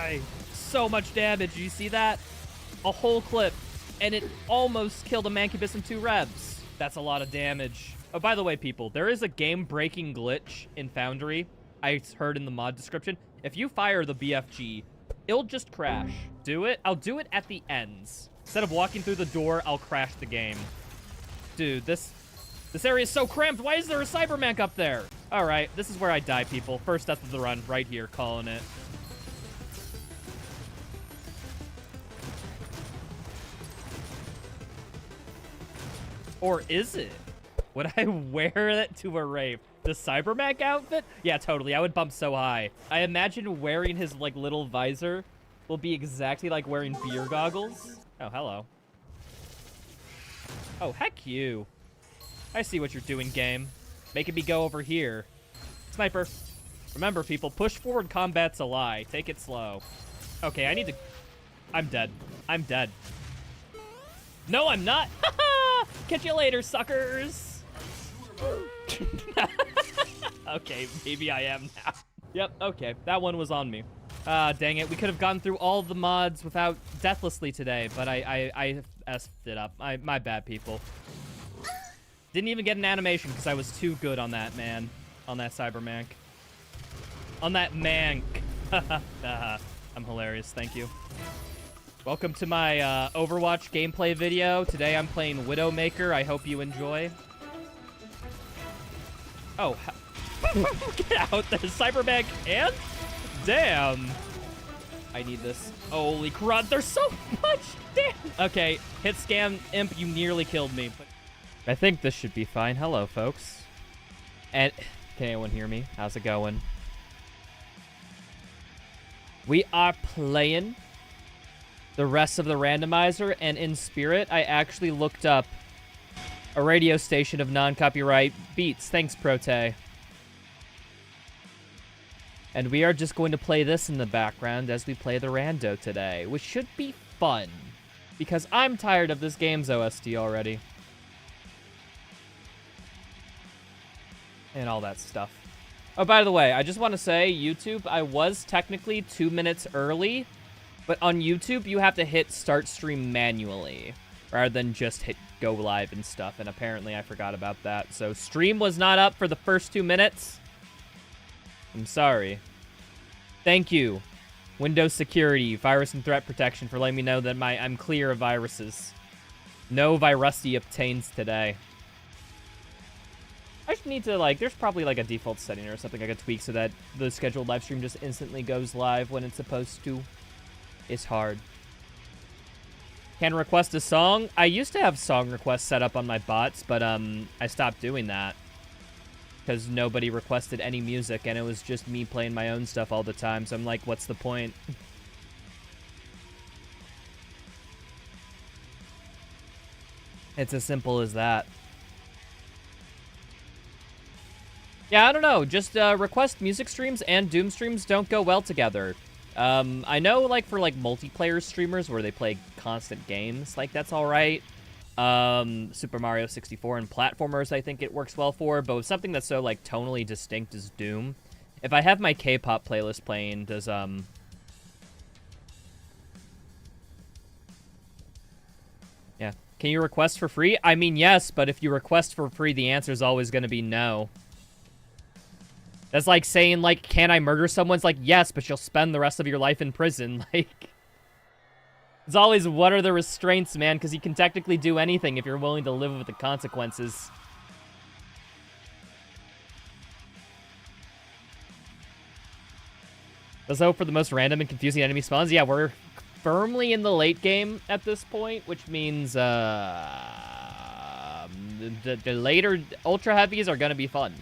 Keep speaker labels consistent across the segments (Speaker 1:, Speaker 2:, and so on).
Speaker 1: die. So much damage. Do you see that? A whole clip. And it almost killed a Mancubus in 2 revs. That's a lot of damage. Oh, by the way, people, there is a game-breaking glitch in Foundry. I heard in the mod description. If you fire the BFG, it'll just crash. Do it? I'll do it at the ends. Instead of walking through the door, I'll crash the game. Dude, this area is so cramped. Why is there a Cybermank up there? All right, this is where I die, people. First death of the run, right here, calling it. Or is it? Would I wear it to a rave? The Cybermank outfit? Yeah, totally. I would bump so high. I imagine wearing his, like, little visor will be exactly like wearing beer goggles. Oh, hello. Oh, heck you. I see what you're doing, game. Making me go over here. Sniper. Remember, people, push forward combat's a lie. Take it slow. Okay, I need to... I'm dead. I'm dead. No, I'm not. Catch you later, suckers. Okay, maybe I am now. Yep, okay. That one was on me. Dang it. We could have gone through all the mods without deathlessly today, but I effed it up. My bad, people. Didn't even get an animation because I was too good on that, man. On that Cybermank. On that mank. I'm hilarious. Thank you. Welcome to my Overwatch gameplay video. Today I'm playing Widowmaker. I hope you enjoy. Oh, get out there, Cybermank, and damn. I need this. Holy crud, there's so much. Damn. Okay, hit scam, imp, you nearly killed me. But I think this should be fine. Hello, folks. And can anyone hear me? How's it going? We are playing the rest of the randomizer, and in spirit, I actually looked up a radio station of non-copyright beats. Thanks, Prote. And we are just going to play this in the background as we play the rando today, which should be fun, because I'm tired of this game's OST already. And all that stuff. Oh, by the way, I just want to say, YouTube, I was technically 2 minutes early, but on YouTube, you have to hit start stream manually, rather than just hit go live and stuff, and apparently I forgot about that. So stream was not up for the first 2 minutes. I'm sorry. Thank you, Windows Security, Virus and Threat Protection, for letting me know that I'm clear of viruses. No virusty obtains today. I just need to, like, there's probably, like, a default setting or something I could tweak so that the scheduled live stream just instantly goes live when it's supposed to. It's hard. Can request a song? I used to have song requests set up on my bots, but, I stopped doing that. Because nobody requested any music, and it was just me playing my own stuff all the time, so I'm like, what's the point? It's as simple as that. Yeah, I don't know. Just request music streams and Doom streams don't go well together. I know, like, for, like, multiplayer streamers where they play constant games, like, that's alright. Super Mario 64 and platformers, I think it works well for, but with something that's so, like, tonally distinct as Doom. If I have my K-pop playlist playing, does, yeah. Can you request for free? I mean, yes, but if you request for free, the answer is always going to be no. That's like saying, like, can I murder someone? It's like, yes, but you'll spend the rest of your life in prison. Like, it's always, what are the restraints, man? Because you can technically do anything if you're willing to live with the consequences. Let's hope for the most random and confusing enemy spawns. Yeah, we're firmly in the late game at this point, which means, the later Ultra Heavies are going to be fun.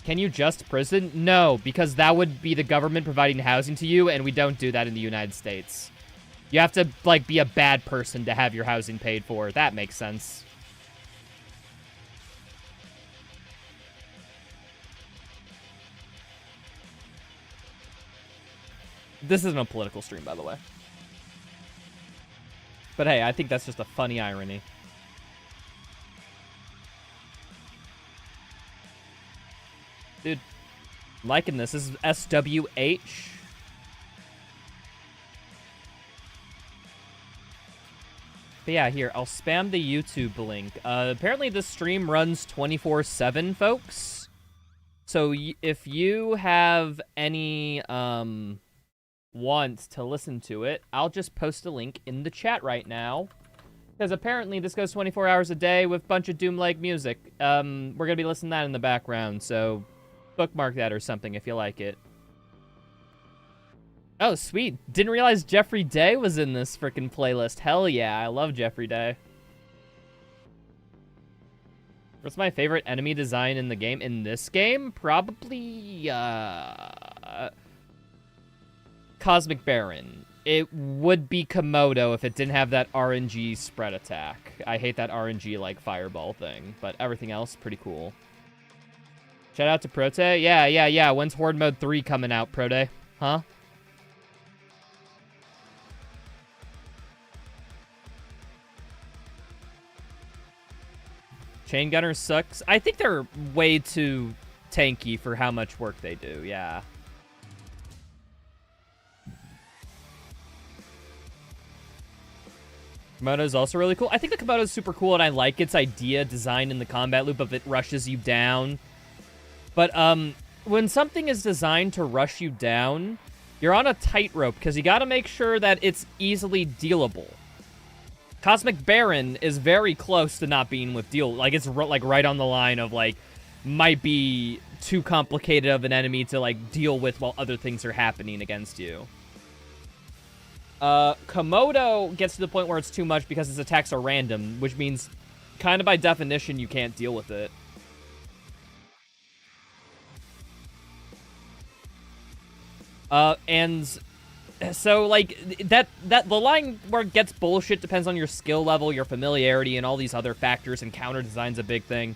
Speaker 1: Can you just prison? No, because that would be the government providing housing to you, and we don't do that in the United States. You have to, like, be a bad person to have your housing paid for. That makes sense. This isn't a political stream, by the way. But hey, I think that's just a funny irony. Dude, I'm liking this. This is SWH. But yeah, here, I'll spam the YouTube link. Apparently this stream runs 24/7, folks. So if you have any want to listen to it, I'll just post a link in the chat right now. Because apparently this goes 24 hours a day with a bunch of Doom-like music. We're going to be listening to that in the background, so bookmark that or something if you like it. Oh, sweet. Didn't realize Jeffrey Day was in this frickin' playlist. Hell yeah, I love Jeffrey Day. What's my favorite enemy design in the game? In this game? Probably, Cosmic Baron. It would be Komodo if it didn't have that RNG spread attack. I hate that RNG, like, fireball thing, but everything else, pretty cool. Shout out to Prote. Yeah. When's Horde Mode 3 coming out, Prote? Huh? Chain Gunner sucks. I think they're way too tanky for how much work they do, yeah. Komodo's also really cool. I think the Komodo's super cool, and I like its idea, design in the combat loop of it rushes you down. But when something is designed to rush you down, you're on a tightrope, because you gotta make sure that it's easily dealable. Cosmic Baron is very close to not being with deal. Like, it's like right on the line of, like, might be too complicated of an enemy to, like, deal with while other things are happening against you. Komodo gets to the point where it's too much because its attacks are random, which means, kind of by definition, you can't deal with it. And so, like, the line where it gets bullshit depends on your skill level, your familiarity, and all these other factors, and counter design's a big thing.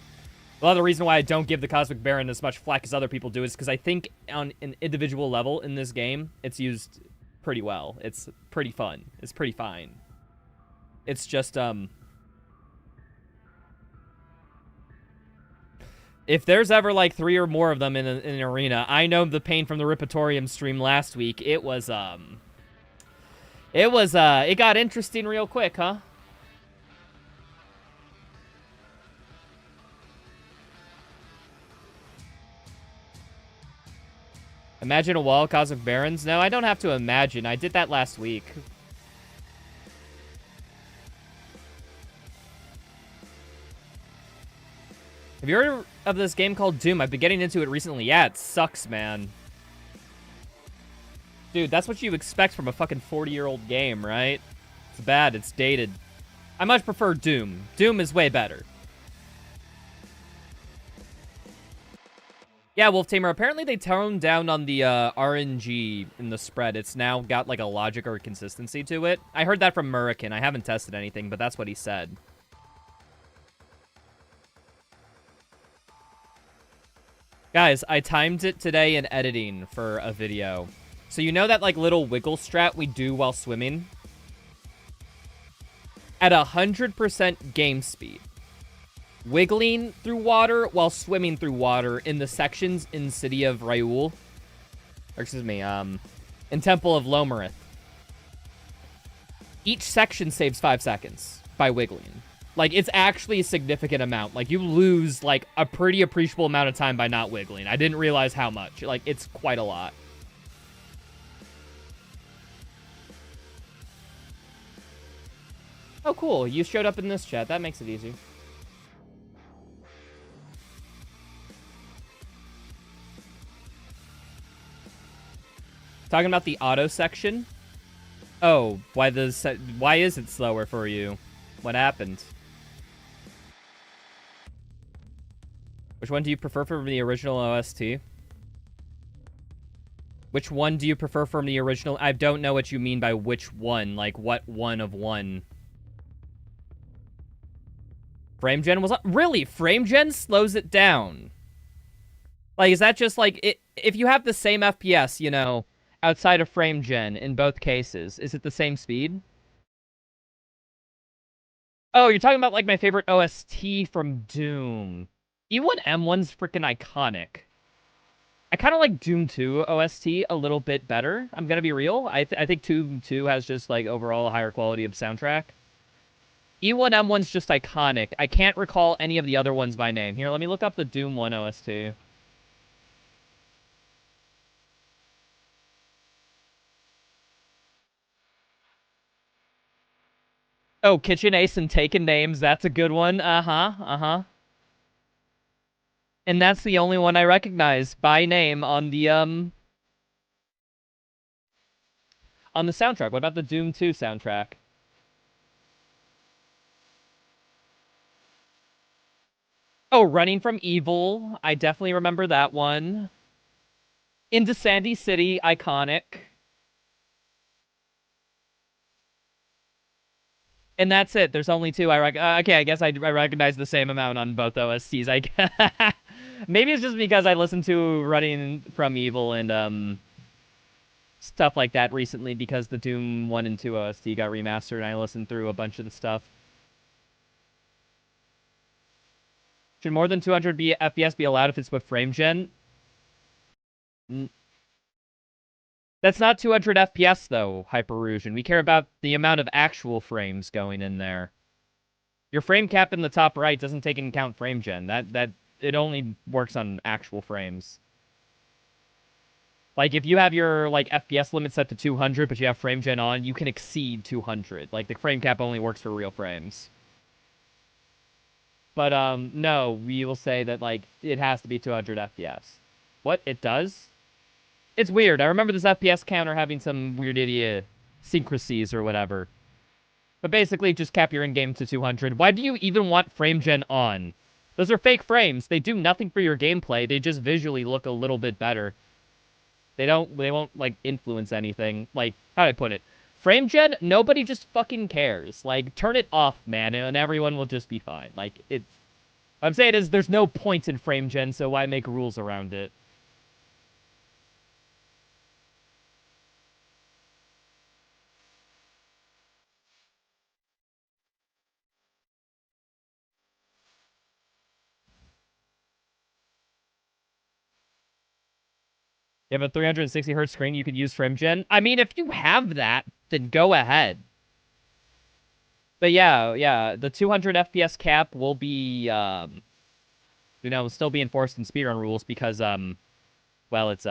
Speaker 1: A lot of the reason why I don't give the Cosmic Baron as much flack as other people do is because I think on an individual level in this game, it's used pretty well. It's pretty fun. It's pretty fine. It's just, if there's ever, like, 3 or more of them in an arena, I know the pain from the Ripatorium stream last week. It got interesting real quick, huh? Imagine a wall of Cosmic Barons? No, I don't have to imagine. I did that last week. Have you heard of this game called Doom? I've been getting into it recently. Yeah, it sucks, man. Dude, that's what you expect from a fucking 40-year-old game, right? It's bad. It's dated. I much prefer Doom. Doom is way better. Yeah, Wolf Tamer, apparently they toned down on the RNG in the spread. It's now got, like, a logic or a consistency to it. I heard that from Murican. I haven't tested anything, but that's what he said. Guys, I timed it today in editing for a video. So you know that, like, little wiggle strat we do while swimming? At 100% game speed. Wiggling through water while swimming through water in the sections in City of Raoul. Or, excuse me, in Temple of Lomarith. Each section saves 5 seconds by wiggling. Like, it's actually a significant amount. Like, you lose, like, a pretty appreciable amount of time by not wiggling. I didn't realize how much. Like, it's quite a lot. Oh, cool. You showed up in this chat. That makes it easy. Talking about the auto section? Oh, why is it slower for you? What happened? Which one do you prefer from the original OST? Which one do you prefer from the original? I don't know what you mean by which one. Like, what one of one? Frame gen was up? Really? Frame gen slows it down? Like, is that just, like, if you have the same FPS, you know, outside of frame gen in both cases, is it the same speed? Oh, you're talking about, like, my favorite OST from Doom. E1M1's freaking iconic. I kind of like Doom 2 OST a little bit better. I'm gonna be real. I think Doom 2 has just like overall a higher quality of soundtrack. E1M1's just iconic. I can't recall any of the other ones by name. Here, let me look up the Doom 1 OST. Oh, Kitchen Ace and Taken Names. That's a good one. Uh-huh. And that's the only one I recognize by name on the soundtrack. What about the Doom 2 soundtrack? Oh, Running from Evil. I definitely remember that one. Into Sandy City, iconic. And that's it. There's only two. Okay, I guess I recognize the same amount on both OSTs. Maybe it's just because I listened to Running from Evil and stuff like that recently because the Doom 1 and 2 OST got remastered and I listened through a bunch of the stuff. Should more than 200 FPS be allowed if it's with frame gen? That's not 200 FPS though, Hyperusion. We care about the amount of actual frames going in there. Your frame cap in the top right doesn't take into account frame gen. That it only works on actual frames. Like if you have your like FPS limit set to 200 but you have frame gen on, you can exceed 200. Like the frame cap only works for real frames. But no, we will say that like it has to be 200 FPS. What? It does? It's weird. I remember this FPS counter having some weird idiosyncrasies or whatever. But basically, just cap your in-game to 200. Why do you even want frame gen on? Those are fake frames. They do nothing for your gameplay. They just visually look a little bit better. They won't, like, influence anything. Like, how do I put it? Frame gen, nobody just fucking cares. Like, turn it off, man, and everyone will just be fine. Like, it's... What I'm saying is, there's no point in frame gen, so why make rules around it? You have a 360 hertz screen, you could use frame gen. I mean, if you have that, then go ahead. But yeah, the 200 FPS cap will be, still be enforced in speedrun rules because, well, it's,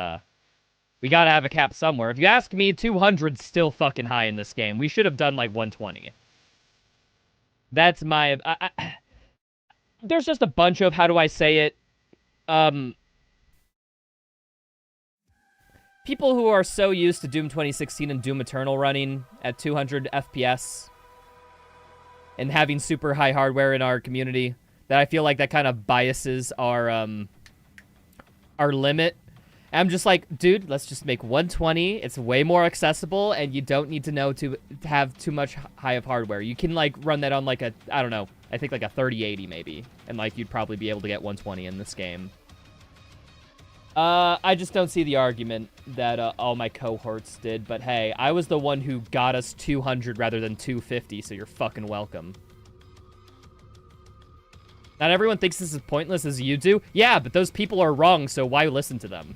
Speaker 1: we gotta have a cap somewhere. If you ask me, 200's still fucking high in this game. We should have done, like, 120. That's my, there's just a bunch of, how do I say it, people who are so used to Doom 2016 and Doom Eternal running at 200 FPS and having super high hardware in our community that I feel like that kind of biases our limit. And I'm just like, dude, let's just make 120. It's way more accessible, and you don't need to know to have too much high of hardware. You can, like, run that on, like, I don't know, I think, like, a 3080 maybe. And, like, you'd probably be able to get 120 in this game. I just don't see the argument that all my cohorts did, but hey, I was the one who got us 200 rather than 250, so you're fucking welcome. Not everyone thinks this is pointless as you do. Yeah, but those people are wrong, so why listen to them?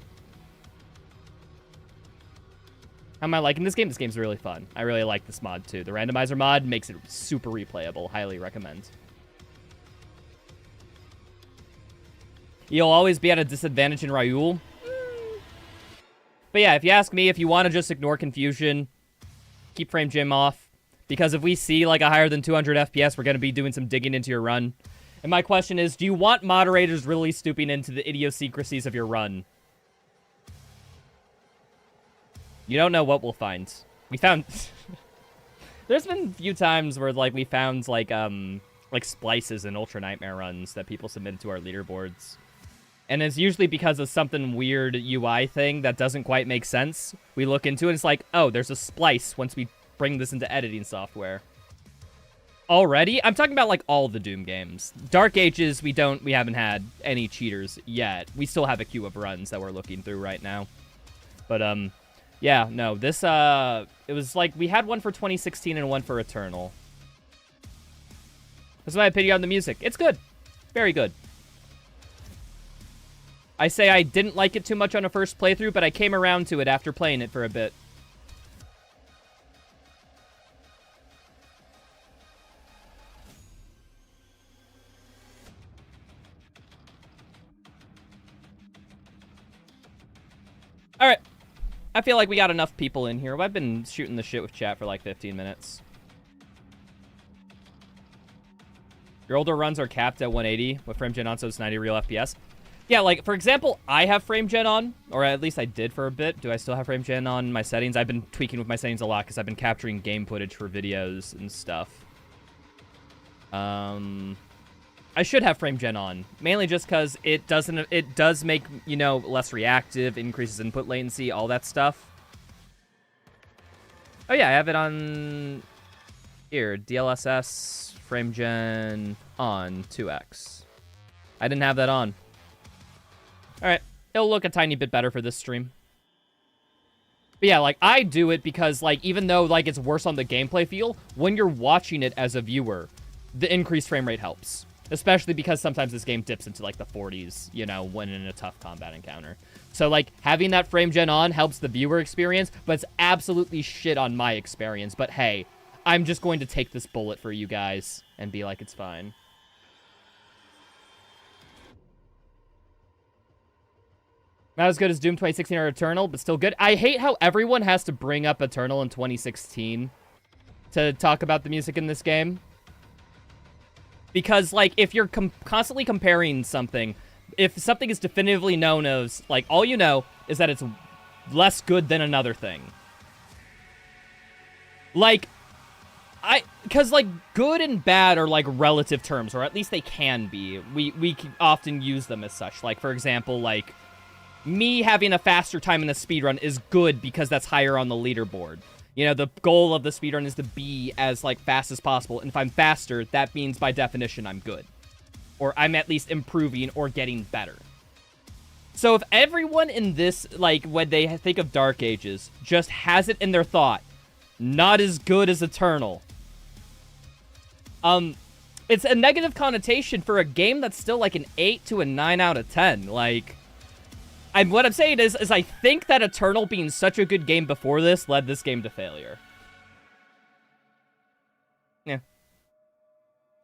Speaker 1: How am I liking this game? This game's really fun. I really like this mod, too. The Randomizer mod makes it super replayable. Highly recommend. You'll always be at a disadvantage in Ryul. But yeah, if you ask me, if you want to just ignore confusion, keep frame gen off. Because if we see like a higher than 200 FPS, we're going to be doing some digging into your run. And my question is, do you want moderators really stooping into the idiosyncrasies of your run? You don't know what we'll find. We found... There's been a few times where like we found like splices in Ultra Nightmare runs that people submitted to our leaderboards. And it's usually because of something weird UI thing that doesn't quite make sense. We look into it, and it's like, oh, there's a splice once we bring this into editing software. Already? I'm talking about, like, all the Doom games. Dark Ages, we haven't had any cheaters yet. We still have a queue of runs that we're looking through right now. But, yeah, no, this, it was like, we had one for 2016 and one for Eternal. That's my opinion on the music. It's good. Very good. I say I didn't like it too much on a first playthrough, but I came around to it after playing it for a bit. All right. I feel like we got enough people in here. I've been shooting the shit with chat for like 15 minutes. Your older runs are capped at 180 with frame gen on, so it's 90 real FPS. Yeah, like, for example, I have frame gen on, or at least I did for a bit. Do I still have frame gen on my settings? I've been tweaking with my settings a lot because I've been capturing game footage for videos and stuff. I should have frame gen on, mainly just because it does make, you know, less reactive, increases input latency, all that stuff. Oh yeah, I have it on here, DLSS frame gen on 2x. I didn't have that on. All right, it'll look a tiny bit better for this stream. But yeah, like, I do it because, like, even though, like, it's worse on the gameplay feel, when you're watching it as a viewer, the increased frame rate helps. Especially because sometimes this game dips into, like, the 40s, you know, when in a tough combat encounter. So, like, having that frame gen on helps the viewer experience, but it's absolutely shit on my experience. But hey, I'm just going to take this bullet for you guys and be like, it's fine. Not as good as Doom 2016 or Eternal, but still good. I hate how everyone has to bring up Eternal in 2016 to talk about the music in this game. Because, like, if you're constantly comparing something, if something is definitively known as, like, all you know is that it's less good than another thing. Like, because, like, good and bad are, like, relative terms, or at least they can be. We can often use them as such. Like, for example, like, me having a faster time in the speedrun is good because that's higher on the leaderboard. You know, the goal of the speedrun is to be as, like, fast as possible. And if I'm faster, that means, by definition, I'm good. Or I'm at least improving or getting better. So if everyone in this, like, when they think of Dark Ages, just has it in their thought, not as good as Eternal, it's a negative connotation for a game that's still, like, an 8 to a 9 out of 10. Like, what I'm saying is I think that Eternal being such a good game before this led this game to failure. Yeah.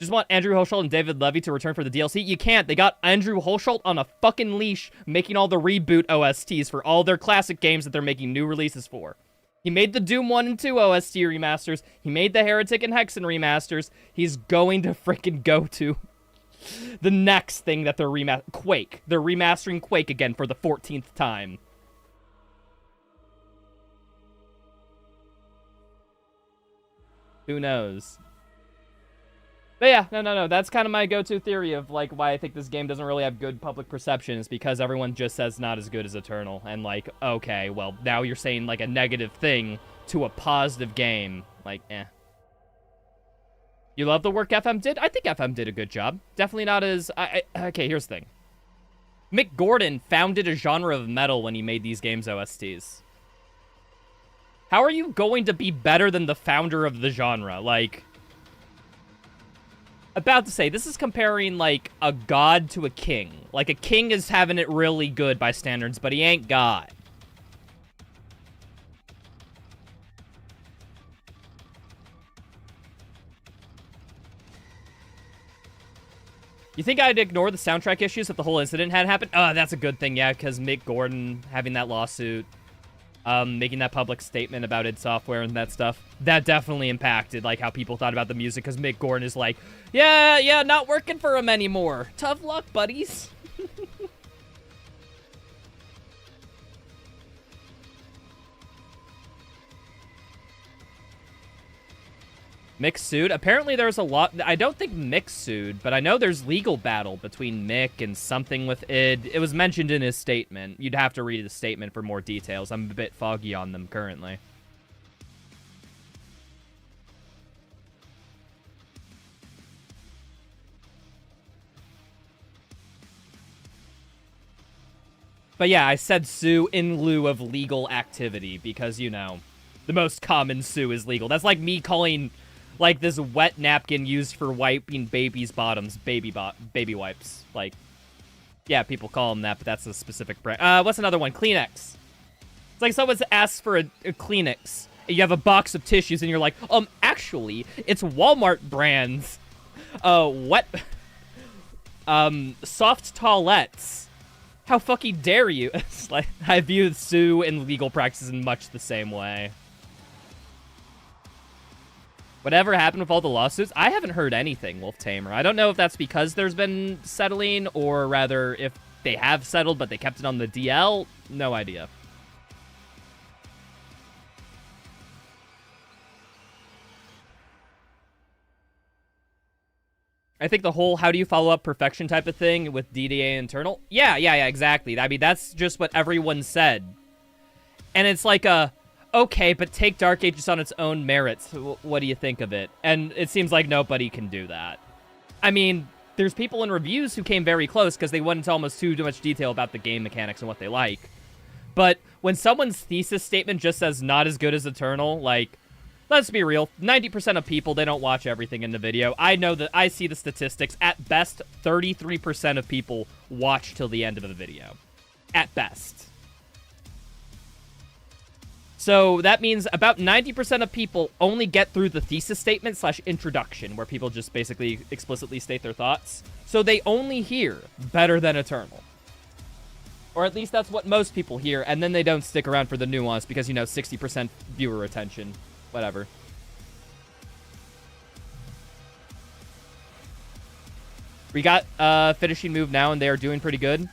Speaker 1: Just want Andrew Hochschild and David Levy to return for the DLC. You can't. They got Andrew Hochschild on a fucking leash making all the reboot OSTs for all their classic games that they're making new releases for. He made the Doom 1 and 2 OST remasters. He made the Heretic and Hexen remasters. He's going to freaking go to the next thing that they're Quake. They're remastering Quake again for the 14th time. Who knows? But yeah, no. That's kind of my go-to theory of, like, why I think this game doesn't really have good public perception is because everyone just says not as good as Eternal. And, like, okay, well, now you're saying, like, a negative thing to a positive game. Like, eh. You love the work FM did? I think FM did a good job. Definitely not as... okay, here's the thing. Mick Gordon founded a genre of metal when he made these games OSTs. How are you going to be better than the founder of the genre? Like... About to say, this is comparing, like, a god to a king. Like, a king is having it really good by standards, but he ain't God. You think I'd ignore the soundtrack issues if the whole incident had happened? That's a good thing, yeah, because Mick Gordon having that lawsuit, making that public statement about id Software and that stuff, that definitely impacted, like, how people thought about the music, because Mick Gordon is like, yeah, not working for him anymore. Tough luck, buddies. Mick sued. Apparently there's a lot... I don't think Mick sued, but I know there's legal battle between Mick and something with id. It was mentioned in his statement. You'd have to read his statement for more details. I'm a bit foggy on them currently. But yeah, I said sue in lieu of legal activity because, you know, the most common sue is legal. That's like me calling... like this wet napkin used for wiping babies' bottoms, baby wipes. Like, Yeah, people call them that, but that's a specific brand. What's another one? Kleenex. It's like someone's asked for a Kleenex. You have a box of tissues, and you're like, actually, it's Walmart brands. What? Soft toilettes. How fucking dare you? It's like, I view sue and legal practices in much the same way. Whatever happened with all the lawsuits? I haven't heard anything, Wolf Tamer. I don't know if that's because there's been settling, or rather if they have settled, but they kept it on the DL. No idea. I think the whole how do you follow up perfection type of thing with DDA internal. Yeah, exactly. I mean, that's just what everyone said. And it's like okay, but take Dark Ages on its own merits. What do you think of it? And it seems like nobody can do that. I mean, there's people in reviews who came very close because they went into almost too much detail about the game mechanics and what they like. But when someone's thesis statement just says not as good as Eternal, like, let's be real, 90% of people, they don't watch everything in the video. I know that I see the statistics. At best, 33% of people watch till the end of the video. At best. So that means about 90% of people only get through the thesis statement / introduction, where people just basically explicitly state their thoughts. So they only hear better than Eternal. Or at least that's what most people hear, and then they don't stick around for the nuance because, you know, 60% viewer attention. Whatever. We got finishing move now, and they are doing pretty good.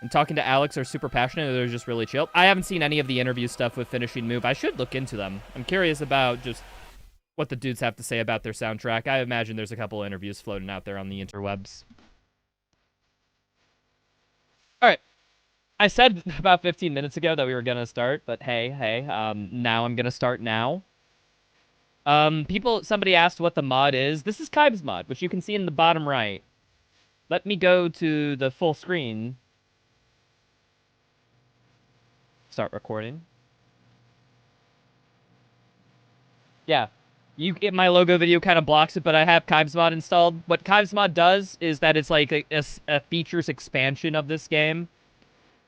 Speaker 1: And talking to Alex are super passionate, they're just really chill. I haven't seen any of the interview stuff with finishing move. I should look into them. I'm curious about just what the dudes have to say about their soundtrack. I imagine there's a couple interviews floating out there on the interwebs. Alright. I said about 15 minutes ago that we were gonna start, but hey, now I'm gonna start now. Somebody asked what the mod is. This is Kyb's mod, which you can see in the bottom right. Let me go to the full screen. Start recording. Yeah. My logo video kind of blocks it, but I have Kyb's mod installed. What Kyb's mod does is that it's like a features expansion of this game.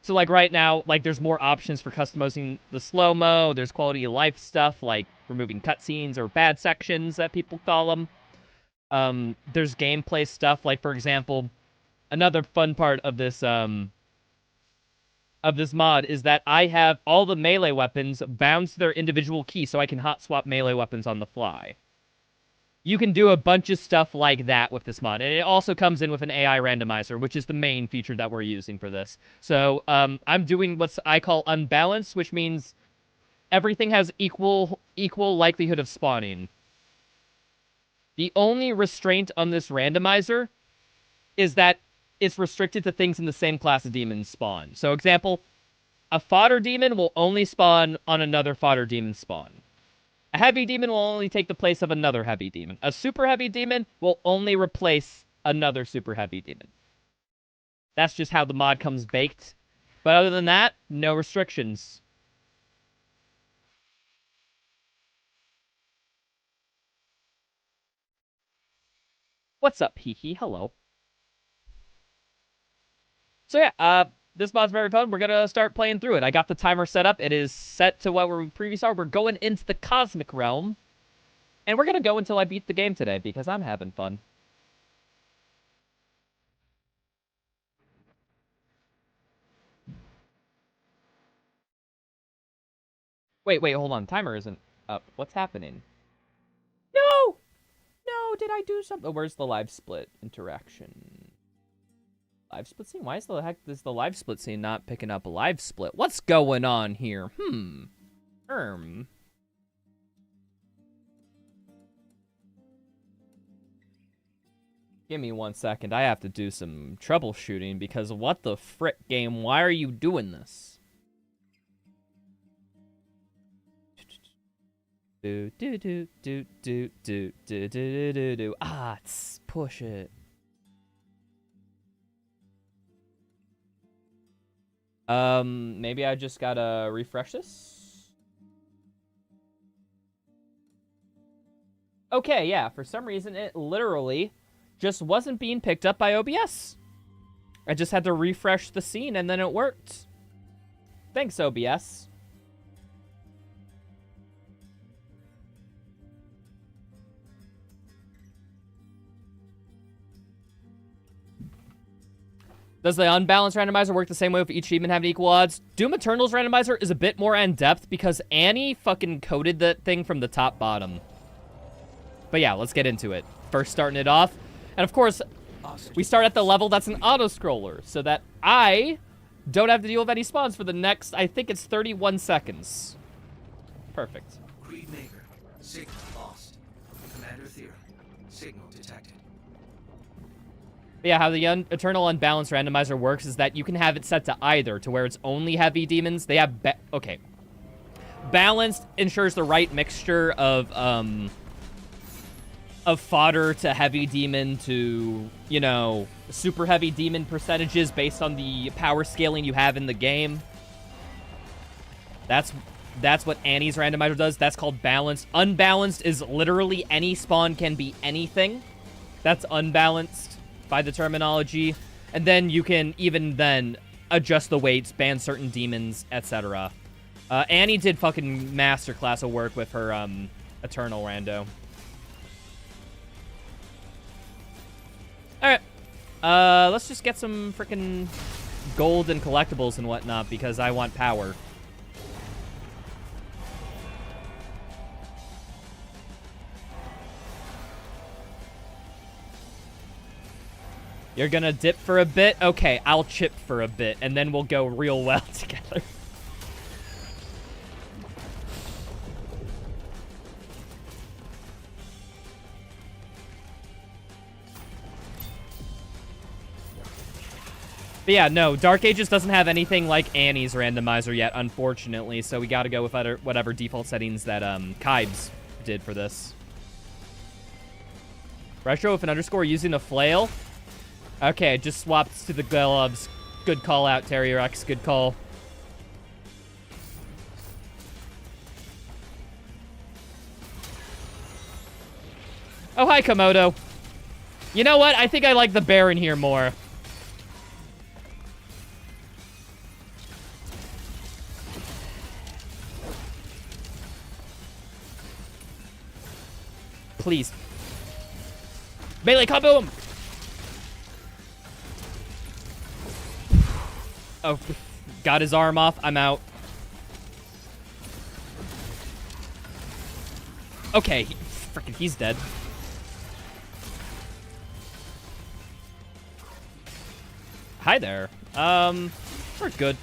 Speaker 1: So, like, right now, like, there's more options for customizing the slow-mo. There's quality of life stuff, like removing cutscenes or bad sections that people call them. There's gameplay stuff, like, for example, another fun part of this mod is that I have all the melee weapons bound to their individual key, so I can hot swap melee weapons on the fly. You can do a bunch of stuff like that with this mod. And it also comes in with an AI randomizer, which is the main feature that we're using for this. So I'm doing what I call unbalanced, which means everything has equal likelihood of spawning. The only restraint on this randomizer is that it's restricted to things in the same class of demons spawn. So example, a fodder demon will only spawn on another fodder demon spawn. A heavy demon will only take the place of another heavy demon. A super heavy demon will only replace another super heavy demon. That's just how the mod comes baked. But other than that, no restrictions. What's up, Hee? Hello. So yeah, this mod's very fun. We're gonna start playing through it. I got the timer set up. It is set to what we previously are. We're going into the cosmic realm. And we're gonna go until I beat the game today, because I'm having fun. Wait, hold on. Timer isn't up. What's happening? No! No, did I do something? Oh, where's the live split interaction? Live split scene? Why is the heck is the live split scene not picking up a live split? What's going on here? Give me 1 second. I have to do some troubleshooting because what the frick, game? Why are you doing this? Ah, push it. Maybe I just gotta refresh this? Okay, yeah, for some reason it literally just wasn't being picked up by OBS. I just had to refresh the scene and then it worked. Thanks, OBS. Does the unbalanced randomizer work the same way if each achievement have equal odds? Doom Eternal's randomizer is a bit more in-depth because Annie fucking coded that thing from the top bottom. But yeah, let's get into it. First starting it off. And of course, we start at the level that's an auto-scroller so that I don't have to deal with any spawns for the next, I think it's 31 seconds. Perfect.
Speaker 2: Creed Maker, signal lost. Commander Theorem, signal detected.
Speaker 1: But yeah, how the Eternal Unbalanced randomizer works is that you can have it set to either, to where it's only heavy demons. They have, okay. Balanced ensures the right mixture of fodder to heavy demon to, you know, super heavy demon percentages based on the power scaling you have in the game. That's what Annie's randomizer does. That's called balanced. Unbalanced is literally any spawn can be anything. That's unbalanced by the terminology. And then you can even then adjust the weights, ban certain demons, etc. Annie did fucking masterclass of work with her Eternal rando. Alright. Let's just get some freaking gold and collectibles and whatnot because I want power. You're gonna dip for a bit? Okay, I'll chip for a bit, and then we'll go real well together. But yeah, no, Dark Ages doesn't have anything like Annie's randomizer yet, unfortunately, so we gotta go with whatever default settings that Kybes did for this. Retro with an underscore using a flail? Okay, just swapped to the gloves. Good call out, Terrier X. Good call. Oh, hi, Komodo. You know what? I think I like the Baron here more. Please. Melee combo him! Oh, got his arm off. I'm out. Okay, freaking, he's dead. Hi there. We're good.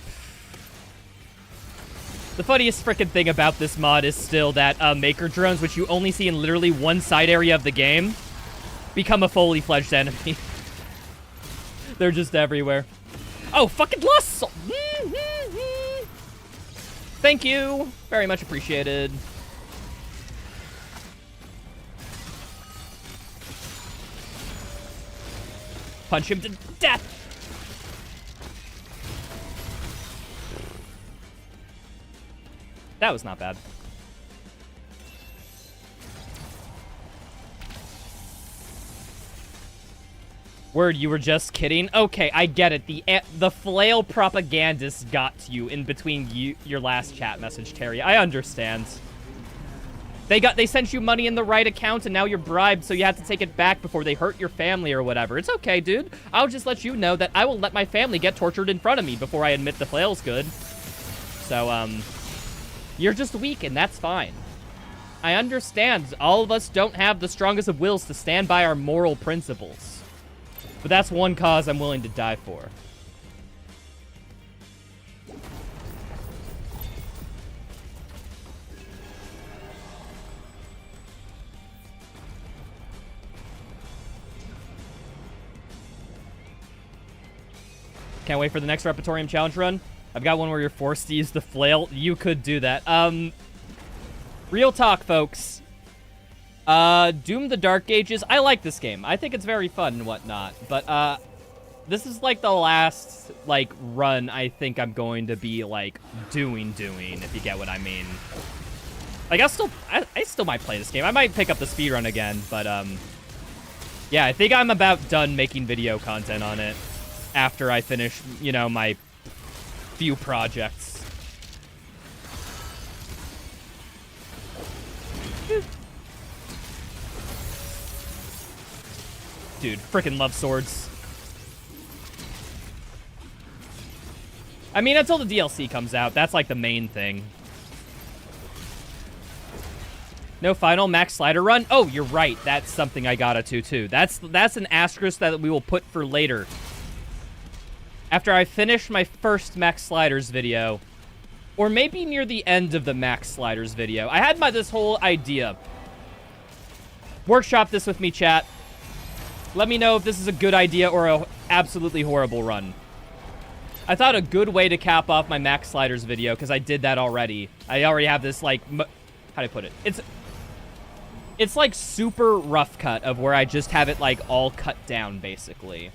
Speaker 1: The funniest freaking thing about this mod is still that Maker drones, which you only see in literally one side area of the game, become a fully fledged enemy. They're just everywhere. Oh, fucking lost! Thank you. Very much appreciated. Punch him to death. That was not bad. Word, you were just kidding? Okay, I get it. The flail propagandist got to you in between your last chat message, Terry. I understand. They sent you money in the right account, and now you're bribed, so you have to take it back before they hurt your family or whatever. It's okay, dude. I'll just let you know that I will let my family get tortured in front of me before I admit the flail's good. So, you're just weak, and that's fine. I understand. All of us don't have the strongest of wills to stand by our moral principles. But that's one cause I'm willing to die for. Can't wait for the next Repetitorium Challenge run. I've got one where you're forced to use the flail. You could do that. Real talk, folks. Doom the Dark Ages. I like this game. I think it's very fun and whatnot. But, this is, like, the last, like, run I think I'm going to be, like, doing, if you get what I mean. Like, I still might play this game. I might pick up the speedrun again, but, yeah, I think I'm about done making video content on it. after I finish, you know, my few projects. Dude, freaking love swords. I mean, until the DLC comes out, that's like the main thing. No final max slider run? Oh, you're right. That's something I gotta do too. That's an asterisk that we will put for later. After I finish my first max sliders video, or maybe near the end of the max sliders video. I had this whole idea. Workshop this with me, chat. Let me know if this is a good idea or a absolutely horrible run. I thought a good way to cap off my max sliders video, because I did that already. I already have this, like, how do I put it? It's like super rough cut of where I just have it, like, all cut down, basically.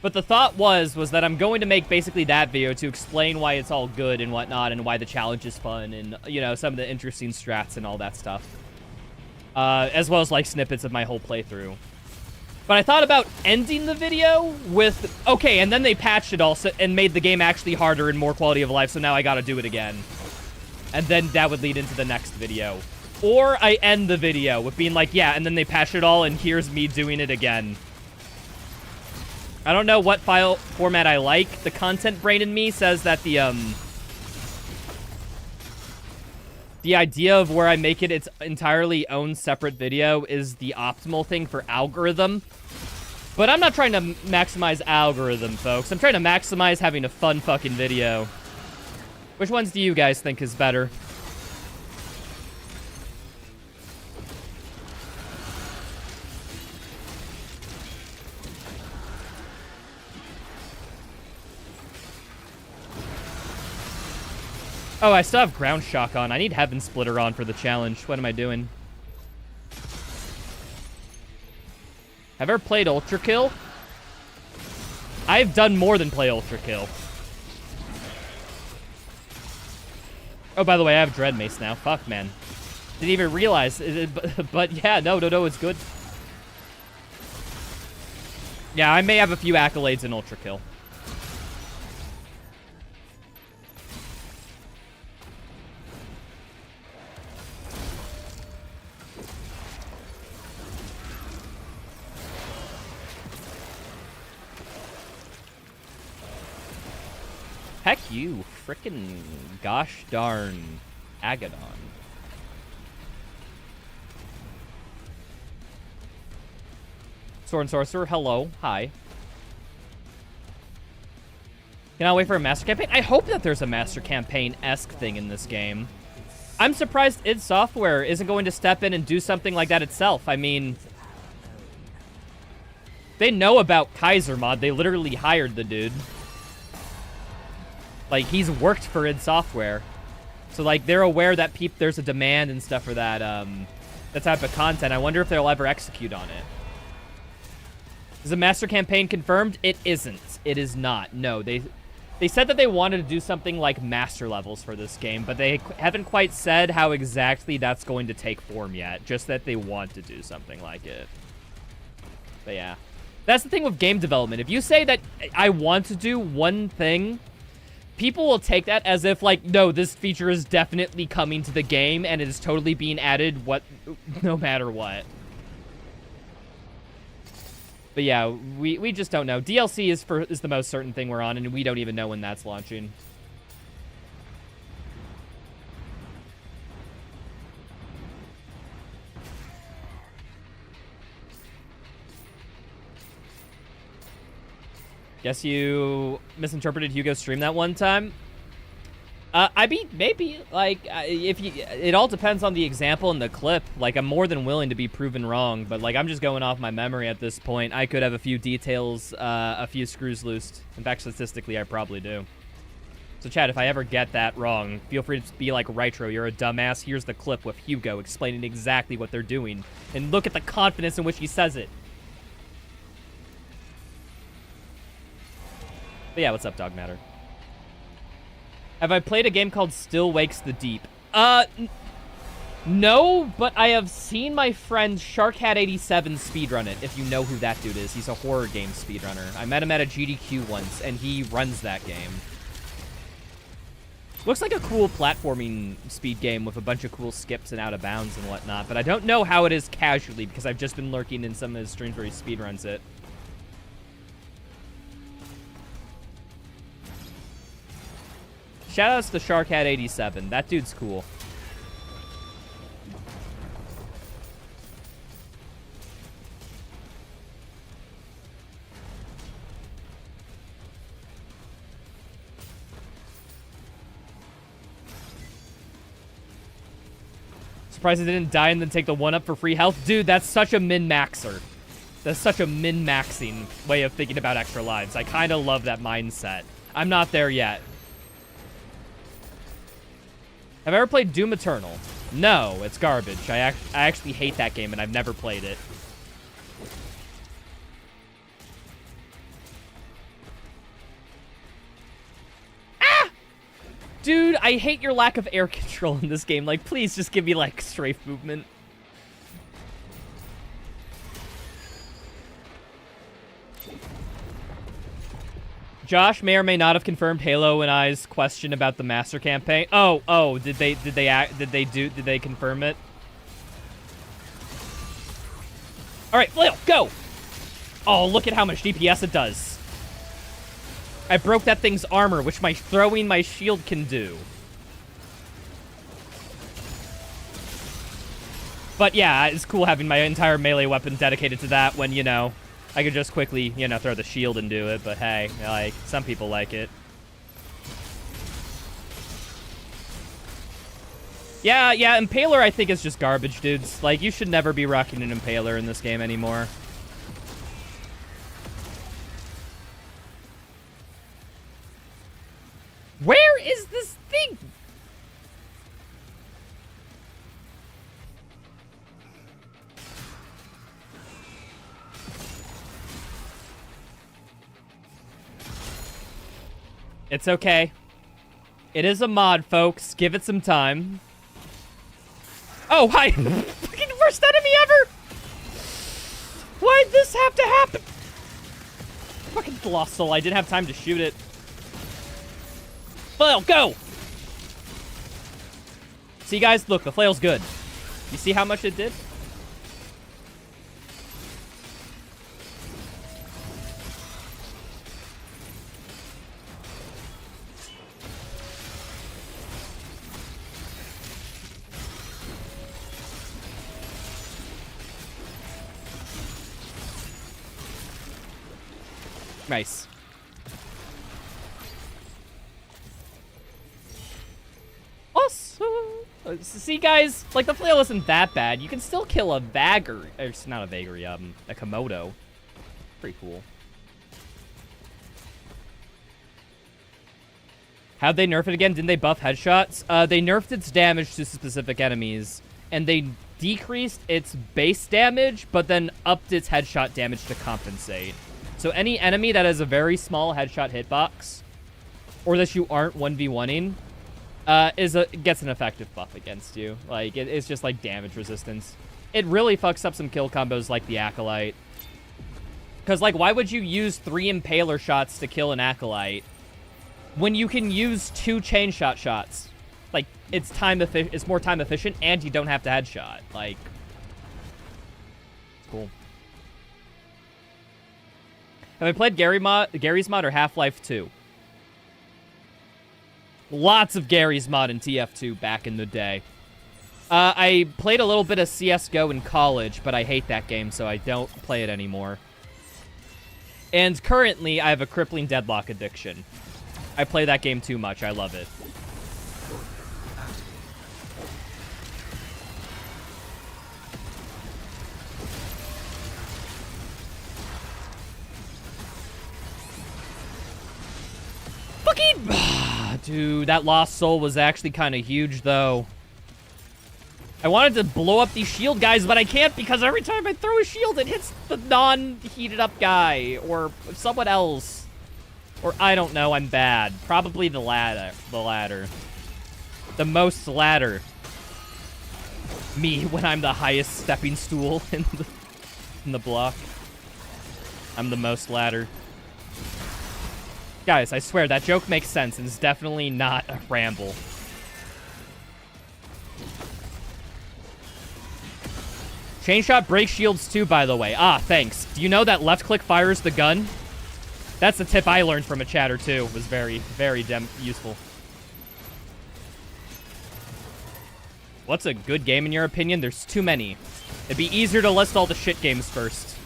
Speaker 1: But the thought was that I'm going to make basically that video to explain why it's all good and whatnot, and why the challenge is fun, and, you know, some of the interesting strats and all that stuff. As well as, like, snippets of my whole playthrough. But I thought about ending the video with, okay, and then they patched it all and made the game actually harder and more quality of life, so now I gotta do it again. And then that would lead into the next video. Or I end the video with being like, yeah, and then they patched it all, and here's me doing it again. I don't know what file format I like. The content brain in me says that the idea of where I make it its entirely own separate video is the optimal thing for algorithm. But I'm not trying to maximize algorithm, folks. I'm trying to maximize having a fun fucking video. Which ones do you guys think is better? Oh, I still have Ground Shock on. I need Heaven Splitter on for the challenge. What am I doing? Have I ever played Ultra Kill? I've done more than play Ultra Kill. Oh, by the way, I have Dread Mace now. Fuck, man. Didn't even realize. But yeah, no, it's good. Yeah, I may have a few accolades in Ultra Kill. Heck you, frickin' gosh darn Agadon. Sword and Sorcerer, hello, hi. Cannot wait for a Master Campaign? I hope that there's a Master Campaign-esque thing in this game. I'm surprised id Software isn't going to step in and do something like that itself. I mean, they know about Kaiser Mod. They literally hired the dude. Like, he's worked for id Software. So, like, they're aware that there's a demand and stuff for that, that type of content. I wonder if they'll ever execute on it. Is the Master Campaign confirmed? It isn't. It is not. No, they said that they wanted to do something like Master Levels for this game, but they haven't quite said how exactly that's going to take form yet. Just that they want to do something like it. But yeah. That's the thing with game development. If you say that I want to do one thing, people will take that as if, like, no, this feature is definitely coming to the game and it is totally being added no matter what. But yeah, we just don't know. DLC is the most certain thing we're on, and we don't even know when that's launching. Guess you misinterpreted Hugo's stream that one time. I mean, maybe, like, it all depends on the example and the clip. Like, I'm more than willing to be proven wrong, but, like, I'm just going off my memory at this point. I could have a few details, a few screws loosed. In fact, statistically, I probably do. So, Chad, if I ever get that wrong, feel free to be like, Rytro, you're a dumbass. Here's the clip with Hugo explaining exactly what they're doing. And look at the confidence in which he says it. But yeah, what's up, Dog Matter? Have I played a game called Still Wakes the Deep? No, but I have seen my friend Sharkhat87 speedrun it, if you know who that dude is. He's a horror game speedrunner. I met him at a GDQ once, and he runs that game. Looks like a cool platforming speed game with a bunch of cool skips and out of bounds and whatnot, but I don't know how it is casually because I've just been lurking in some of his streams where he speedruns it. Shoutouts to Sharkhat87. That dude's cool. Surprised I didn't die and then take the 1-up for free health. Dude, that's such a min-maxer. That's such a min-maxing way of thinking about extra lives. I kind of love that mindset. I'm not there yet. Have I ever played Doom Eternal? No, it's garbage. I actually hate that game and I've never played it. Dude, I hate your lack of air control in this game. Like, please just give me, like, strafe movement. Josh may or may not have confirmed Halo and I's question about the Master campaign. Oh, did they confirm it? All right, Flail, go. Oh, look at how much DPS it does. I broke that thing's armor, which my throwing my shield can do. But yeah, it's cool having my entire melee weapon dedicated to that when, you know, I could just quickly, you know, throw the shield and do it. But hey, like, some people like it. Yeah, Impaler I think is just garbage, dudes. Like, you should never be rocking an Impaler in this game anymore. Where is this thing? It's okay. It is a mod, folks. Give it some time. Oh, hi. Fucking worst enemy ever. Why'd this have to happen? Fucking Lost Soul. I didn't have time to shoot it. Flail, go! See, guys, look, the flail's good. You see how much it did? Nice. Awesome. See, guys, like, the flail isn't that bad. You can still kill a Vagger. It's not a Vagary, a Komodo. Pretty cool. How'd they nerf it again? Didn't they buff headshots? They nerfed its damage to specific enemies, and they decreased its base damage, but then upped its headshot damage to compensate. So any enemy that has a very small headshot hitbox, or that you aren't 1v1ing, gets an effective buff against you. Like, it's just like damage resistance. It really fucks up some kill combos like the Acolyte. Because, like, why would you use 3 Impaler shots to kill an Acolyte when you can use 2 chain shot shots? Like, it's more time efficient, and you don't have to headshot. Like, it's cool. Have I played Gary's mod or Half-Life 2? Lots of Gary's mod in TF2 back in the day. I played a little bit of CSGO in college, but I hate that game, so I don't play it anymore. And currently, I have a crippling deadlock addiction. I play that game too much. I love it. Fucking... Dude, that Lost Soul was actually kind of huge, though. I wanted to blow up these shield guys, but I can't because every time I throw a shield, it hits the non-heated up guy or someone else. Or I don't know, I'm bad. Probably the ladder. The most ladder. Me when I'm the highest stepping stool in the block. I'm the most ladder. Guys, I swear, that joke makes sense and is definitely not a ramble. Chain shot breaks shields too, by the way. Ah, thanks. Do you know that left click fires the gun? That's a tip I learned from a chatter too. It was very, very useful. What's a good game in your opinion? There's too many. It'd be easier to list all the shit games first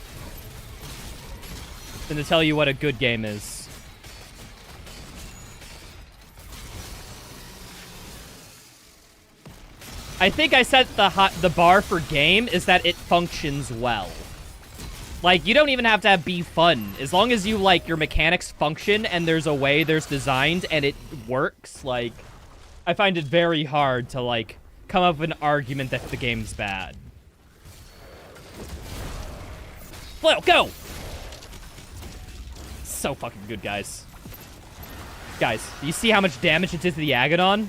Speaker 1: than to tell you what a good game is. I think I set the bar for game is that it functions well. Like, you don't even have to be fun. As long as you, like, your mechanics function and there's a way there's designed and it works, like, I find it very hard to, like, come up with an argument that the game's bad. Well, go! So fucking good, guys. Guys, do you see how much damage it did to the Agadon?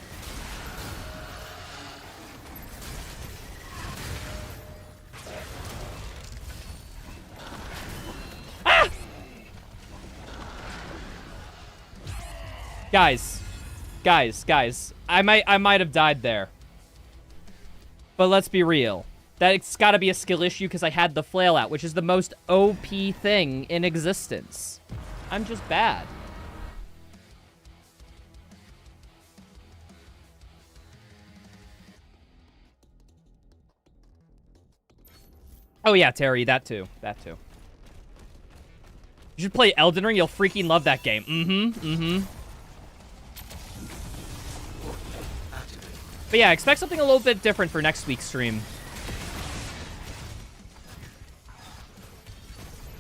Speaker 1: Ah! Guys. I might have died there. But let's be real. That's gotta be a skill issue because I had the flail out, which is the most OP thing in existence. I'm just bad. Oh yeah, Terry, that too. You should play Elden Ring, you'll freaking love that game. But yeah, expect something a little bit different for next week's stream.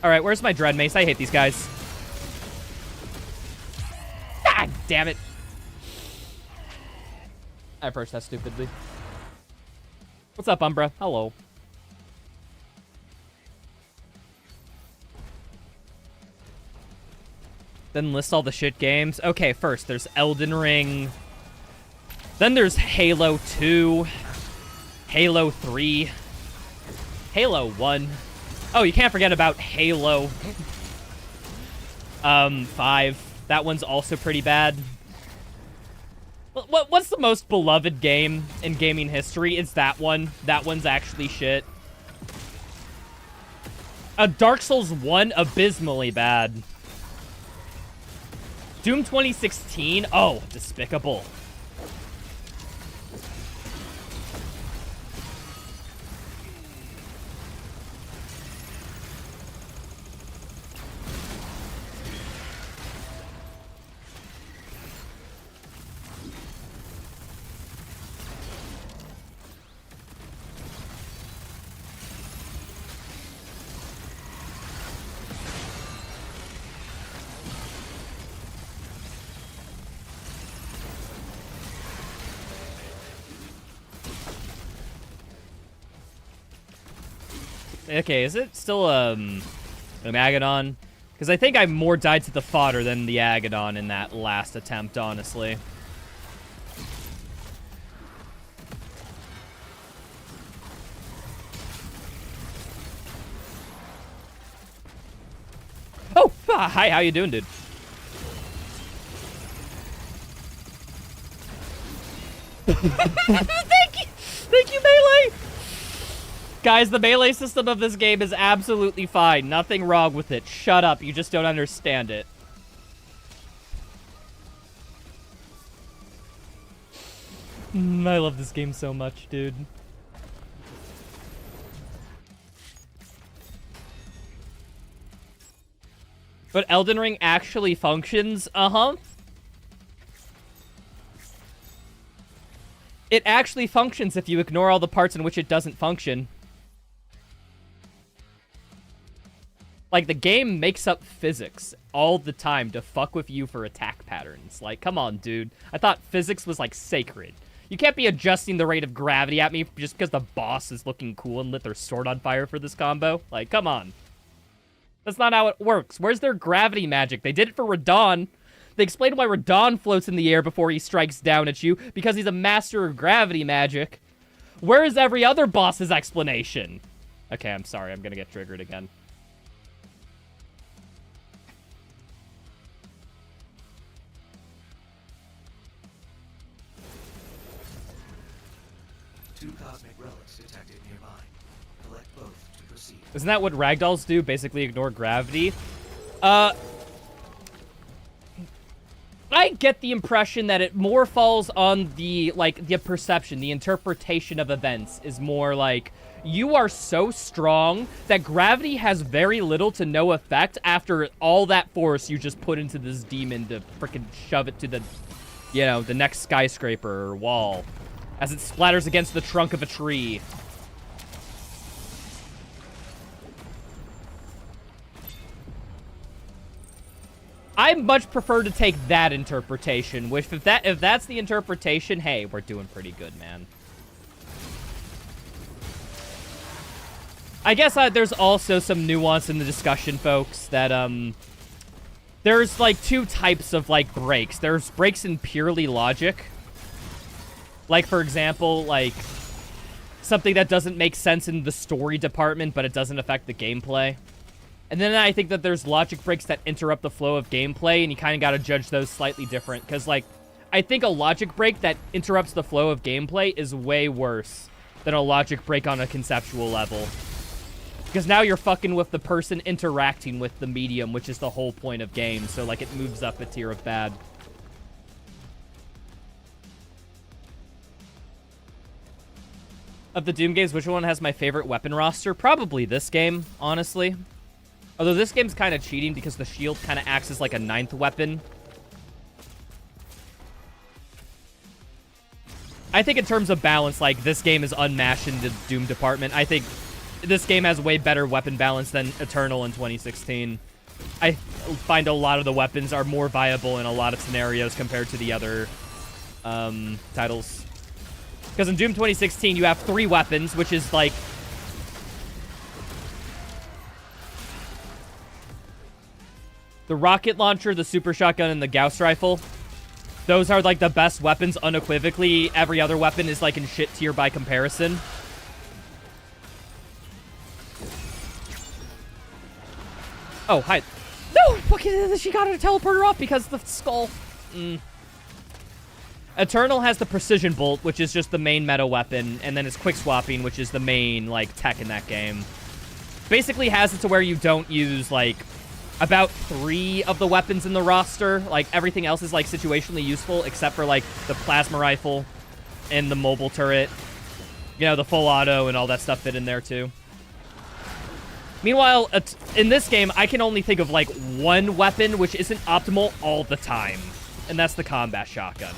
Speaker 1: Alright, where's my Dread Mace? I hate these guys. God damn it. I approached that stupidly. What's up, Umbra? Hello. Then list all the shit games. Okay, first, there's Elden Ring. Then there's Halo 2. Halo 3. Halo 1. Oh, you can't forget about Halo 5. That one's also pretty bad. What's the most beloved game in gaming history? It's that one. That one's actually shit. Dark Souls 1, abysmally bad. Doom 2016, oh, despicable. Okay, is it still, an Agadon? Because I think I more died to the fodder than the Agadon in that last attempt, honestly. Oh! Hi, how you doing, dude? Thank you, Melee! Guys, the melee system of this game is absolutely fine. Nothing wrong with it. Shut up. You just don't understand it. I love this game so much, dude. But Elden Ring actually functions? Uh-huh. It actually functions if you ignore all the parts in which it doesn't function. Like, the game makes up physics all the time to fuck with you for attack patterns. Like, come on, dude. I thought physics was, like, sacred. You can't be adjusting the rate of gravity at me just because the boss is looking cool and lit their sword on fire for this combo. Like, come on. That's not how it works. Where's their gravity magic? They did it for Radon. They explained why Radon floats in the air before he strikes down at you, because he's a master of gravity magic. Where is every other boss's explanation? Okay, I'm sorry. I'm gonna get triggered again.
Speaker 2: Two cosmic relics detected nearby. Collect both to proceed.
Speaker 1: Isn't that what ragdolls do? Basically ignore gravity? I get the impression that it more falls on the, like, the perception, the interpretation of events is more like, you are so strong that gravity has very little to no effect after all that force you just put into this demon to freaking shove it to the, you know, the next skyscraper or wall as it splatters against the trunk of a tree. I much prefer to take that interpretation, which if that's the interpretation, hey, we're doing pretty good, man. I guess there's also some nuance in the discussion, folks, that there's like two types of like breaks. There's breaks in purely logic. Like, for example, like something that doesn't make sense in the story department, but it doesn't affect the gameplay. And then I think that there's logic breaks that interrupt the flow of gameplay, and you kind of got to judge those slightly different. Because, like, I think a logic break that interrupts the flow of gameplay is way worse than a logic break on a conceptual level. Because now you're fucking with the person interacting with the medium, which is the whole point of games. So, like, it moves up a tier of bad. Of the Doom games, which one has my favorite weapon roster? Probably this game, honestly. Although this game's kind of cheating because the shield kind of acts as like a 9th weapon. I think in terms of balance, like, this game is unmatched in the Doom department. I think this game has way better weapon balance than Eternal in 2016. I find a lot of the weapons are more viable in a lot of scenarios compared to the other titles. Because in Doom 2016, you have 3 weapons, which is like... the rocket launcher, the super shotgun, and the Gauss rifle. Those are, like, the best weapons unequivocally. Every other weapon is, like, in shit tier by comparison. Oh, hi. No! Fucking, she got her teleporter off because of the skull. Eternal has the precision bolt, which is just the main meta weapon, and then it's quick swapping, which is the main, like, tech in that game. Basically has it to where you don't use, like... about 3 of the weapons in the roster. Like, everything else is, like, situationally useful, except for, like, the plasma rifle and the mobile turret. You know, the full auto and all that stuff fit in there, too. Meanwhile, in this game, I can only think of, like, 1 weapon, which isn't optimal all the time. And that's the combat shotgun.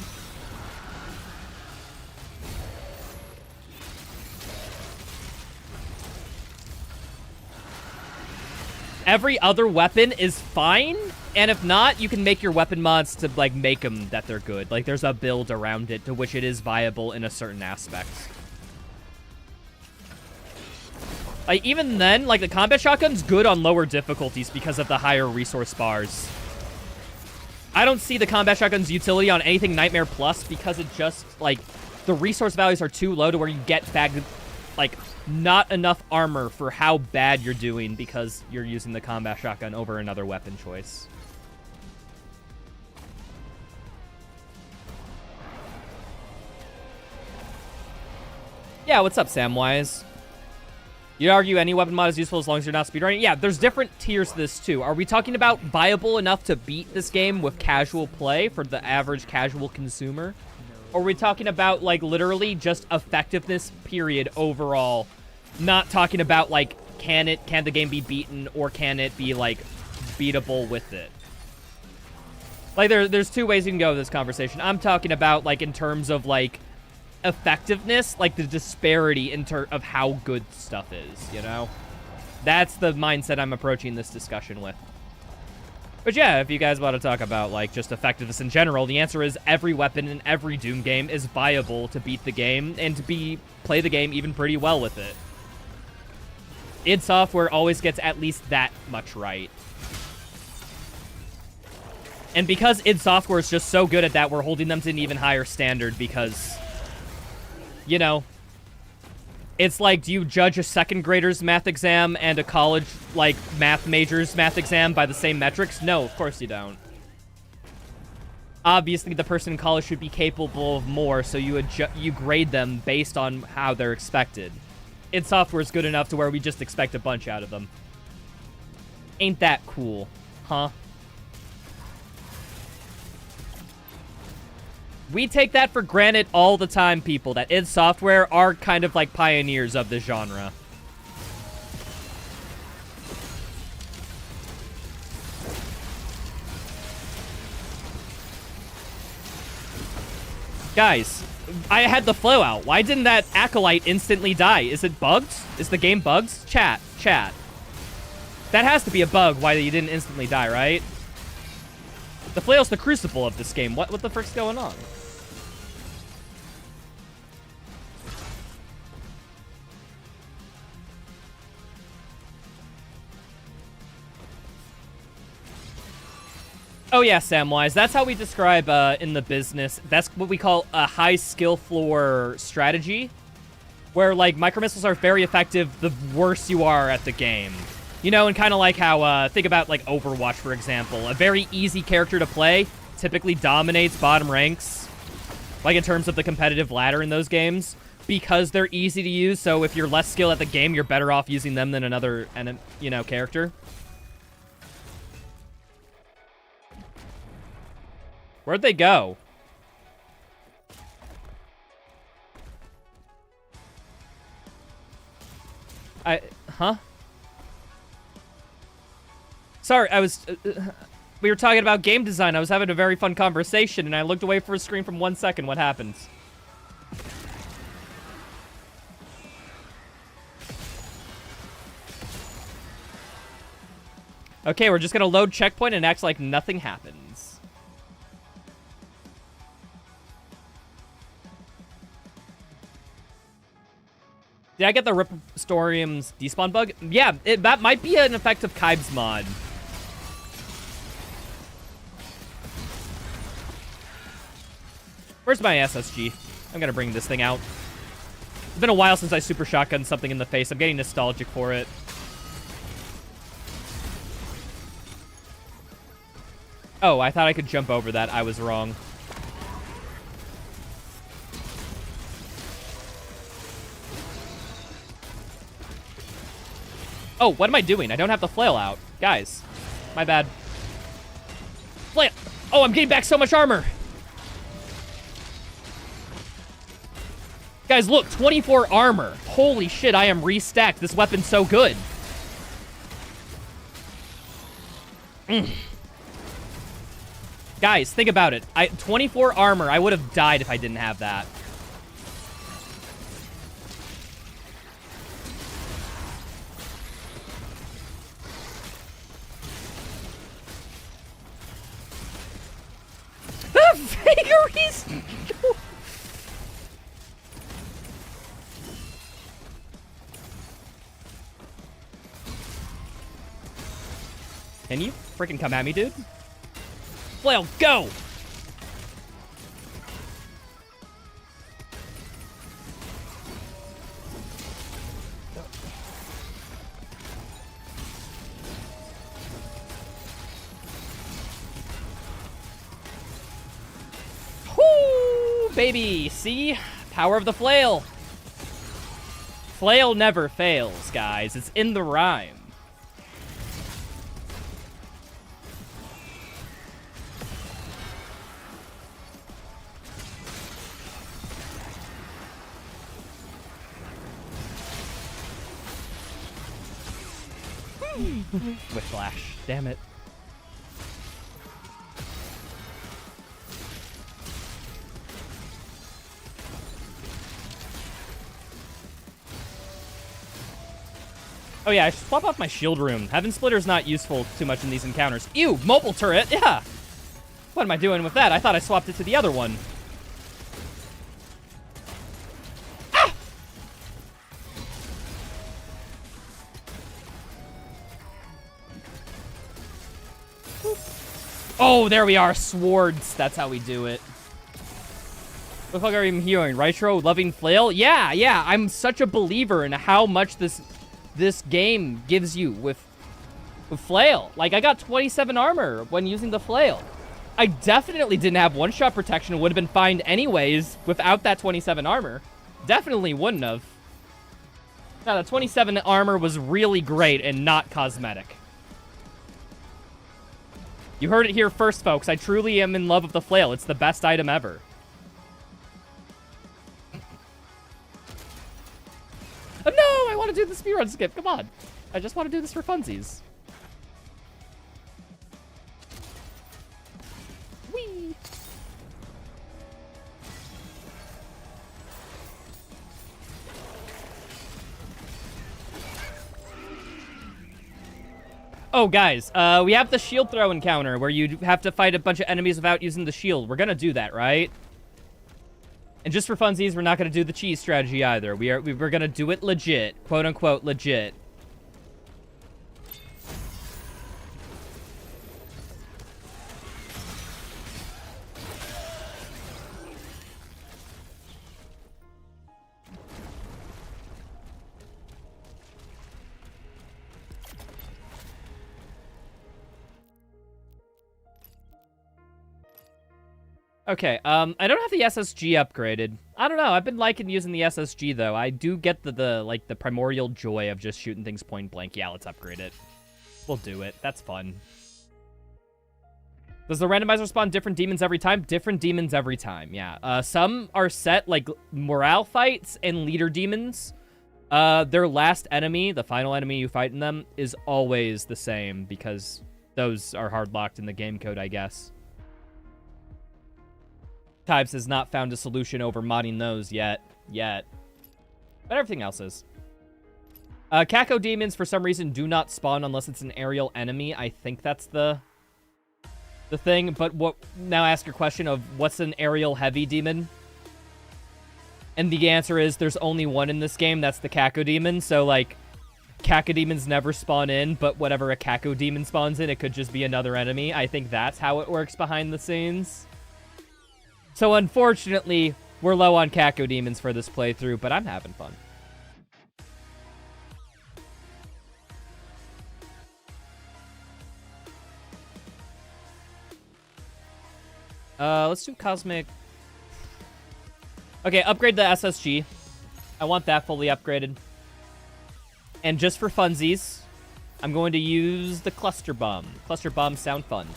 Speaker 1: Every other weapon is fine, and if not, you can make your weapon mods to, like, make them that they're good. Like, there's a build around it to which it is viable in a certain aspect. Like, even then, like, the combat shotgun's good on lower difficulties because of the higher resource bars. I don't see the combat shotgun's utility on anything Nightmare Plus because it just, like, the resource values are too low to where you get back, like... not enough armor for how bad you're doing because you're using the combat shotgun over another weapon choice. Yeah, what's up, Samwise? You'd argue any weapon mod is useful as long as you're not speedrunning? Yeah, there's different tiers to this, too. Are we talking about viable enough to beat this game with casual play for the average casual consumer? Or are we talking about, like, literally just effectiveness, period, overall? Not talking about, like, can the game be beaten, or can it be, like, beatable with it? Like, there's 2 ways you can go with this conversation. I'm talking about, like, in terms of, like, effectiveness, like, the disparity of how good stuff is, you know? That's the mindset I'm approaching this discussion with. But yeah, if you guys want to talk about, like, just effectiveness in general, the answer is every weapon in every Doom game is viable to beat the game and to play the game even pretty well with it. id Software always gets at least that much right. And because id Software is just so good at that, we're holding them to an even higher standard because, you know, It's like, do you judge a second grader's math exam and a college, like, math major's math exam by the same metrics? No, of course you don't. Obviously, the person in college should be capable of more, so you grade them based on how they're expected. Id Software is good enough to where we just expect a bunch out of them. Ain't that cool, huh? We take that for granted all the time, people, that id Software are kind of like pioneers of this genre. Guys, I had the flow out. Why didn't that Acolyte instantly die? Is it bugged? Is the game bugged? Chat. That has to be a bug why you didn't instantly die, right? The flail's the crucible of this game. What the frick's going on? Oh yeah, Samwise. That's how we describe in the business. That's what we call a high skill floor strategy, where like micro missiles are very effective the worse you are at the game. You know, and kind of like how think about like Overwatch, for example. A very easy character to play typically dominates bottom ranks, like in terms of the competitive ladder in those games, because they're easy to use. So if you're less skilled at the game, you're better off using them than another, character. Where'd they go? Huh? Sorry, we were talking about game design. I was having a very fun conversation, and I looked away for a screen from 1 second. What happened? Okay, we're just gonna load checkpoint and act like nothing happens. Did I get the Ripstorium's despawn bug? Yeah, that might be an effect of Kyb's mod. Where's my SSG? I'm gonna bring this thing out. It's been a while since I super shotgunned something in the face. I'm getting nostalgic for it. Oh, I thought I could jump over that. I was wrong. Oh, what am I doing? I don't have the flail out. Guys, my bad. Flail! Oh, I'm getting back so much armor! Guys, look, 24 armor. Holy shit, I am restacked. This weapon's so good. Guys, think about it. 24 armor. I would have died if I didn't have that. Vagaries! Can you freaking come at me, dude? Flail, go! Whoo, baby! See? Power of the flail. Flail never fails, guys. It's in the rhyme. Whiplash. Damn it. Oh yeah, I should swap off my shield room. Heaven Splitter's not useful too much in these encounters. Ew, mobile turret, yeah! What am I doing with that? I thought I swapped it to the other one. Ah! Oh, there we are, swords. That's how we do it. What the fuck are you hearing? Rytro loving flail? Yeah. I'm such a believer in how much this game gives you with flail. Like, I got 27 armor when using the flail. I definitely didn't have one-shot protection. It would have been fine anyways without that 27 armor. Definitely wouldn't have. Now, the 27 armor was really great and not cosmetic. You heard it here first, folks. I truly am in love with the flail. It's the best item ever. Oh, no! I want to do the speedrun skip. Come on. I just want to do this for funsies. Whee! Oh, guys, we have the shield throw encounter where you have to fight a bunch of enemies without using the shield. We're gonna do that, right? And just for funsies, we're not gonna do the cheese strategy either. We're gonna do it legit, quote unquote legit. Okay, I don't have the SSG upgraded. I don't know, I've been liking using the SSG, though. I do get the primordial joy of just shooting things point blank. Yeah, let's upgrade it. We'll do it. That's fun. Does the randomizer spawn different demons every time? Different demons every time, yeah. Some are set, like, morale fights and leader demons. Their last enemy, the final enemy you fight in them, is always the same, because those are hard-locked in the game code, I guess. Types has not found a solution over modding those yet. But everything else is. Kako demons, for some reason, do not spawn unless it's an aerial enemy. I think that's the thing. But what? Now ask your question of what's an aerial heavy demon? And the answer is there's only one in this game. That's the Kako demon. So, like, Kako demons never spawn in, but whatever a Kako demon spawns in, it could just be another enemy. I think that's how it works behind the scenes. So, unfortunately, we're low on Kako demons for this playthrough, but I'm having fun. Let's do Cosmic. Okay, upgrade the SSG. I want that fully upgraded. And just for funsies, I'm going to use the Cluster Bomb. Cluster Bombs sound fun.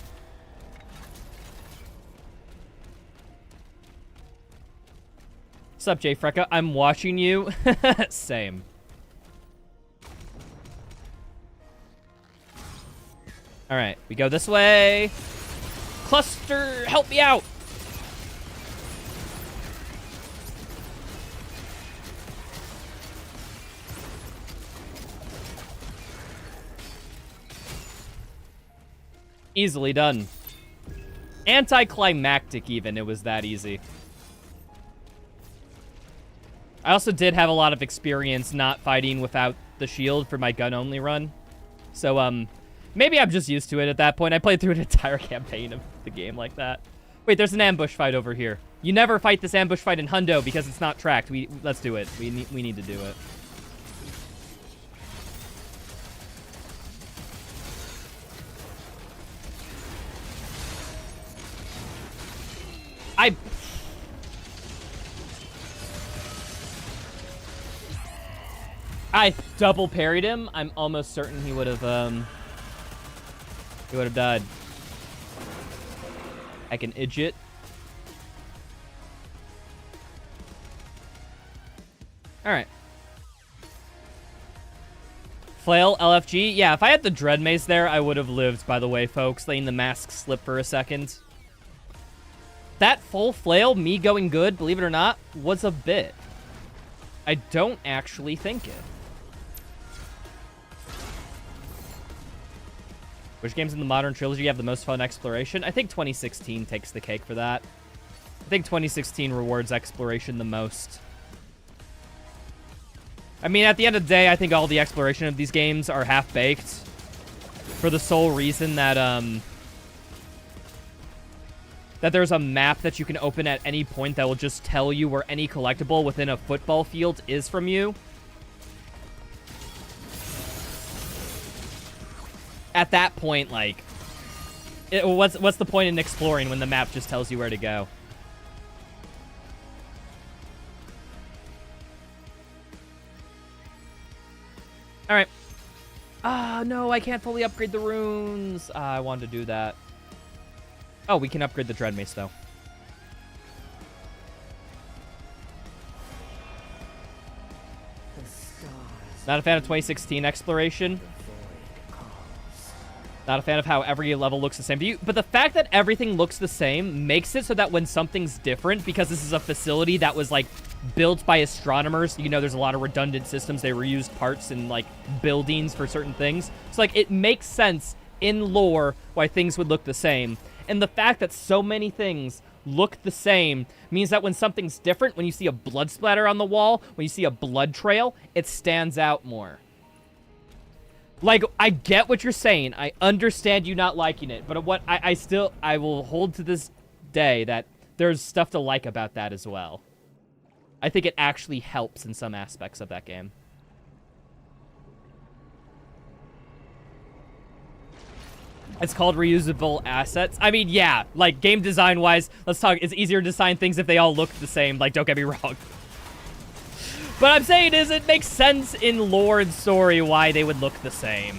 Speaker 1: What's up, Jay Frecka? I'm watching you. Same. All right, we go this way. Cluster, help me out. Easily done. Anticlimactic, even. It was that easy. I also did have a lot of experience not fighting without the shield for my gun-only run. So, maybe I'm just used to it at that point. I played through an entire campaign of the game like that. Wait, there's an ambush fight over here. You never fight this ambush fight in Hundo because it's not tracked. Let's do it. We need to do it. I double parried him. I'm almost certain he would have died. I can idiot. All right. Flail, LFG. Yeah, if I had the Dread Maze there, I would have lived, by the way, folks. Letting the mask slip for a second. That full flail, me going good, believe it or not, was a bit. I don't actually think it. Which games in the modern trilogy have the most fun exploration? I think 2016 takes the cake for that. I think 2016 rewards exploration the most. I mean, at the end of the day, I think all the exploration of these games are half-baked. For the sole reason that, that there's a map that you can open at any point that will just tell you where any collectible within a football field is from you. At that point, like, what's the point in exploring when the map just tells you where to go? All right. Ah, no, I can't fully upgrade the runes. I wanted to do that. Oh, we can upgrade the Dread Mace, though. Not a fan of 2016 exploration. Not a fan of how every level looks the same to you. But the fact that everything looks the same makes it so that when something's different, because this is a facility that was, like, built by astronomers, you know, there's a lot of redundant systems. They reused parts and, like, buildings for certain things. So, like, it makes sense in lore why things would look the same. And the fact that so many things look the same means that when something's different, when you see a blood splatter on the wall, when you see a blood trail, it stands out more. Like, I get what you're saying. I understand you not liking it. But what I will hold to this day that there's stuff to like about that as well. I think it actually helps in some aspects of that game. It's called reusable assets. I mean, yeah, like, game design-wise, let's talk, it's easier to design things if they all look the same. Like, don't get me wrong. But I'm saying is it makes sense in lore and story why they would look the same.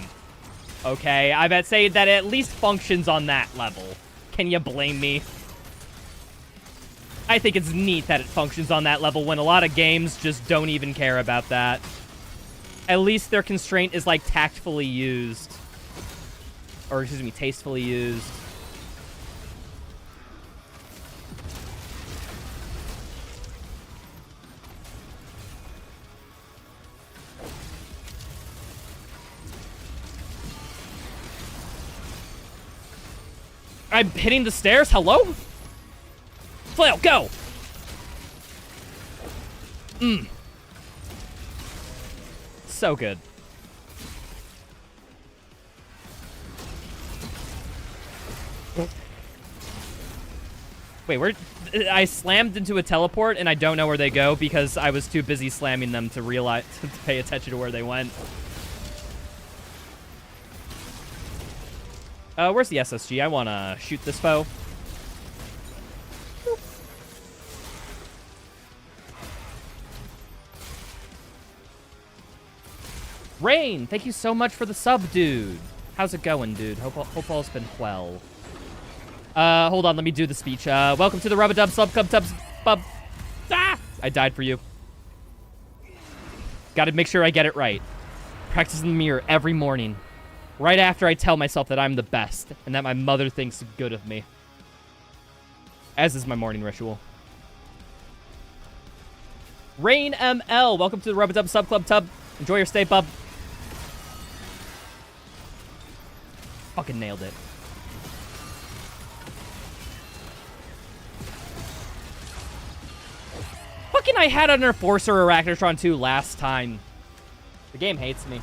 Speaker 1: Okay, I'm saying that it at least functions on that level. Can you blame me? I think it's neat that it functions on that level when a lot of games just don't even care about that. At least their constraint is, like, tactfully used. Or, excuse me, tastefully used. I'm hitting the stairs? Hello? Flail, go! So good. Wait, where... I slammed into a teleport, and I don't know where they go because I was too busy slamming them to realize... to pay attention to where they went. Where's the SSG? I want to shoot this foe. Rain, thank you so much for the sub, dude. How's it going, dude? Hope all's been well. Hold on, let me do the speech. Welcome to the Rub-a-Dub Sub-Cub-Tubs Bub. Ah! I died for you. Gotta make sure I get it right. Practice in the mirror every morning. Right after I tell myself that I'm the best and that my mother thinks good of me. As is my morning ritual. Rain ML, welcome to the Rub-a-Dub Sub Club Tub. Enjoy your stay, bub. Fucking nailed it. Fucking I had an Enforcer Arachnotron 2 last time. The game hates me.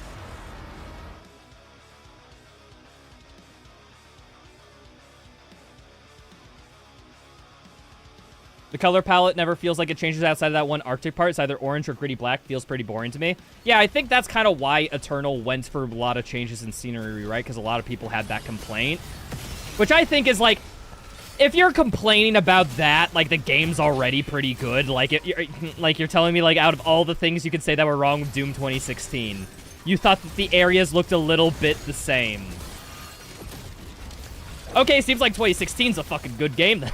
Speaker 1: The color palette never feels like it changes outside of that one Arctic part. It's either orange or gritty black. Feels pretty boring to me. Yeah, I think that's kind of why Eternal went for a lot of changes in scenery, right? Because a lot of people had that complaint. Which I think is, like, if you're complaining about that, like, the game's already pretty good. Like, you're telling me, like, out of all the things you could say that were wrong with Doom 2016, you thought that the areas looked a little bit the same. Okay, seems like 2016's a fucking good game, then.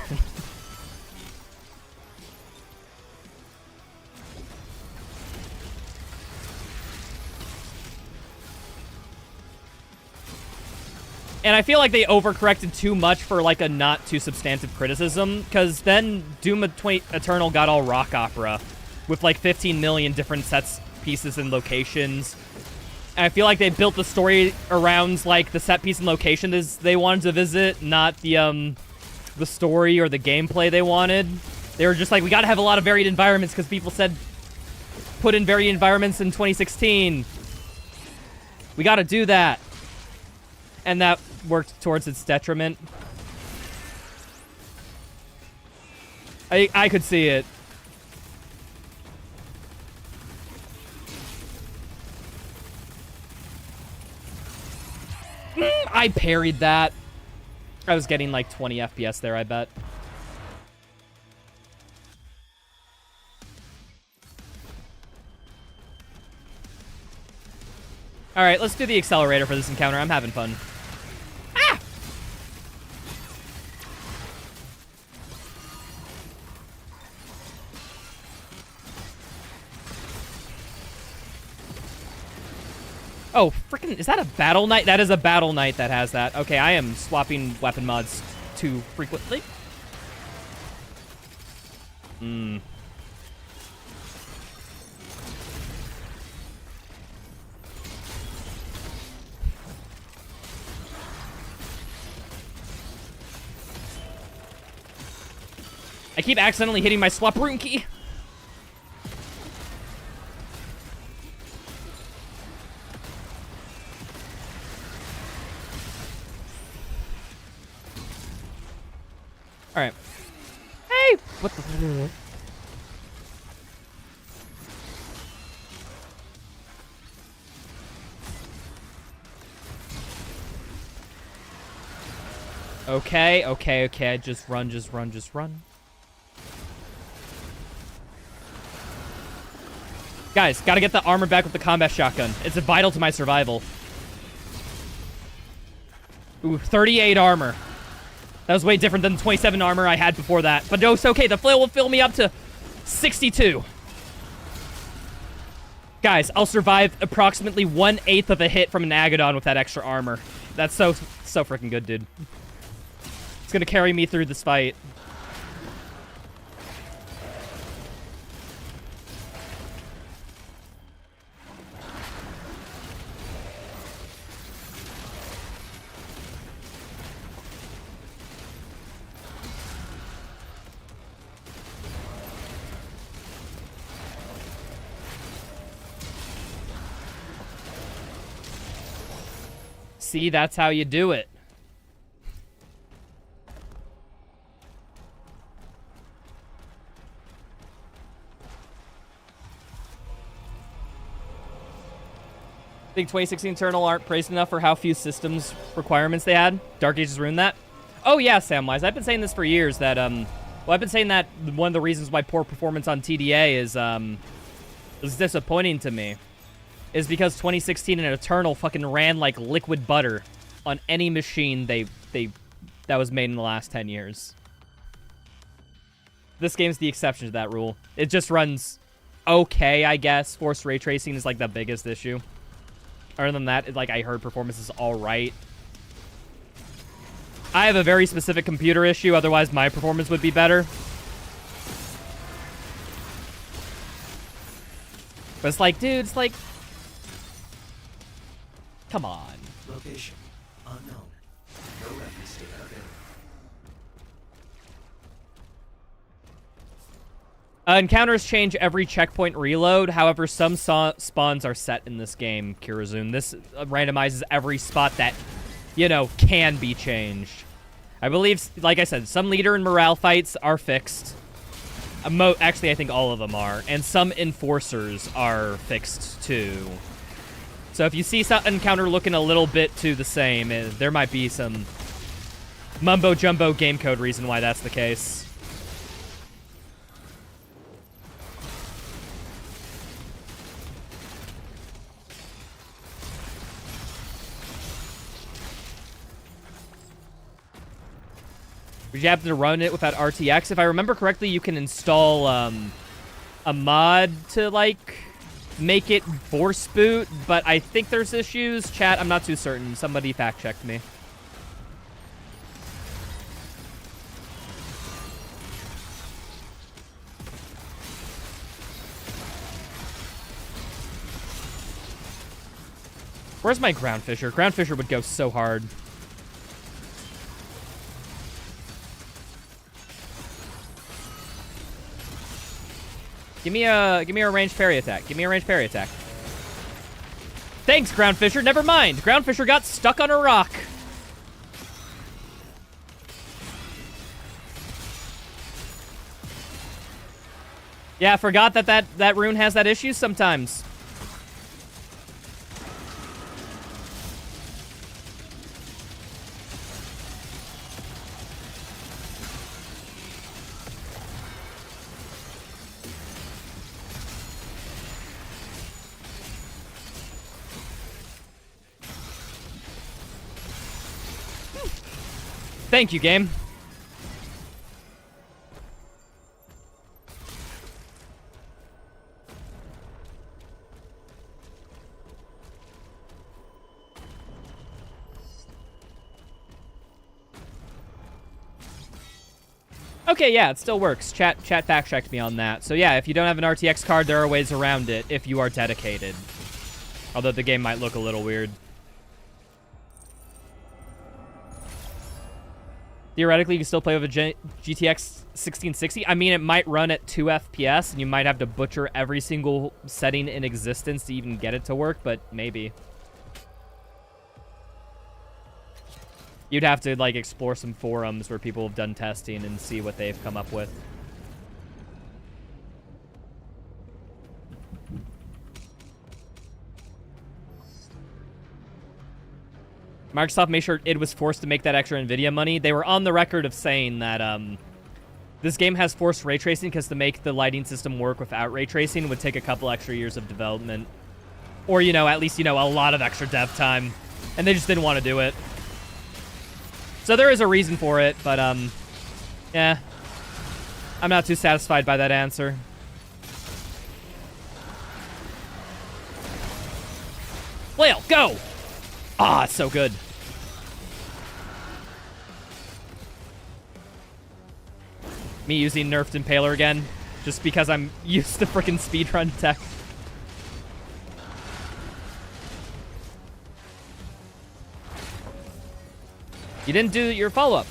Speaker 1: And I feel like they overcorrected too much for, like, a not too substantive criticism, because then Doom Eternal got all rock opera with, like, 15 million different sets, pieces, and locations. And I feel like they built the story around, like, the set piece and location they wanted to visit, not the story or the gameplay they wanted. They were just like, we gotta have a lot of varied environments because people said put in varied environments in 2016. We gotta do that. And that worked towards its detriment. I could see it. I parried that. I was getting like 20 FPS there, I bet. All right, let's do the accelerator for this encounter. I'm having fun. Ah! Oh, freaking, is that a Battle Knight? That is a Battle Knight that has that. Okay, I am swapping weapon mods too frequently. I keep accidentally hitting my swap room key. All right. Hey, what the? Okay. Just run. Guys, gotta get the armor back with the combat shotgun. It's vital to my survival. Ooh, 38 armor. That was way different than the 27 armor I had before that. But no, it's okay. The flail will fill me up to 62. Guys, I'll survive approximately 1/8 of a hit from an Agadon with that extra armor. That's so freaking good, dude. It's gonna carry me through this fight. See, that's how you do it. Think 2016 Eternal aren't praised enough for how few systems requirements they had. Dark Ages ruined that. Oh yeah, Samwise. I've been saying this for years that well, I've been saying that one of the reasons why poor performance on TDA is disappointing to me is because 2016 and Eternal fucking ran like liquid butter on any machine that was made in the last 10 years. This game's the exception to that rule. It just runs okay, I guess. Forced ray tracing is like the biggest issue. Other than that, like I heard performance is all right. I have a very specific computer issue, otherwise my performance would be better. But it's like, dude, it's like, come on.
Speaker 2: Location unknown. No reference data available.
Speaker 1: Encounters change every checkpoint reload. However, some spawns are set in this game, Kirazun. This randomizes every spot that, you know, can be changed. I believe, like I said, some leader and morale fights are fixed. Actually, I think all of them are. And some enforcers are fixed, too. So if you see some encounter looking a little bit too the same, there might be some mumbo-jumbo game code reason why that's the case. Would you happen to run it without RTX? If I remember correctly, you can install a mod to, like, make it force boot, but I think there's issues. Chat, I'm not too certain. Somebody fact-checked me. Where's my Ground Fisher? Ground Fisher would go so hard. Give me a ranged parry attack. Give me a ranged parry attack. Thanks, Ground Fisher. Never mind. Ground Fisher got stuck on a rock. Yeah, I forgot that rune has that issue sometimes. Thank you, game. Okay, yeah, it still works. Chat fact-checked me on that. So yeah, if you don't have an RTX card, there are ways around it if you are dedicated. Although the game might look a little weird. Theoretically, you can still play with a GTX 1660. I mean, it might run at 2 FPS, and you might have to butcher every single setting in existence to even get it to work, but maybe. You'd have to, like, explore some forums where people have done testing and see what they've come up with. Microsoft made sure it was forced to make that extra NVIDIA money. They were on the record of saying that this game has forced ray tracing because to make the lighting system work without ray tracing would take a couple extra years of development. Or, you know, at least, you know, a lot of extra dev time. And they just didn't want to do it. So there is a reason for it, but, yeah. I'm not too satisfied by that answer. Flail, go! Ah, it's so good. Me using nerfed Impaler again, just because I'm used to frickin' speedrun tech. You didn't do your follow-up.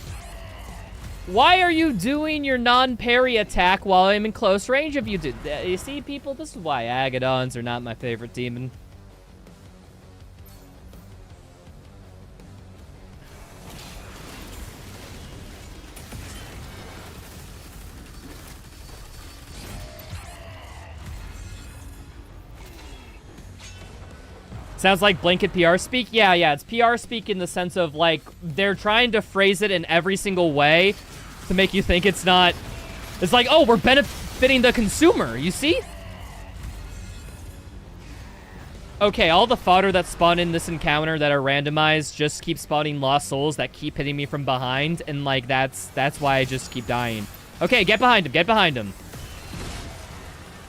Speaker 1: Why are you doing your non-parry attack while I'm in close range of you? You see, people, this is why Agadons are not my favorite demon. Sounds like blanket PR speak? Yeah, it's PR speak in the sense of, like, they're trying to phrase it in every single way to make you think it's not... It's like, oh, we're benefiting the consumer, you see? Okay, all the fodder that spawn in this encounter that are randomized just keep spawning lost souls that keep hitting me from behind, and, like, that's why I just keep dying. Okay, get behind him.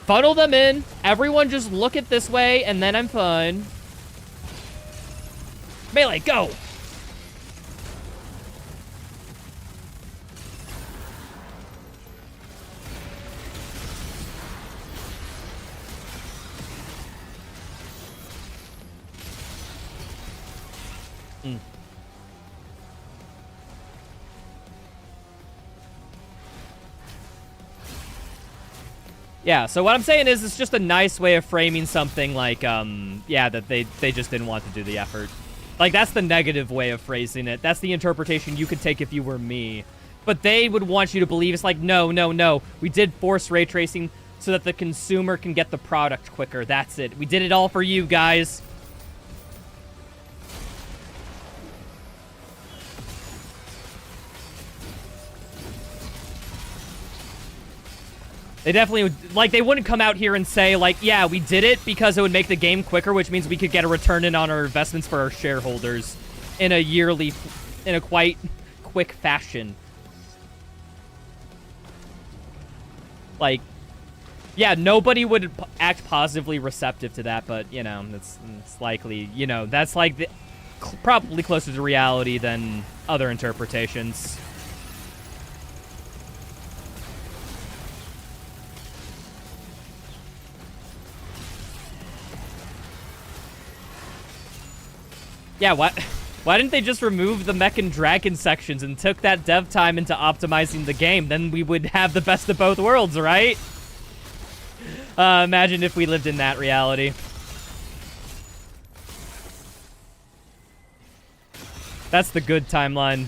Speaker 1: Funnel them in. Everyone just look it this way, and then I'm fine. Melee, go! Yeah, so what I'm saying is it's just a nice way of framing something like, yeah, that they just didn't want to do the effort. Like, that's the negative way of phrasing it. That's the interpretation you could take if you were me. But they would want you to believe it's like, no. We did force ray tracing so that the consumer can get the product quicker. That's it. We did it all for you, guys. They definitely would, like, they wouldn't come out here and say, like, yeah, we did it because it would make the game quicker, which means we could get a return in on our investments for our shareholders in a quite quick fashion. Like, yeah, nobody would act positively receptive to that, but, you know, it's likely, you know, that's, like, probably closer to reality than other interpretations. Yeah, why didn't they just remove the mech and dragon sections and took that dev time into optimizing the game? Then we would have the best of both worlds, right? Imagine if we lived in that reality. That's the good timeline.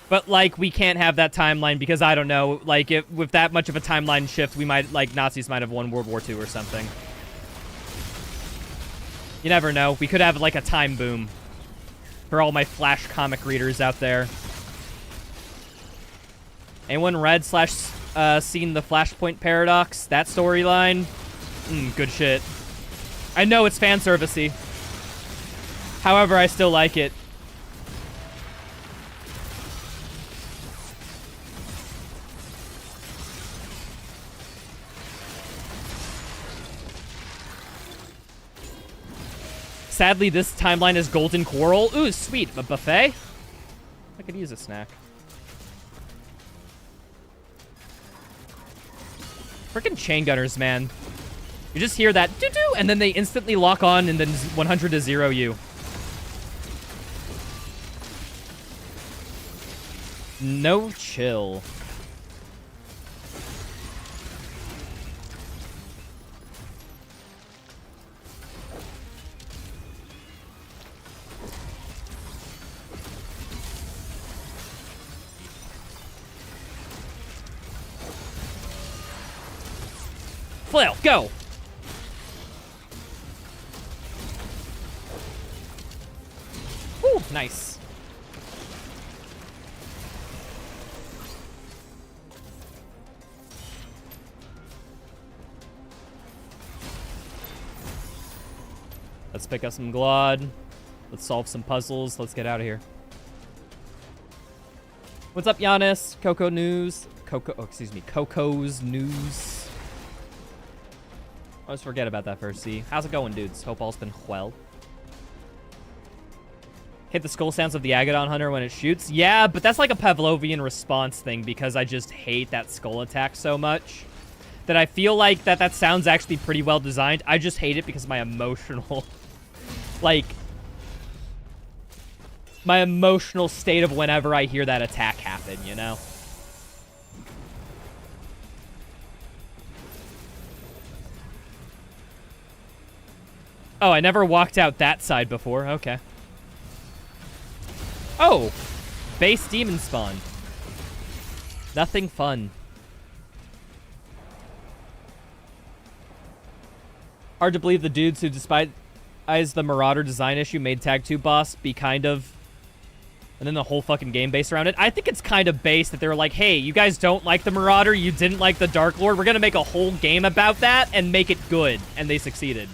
Speaker 1: But, like, we can't have that timeline because, I don't know, like, if, with that much of a timeline shift, we might, like, Nazis might have won World War II or something. You never know. We could have, like, a time boom for all my Flash comic readers out there. Anyone read / seen the Flashpoint Paradox? That storyline? Good shit. I know it's fan servicey. However, I still like it. Sadly, this timeline is Golden Quarrel. Ooh, sweet. A buffet? I could use a snack. Freaking chain gunners, man. You just hear that doo-doo, and then they instantly lock on and then 100 to 0 you. No chill. Flail, go! Ooh, nice. Let's pick up some Glod. Let's solve some puzzles. Let's get out of here. What's up, Giannis? Coco News. Coco's News. I always forget about that first C. How's it going, dudes? Hope all's been well. Hit the skull sounds of the Agadon Hunter when it shoots. Yeah, but that's like a Pavlovian response thing because I just hate that skull attack so much that I feel like that sounds actually pretty well designed. I just hate it because of my emotional, like, my emotional state of whenever I hear that attack happen, you know? Oh, I never walked out that side before. Okay. Oh! Base demon spawn. Nothing fun. Hard to believe the dudes who despise the Marauder design issue made Tag 2 boss be kind of... And then the whole fucking game based around it. I think it's kind of based that they were like, hey, you guys don't like the Marauder, you didn't like the Dark Lord, we're gonna make a whole game about that and make it good. And they succeeded.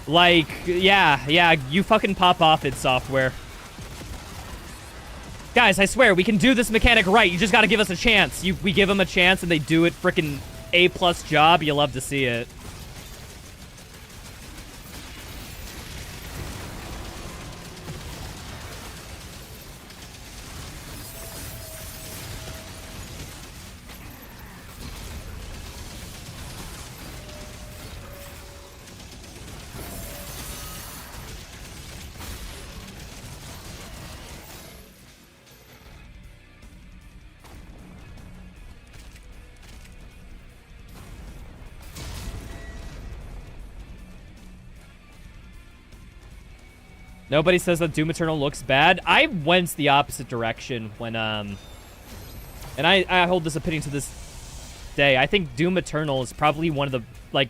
Speaker 1: Like, yeah, you fucking pop off id Software. Guys, I swear, we can do this mechanic right. You just gotta give us a chance. We give them a chance and they do it frickin' A+ job. You love to see it. Nobody says that Doom Eternal looks bad. I went the opposite direction when, and I hold this opinion to this day. I think Doom Eternal is probably one of the, like,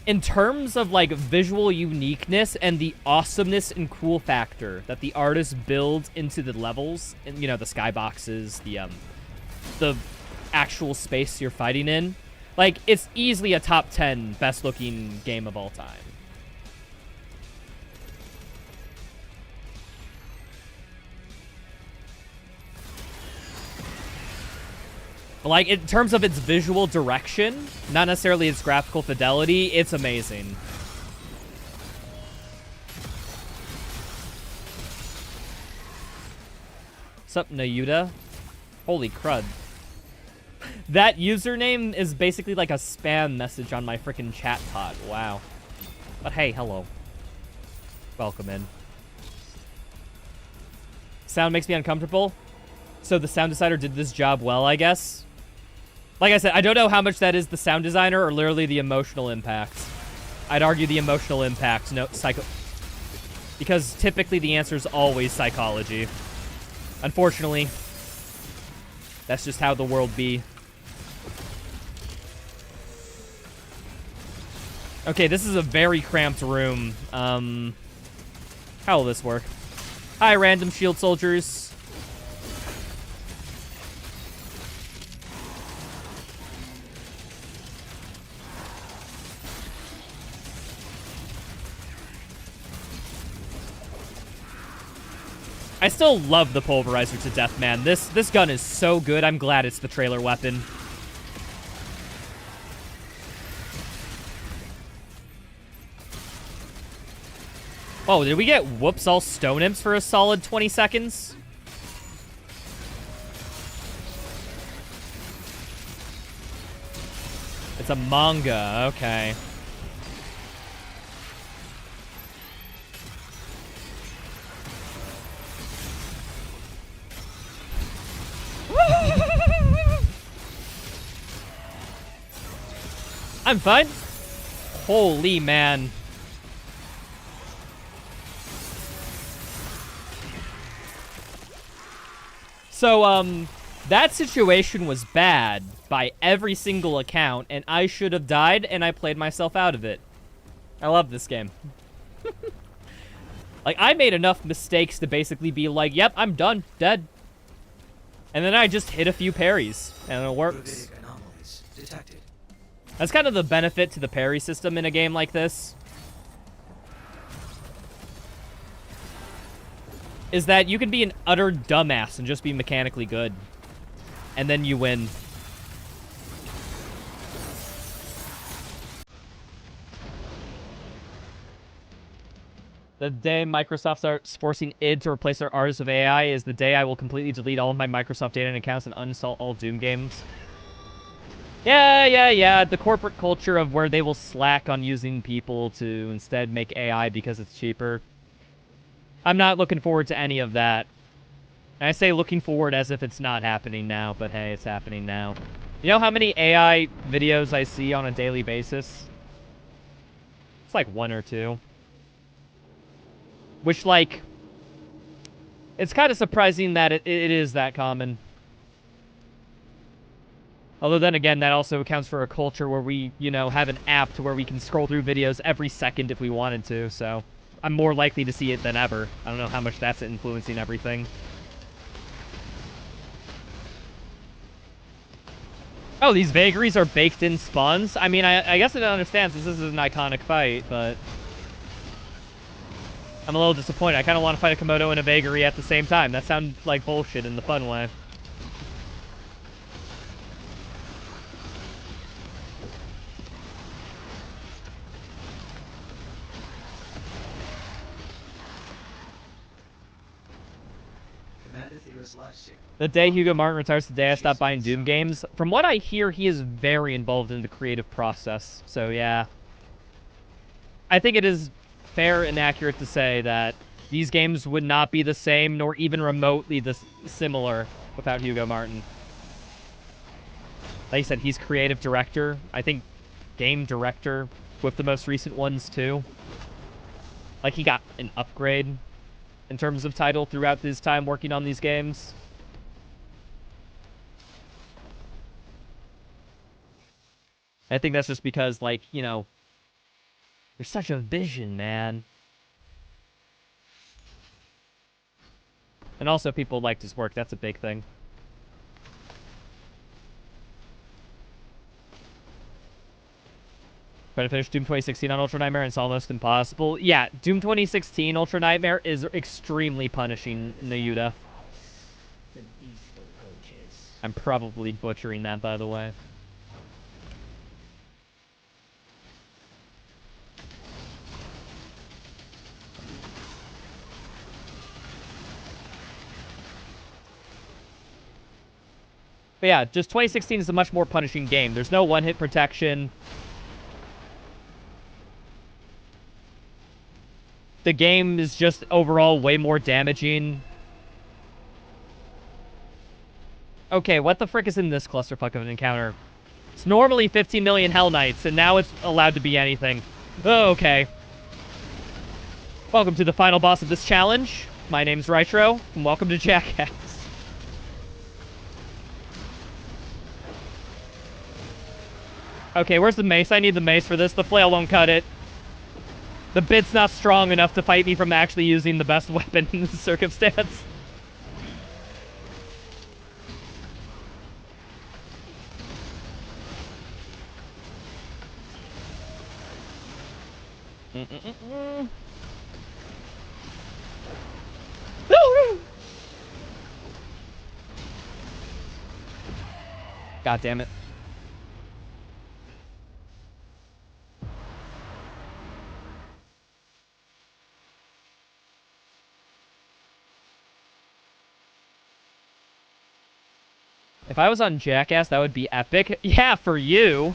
Speaker 1: in terms of, like, visual uniqueness and the awesomeness and cool factor that the artist builds into the levels, and, you know, the skyboxes, the actual space you're fighting in. Like, it's easily a top 10 best-looking game of all time. Like, in terms of its visual direction, not necessarily its graphical fidelity, it's amazing. What's up, Nayuda? Holy crud. That username is basically like a spam message on my freaking chat pod. Wow. But hey, hello. Welcome in. Sound makes me uncomfortable. So the sound designer did this job well, I guess. Like I said, I don't know how much that is the sound designer or literally the emotional impact. I'd argue the emotional impact, no, because typically the answer is always psychology. Unfortunately, that's just how the world be. Okay, this is a very cramped room. How will this work? Hi, random shield soldiers. I still love the pulverizer to death, man. This gun is so good. I'm glad it's the trailer weapon. Oh, did we get whoops all stone imps for a solid 20 seconds? It's a manga, okay. I'm fine. Holy man. So, that situation was bad by every single account, and I should have died, and I played myself out of it. I love this game. Like, I made enough mistakes to basically be like, yep, I'm done, dead. And then I just hit a few parries, and it works. That's kind of the benefit to the parry system in a game like this. Is that you can be an utter dumbass and just be mechanically good. And then you win. The day Microsoft starts forcing id to replace their artists of AI is the day I will completely delete all of my Microsoft data and accounts and uninstall all Doom games. Yeah. The corporate culture of where they will slack on using people to instead make AI because it's cheaper. I'm not looking forward to any of that. And I say looking forward as if it's not happening now, but hey, it's happening now. You know how many AI videos I see on a daily basis? It's like 1 or 2. Which, like, it's kind of surprising that it is that common. Although then again, that also accounts for a culture where we, you know, have an app to where we can scroll through videos every second if we wanted to, so I'm more likely to see it than ever. I don't know how much that's influencing everything. Oh, these vagaries are baked in spawns? I mean, I guess it understands this is an iconic fight, but I'm a little disappointed. I kind of want to fight a Komodo and a vagary at the same time. That sounds like bullshit in the fun way. The day Hugo Martin retires, the day I stop buying Doom games. From what I hear, he is very involved in the creative process. So yeah, I think it is fair and accurate to say that these games would not be the same, nor even remotely similar, without Hugo Martin. Like I said, he's creative director. I think game director with the most recent ones too. Like, he got an upgrade in terms of title throughout his time working on these games. I think that's just because, like, you know, there's such a vision, man. And also, people liked his work. That's a big thing. Trying to finish Doom 2016 on Ultra Nightmare and it's almost impossible. Yeah, Doom 2016 Ultra Nightmare is extremely punishing, Nayuda. I'm probably butchering that, by the way. But yeah, just 2016 is a much more punishing game. There's no one-hit protection. The game is just overall way more damaging. Okay, what the frick is in this clusterfuck of an encounter? It's normally 15 million Hell Knights, and now it's allowed to be anything. Oh, okay. Welcome to the final boss of this challenge. My name's Rytro, and welcome to Jackass. Okay, where's the mace? I need the mace for this. The flail won't cut it. The bit's not strong enough to fight me from actually using the best weapon in this circumstance. God damn it. If I was on Jackass, that would be epic. Yeah, for you.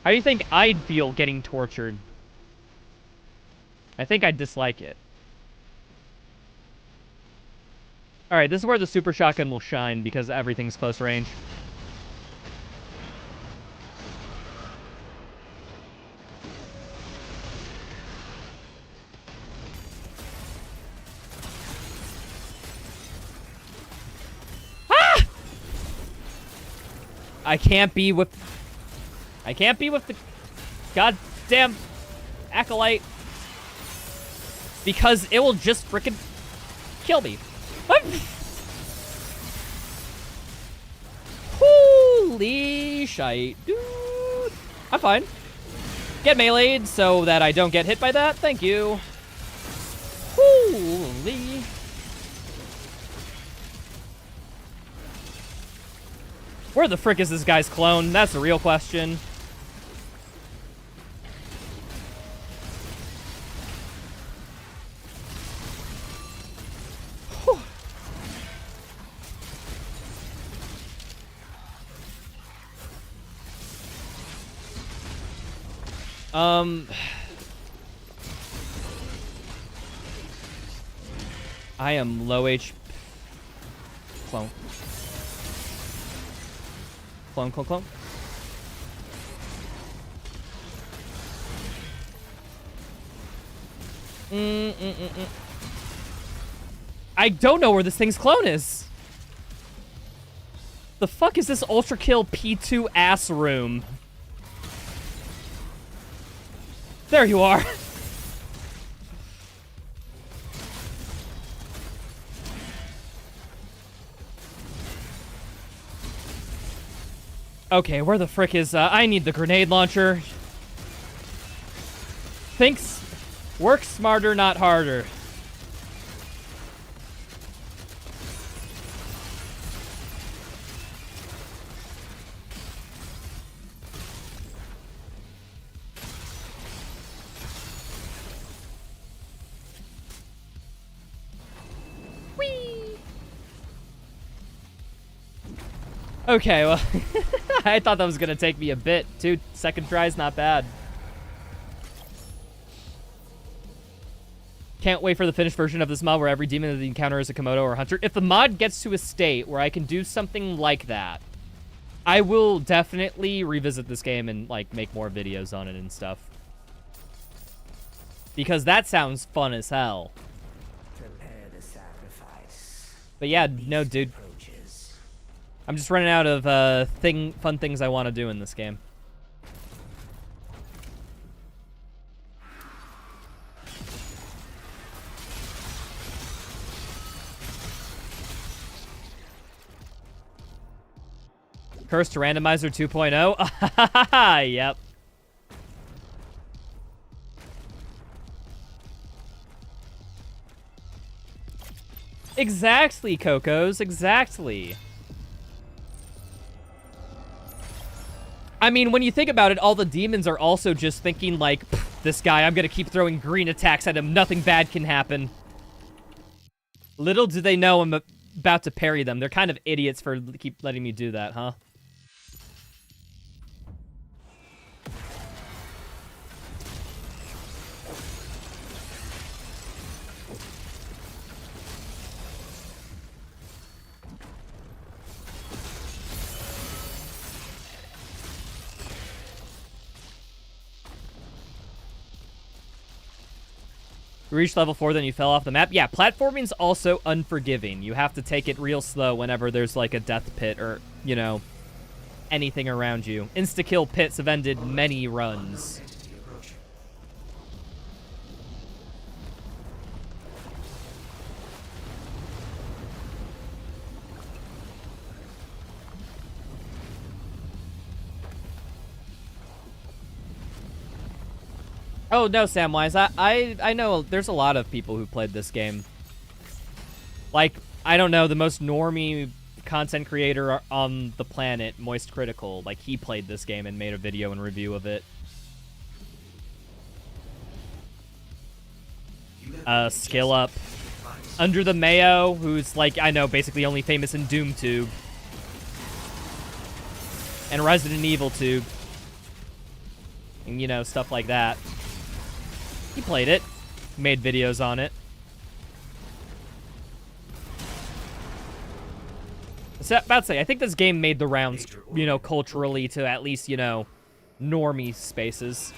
Speaker 1: How do you think I'd feel getting tortured? I think I'd dislike it. Alright, this is where the super shotgun will shine because everything's close range. Ah! I can't be with the goddamn acolyte because it will just frickin' kill me. Holy shite, dude. I'm fine. Get meleeed so that I don't get hit by that. Thank you. Holy. Where the frick is this guy's clone? That's the real question. I am low HP. Clone. Clone, clone, clone. I don't know where this thing's clone is. The fuck is this Ultra Kill P2 ass room? There you are. Okay, where the frick is, I need the grenade launcher. Thinks, work smarter, not harder. Okay, well, I thought that was gonna take me a bit. 2 second tries, not bad. Can't wait for the finished version of this mod where every demon of the encounter is a Komodo or hunter. If the mod gets to a state where I can do something like that, I will definitely revisit this game and, like, make more videos on it and stuff. Because that sounds fun as hell.
Speaker 2: Prepare the sacrifice.
Speaker 1: But yeah, no, dude. I'm just running out of fun things I want to do in this game. Curse to Randomizer 2.0? Yep. Exactly, Cocos. Exactly. I mean, when you think about it, all the demons are also just thinking, like, this guy, I'm gonna keep throwing green attacks at him. Nothing bad can happen. Little do they know I'm about to parry them. They're kind of idiots for keep letting me do that, huh? You reached level 4, then you fell off the map. Yeah, platforming's also unforgiving. You have to take it real slow whenever there's, like, a death pit or, you know, anything around you. Insta-kill pits have ended many runs.
Speaker 2: Entity approaching.
Speaker 1: Oh, no, Samwise. I know there's a lot of people who played this game. Like, I don't know, the most normie content creator on the planet, Moist Critical. Like, he played this game and made a video and review of it. Skill Up. Under the Mayo, who's, like, I know, basically only famous in DoomTube. And Resident Evil Tube. And, you know, stuff like that. He played it. Made videos on it. So, about to say, I think this game made the rounds, you know, culturally to at least, you know, normie spaces.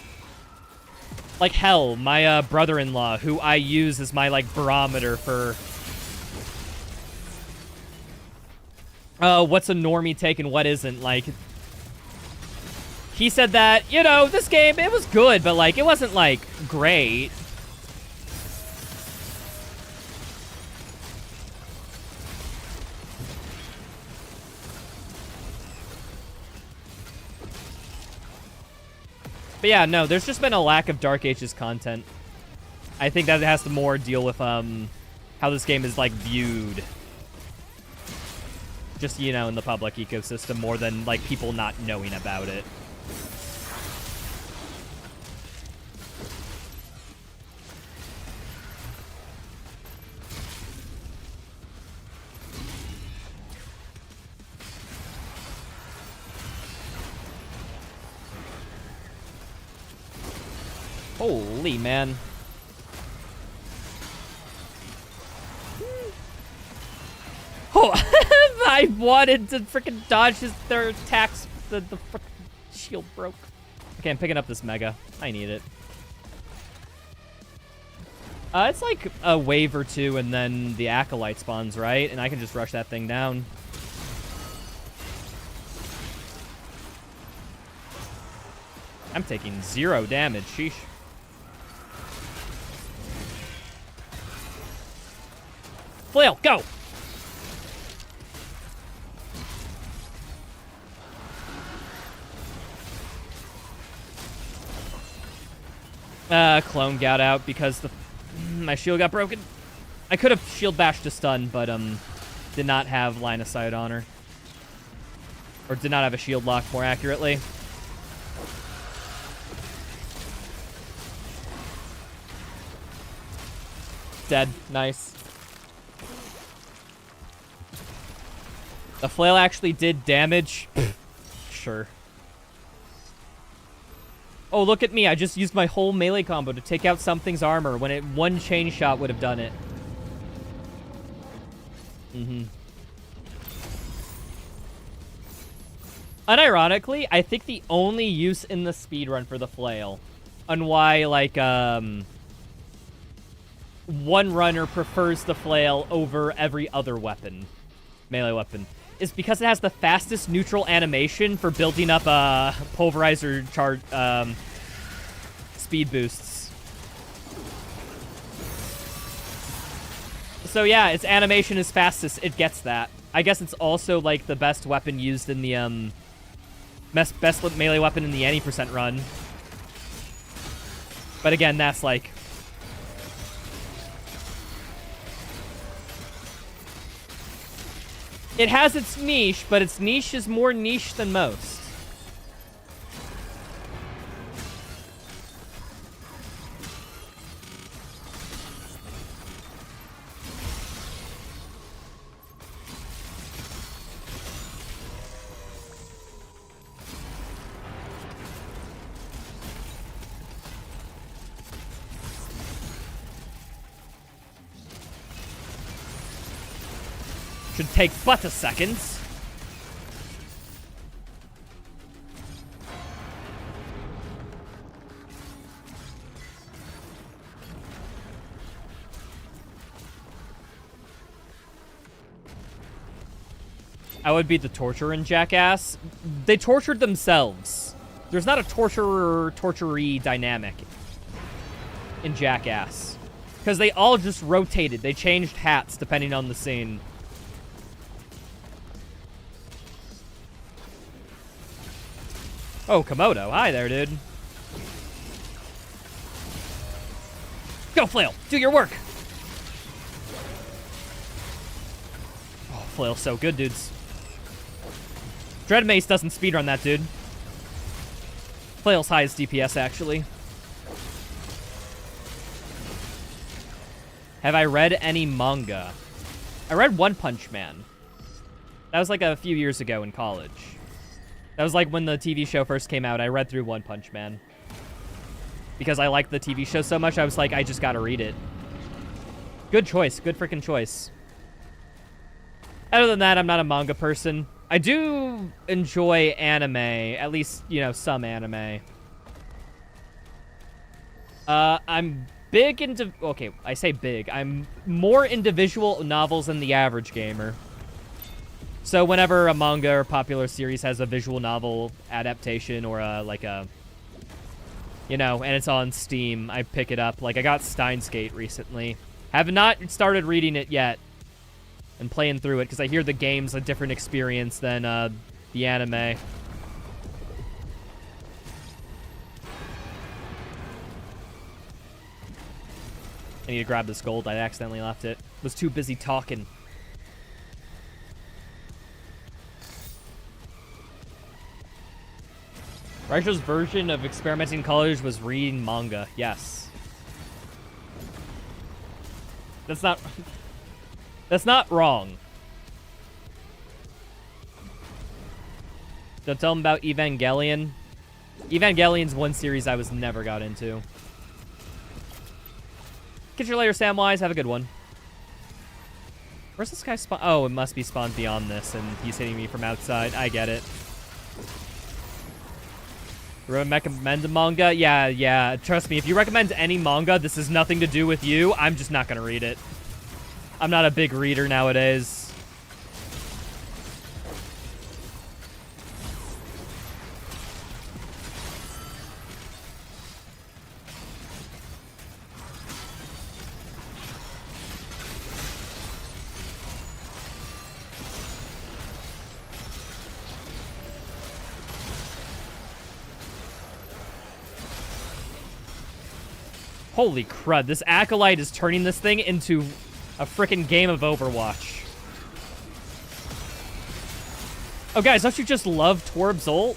Speaker 1: Like, hell, my brother-in-law, who I use as my, like, barometer for... what's a normie take and what isn't, like... He said that, you know, this game, it was good, but, like, it wasn't, like, great. But yeah, no, there's just been a lack of Dark Ages content. I think that has to more deal with, how this game is, like, viewed. Just, you know, in the public ecosystem more than, like, people not knowing about it. Holy man. Oh, I wanted to freaking dodge their attacks. The frickin' shield broke. Okay, I'm picking up this mega. I need it. It's like a wave or two and then the Acolyte spawns, right? And I can just rush that thing down. I'm taking 0 damage. Sheesh. Flail, go! Clone got out because my shield got broken. I could have shield bashed to stun, but did not have line of sight on her. Or did not have a shield lock, more accurately. Dead. Nice. The flail actually did damage. Sure. Oh, look at me. I just used my whole melee combo to take out something's armor when one chain shot would have done it. Unironically, I think the only use in the speedrun for the flail on why, like, one runner prefers the flail over every other weapon, melee weapon, is because it has the fastest neutral animation for building up pulverizer charge speed boosts. So yeah, its animation is fastest. It gets that. I guess it's also like the best weapon used in the best melee weapon in the any % run. But again, that's like. It has its niche, but its niche is more niche than most. Should take but a second. I would be the torturer in Jackass. They tortured themselves. There's not a torturee dynamic in Jackass. Because they all just rotated. They changed hats depending on the scene. Oh, Komodo. Hi there, dude. Go, Flail. Do your work. Oh, Flail's so good, dudes. Dread Mace doesn't speedrun that, dude. Flail's highest DPS, actually. Have I read any manga? I read One Punch Man. That was like a few years ago in college. That was like when the TV show first came out. I read through One Punch Man. Because I liked the TV show so much, I was like, I just gotta read it. Good choice. Good freaking choice. Other than that, I'm not a manga person. I do enjoy anime. At least, you know, some anime. I'm big into... Okay, I say big. I'm more into visual novels than the average gamer. So whenever a manga or popular series has a visual novel adaptation or like a... You know, and it's on Steam, I pick it up. Like, I got Steins Gate recently. Have not started reading it yet. And playing through it, because I hear the game's a different experience than the anime. I need to grab this gold. I accidentally left it. Was too busy talking. Raisho's version of experimenting in college was reading manga. Yes. That's not... That's not wrong. Don't tell him about Evangelion. Evangelion's one series I was never got into. Get your layer, Samwise. Have a good one. Where's this guy spawn? Oh, it must be spawned beyond this, and he's hitting me from outside. I get it. Recommend a manga? Yeah. Trust me, if you recommend any manga, this has nothing to do with you. I'm just not gonna read it. I'm not a big reader nowadays. Holy crud, this Acolyte is turning this thing into a frickin' game of Overwatch. Oh, guys, don't you just love Torb's ult?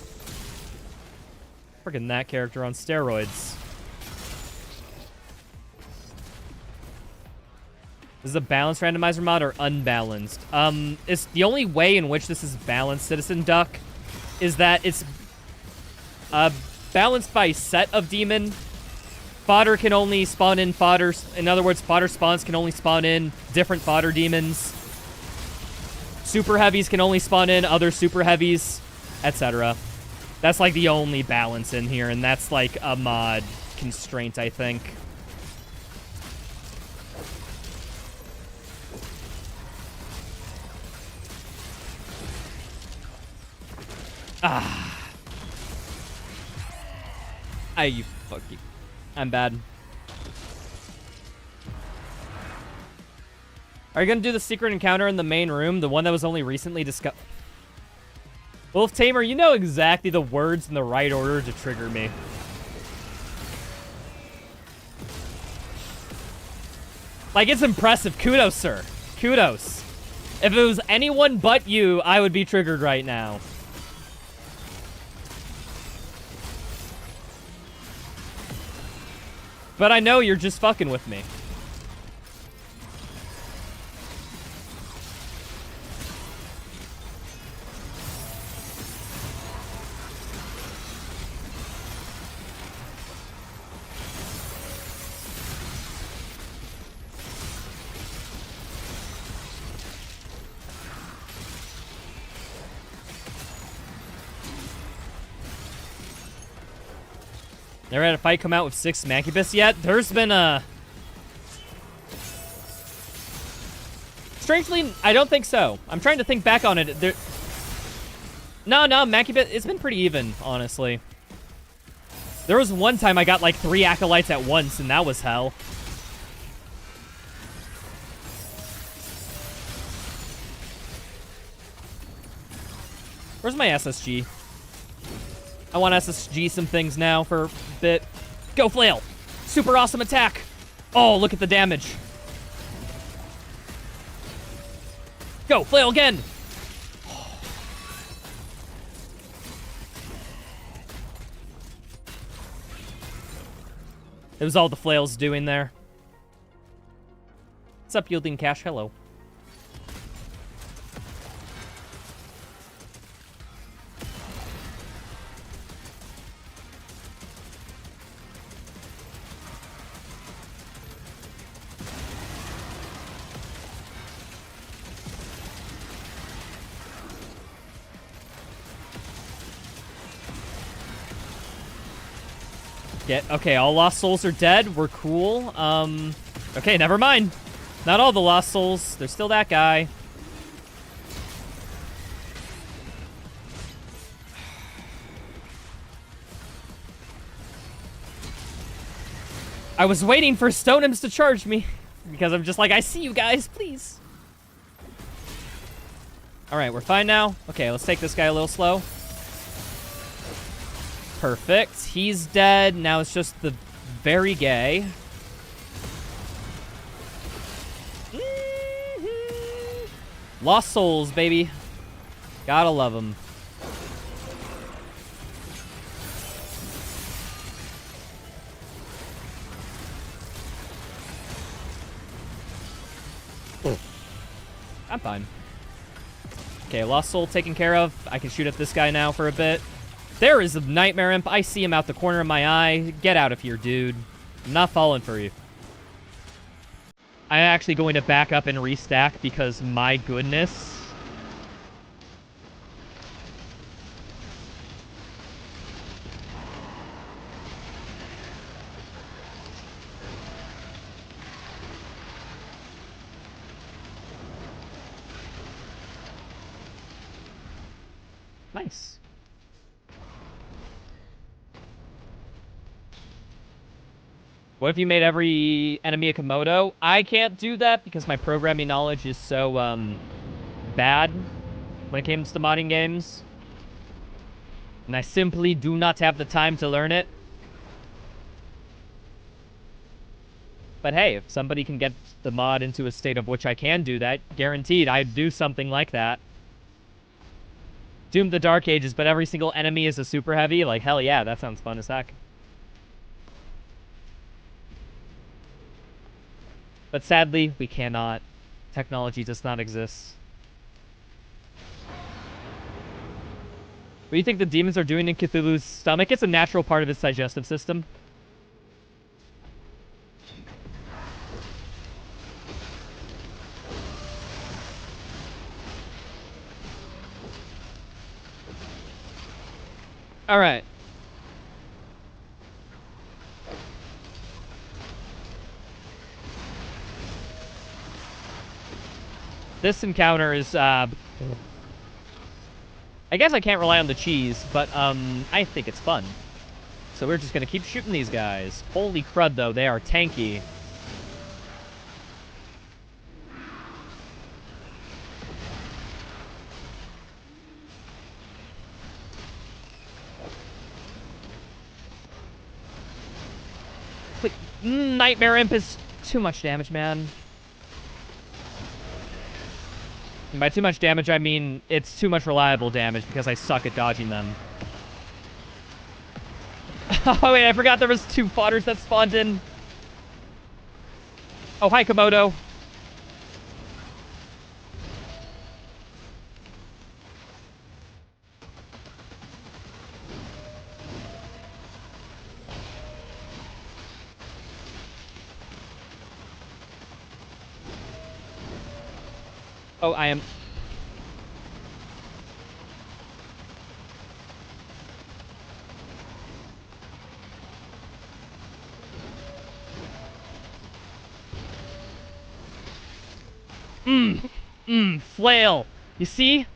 Speaker 1: Frickin' that character on steroids. This is a balanced randomizer mod or unbalanced? It's the only way in which this is balanced, Citizen Duck, is that it's balanced by set of demon. Fodder can only spawn in fodder. In other words, fodder spawns can only spawn in different fodder demons. Super heavies can only spawn in other super heavies, etc. That's like the only balance in here, and that's like a mod constraint, I think. You fuck you. I'm bad. Are you gonna do the secret encounter in the main room? The one that was only recently discovered? Wolf Tamer, you know exactly the words in the right order to trigger me. Like, it's impressive. Kudos, sir. Kudos. If it was anyone but you, I would be triggered right now. But I know you're just fucking with me. Never had a fight come out with 6 Mancubus yet. There's been a... Strangely, I don't think so. I'm trying to think back on it. No, Mancubus, it's been pretty even, honestly. There was one time I got like 3 acolytes at once, and that was hell. Where's my SSG? I want SSG some things now for a bit. Go Flail! Super awesome attack! Oh, look at the damage. Go Flail again! It was all the flails doing there. What's up, Yielding Cash? Hello. Okay, all Lost Souls are dead. We're cool. Okay, never mind. Not all the Lost Souls. There's still that guy. I was waiting for Stonehams to charge me. Because I'm just like, I see you guys, please. Alright, we're fine now. Okay, let's take this guy a little slow. Perfect. He's dead. Now it's just the very gay. Lost Souls, baby. Gotta love them. I'm fine. Okay, Lost Soul taken care of. I can shoot at this guy now for a bit. There is a Nightmare Imp. I see him out the corner of my eye. Get out of here, dude. I'm not falling for you. I'm actually going to back up and restack because, my goodness. Nice. What if you made every enemy a Komodo? I can't do that because my programming knowledge is so, bad when it comes to modding games. And I simply do not have the time to learn it. But hey, if somebody can get the mod into a state of which I can do that, guaranteed I'd do something like that. Doom the Dark Ages, but every single enemy is a super heavy? Like, hell yeah, that sounds fun as heck. But sadly, we cannot. Technology does not exist. What do you think the demons are doing in Cthulhu's stomach? It's a natural part of its digestive system. Alright. This encounter is, I guess I can't rely on the cheese, but, I think it's fun. So we're just gonna keep shooting these guys. Holy crud, though, they are tanky. Nightmare Imp is too much damage, man. And by too much damage, I mean it's too much reliable damage because I suck at dodging them. Oh, wait, I forgot there was 2 fodders that spawned in. Oh, hi, Komodo. Oh, I am... Flail. You see?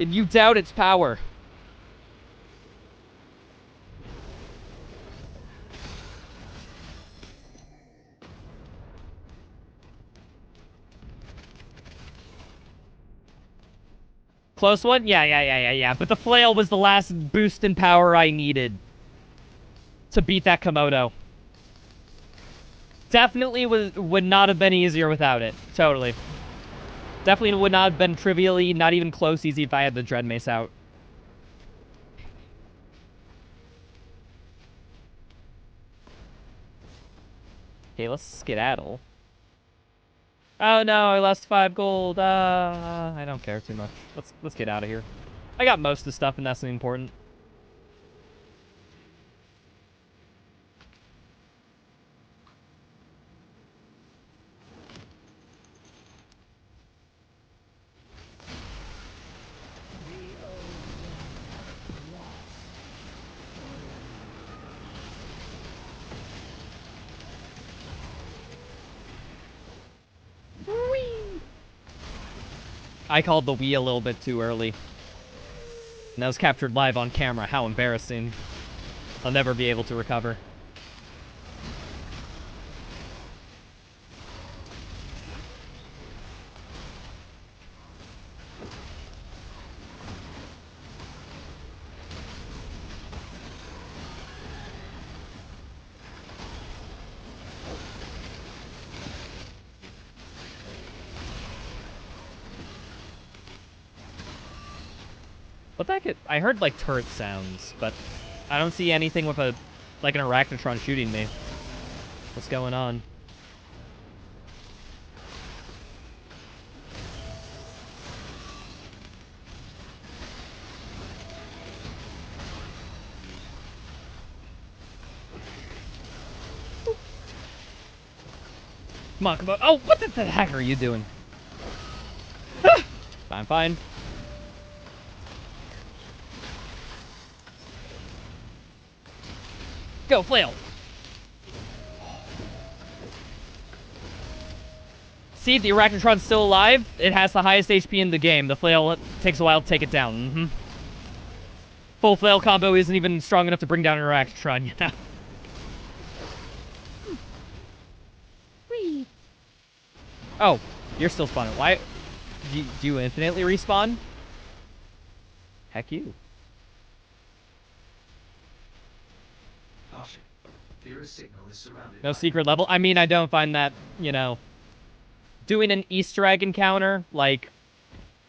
Speaker 1: And you doubt its power. Close one? Yeah. But the flail was the last boost in power I needed to beat that Komodo. Definitely would not have been easier without it. Totally. Definitely would not have been trivially, not even close easy if I had the Dread Mace out. Okay, let's skedaddle. Oh no, I lost 5 gold. I don't care too much. Let's get out of here. I got most of the stuff, and that's important. I called the Wii a little bit too early. And that was captured live on camera. How embarrassing. I'll never be able to recover. What the heck? I heard, like, turret sounds, but I don't see anything with a, like, an Arachnotron shooting me. What's going on? Come on, come on. Oh, what the heck are you doing? I'm fine. Go, flail! See, the Arachnotron's still alive. It has the highest HP in the game. The flail takes a while to take it down. Full flail combo isn't even strong enough to bring down an Arachnotron, you know? Whee! Oh, you're still spawning. Why? Do you infinitely respawn? Heck you. No secret level? I mean, I don't find that, you know, doing an Easter egg encounter, like,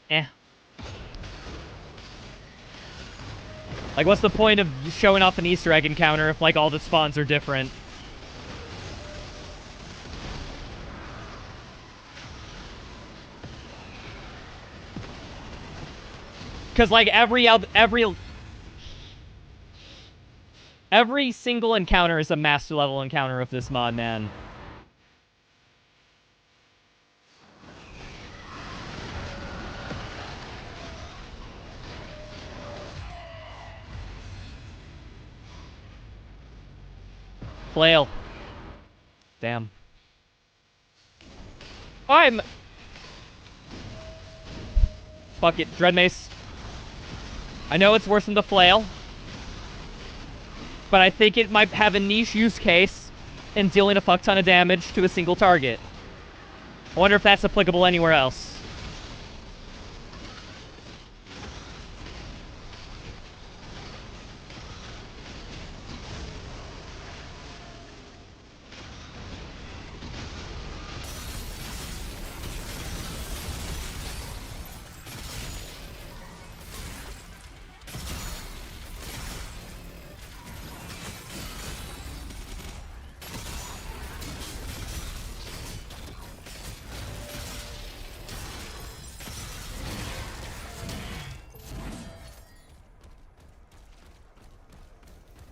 Speaker 1: eh. Like, what's the point of showing off an Easter egg encounter if, like, all the spawns are different? Because, like, every single encounter is a master level encounter of this mod, man. Flail. Damn. Fuck it, Dread Mace. I know it's worse than the flail, but I think it might have a niche use case in dealing a fuck ton of damage to a single target. I wonder if that's applicable anywhere else.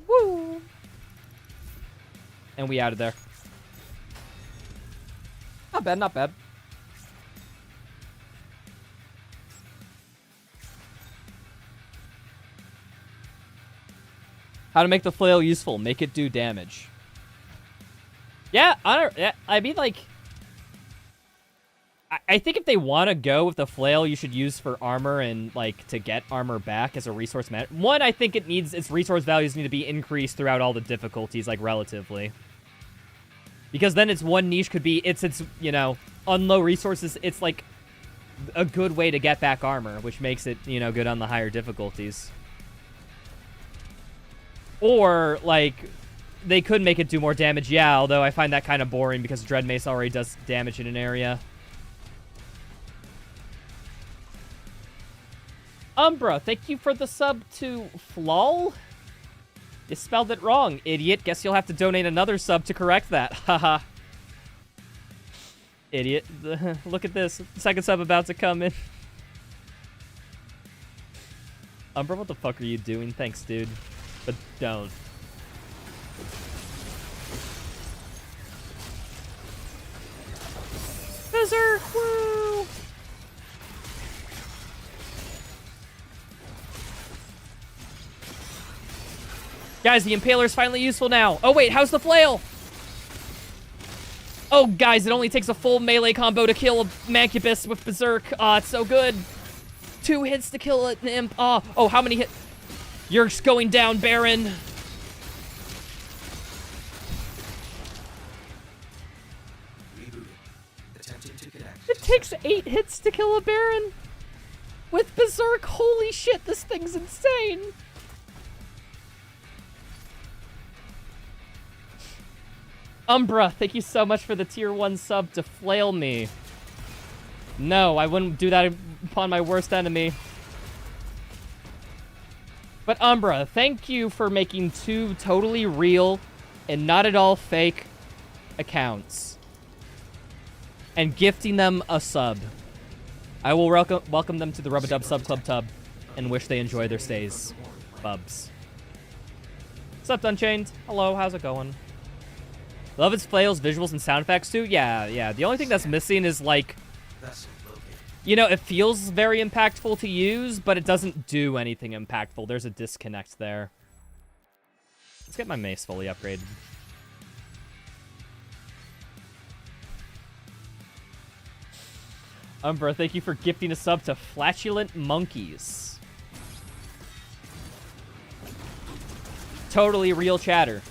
Speaker 1: Woo! And we out of there. Not bad, not bad. How to make the flail useful. Make it do damage. Yeah, I mean, like... I think if they want to go with the flail, you should use for armor and, like, to get armor back as a resource One, I think its resource values need to be increased throughout all the difficulties, like, relatively. Because then its one niche could be, it's you know, on low resources, it's, like, a good way to get back armor, which makes it, you know, good on the higher difficulties. Or, like, they could make it do more damage, yeah, although I find that kind of boring because Dread Mace already does damage in an area. Umbra, thank you for the sub to Flol. You spelled it wrong, idiot. Guess you'll have to donate another sub to correct that. Haha. Idiot. Look at this. Second sub about to come in. Umbra, what the fuck are you doing? Thanks, dude. But don't. Berserk! Woo! Guys, the Impaler's finally useful now. Oh, wait, how's the flail? Oh, guys, it only takes a full melee combo to kill a Mancubus with Berserk. Ah, it's so good. 2 hits to kill an imp. Oh, how many hits? You're just going down, Baron. It takes 8 hits to kill a Baron. With Berserk, holy shit, this thing's insane. Umbra, thank you so much for the tier 1 sub to flail me. No, I wouldn't do that upon my worst enemy. But Umbra, thank you for making 2 totally real and not at all fake accounts. And gifting them a sub. I will welcome them to the Rub-a-Dub Sub Club Tub and wish they enjoy their stays. Bubs. What's up, Unchained? Hello, how's it going? Love its flails, visuals, and sound effects too. Yeah. The only thing that's missing is, like, you know, it feels very impactful to use, but it doesn't do anything impactful. There's a disconnect there. Let's get my mace fully upgraded. Umbra, thank you for gifting a sub to Flatulent Monkeys. Totally real chatter.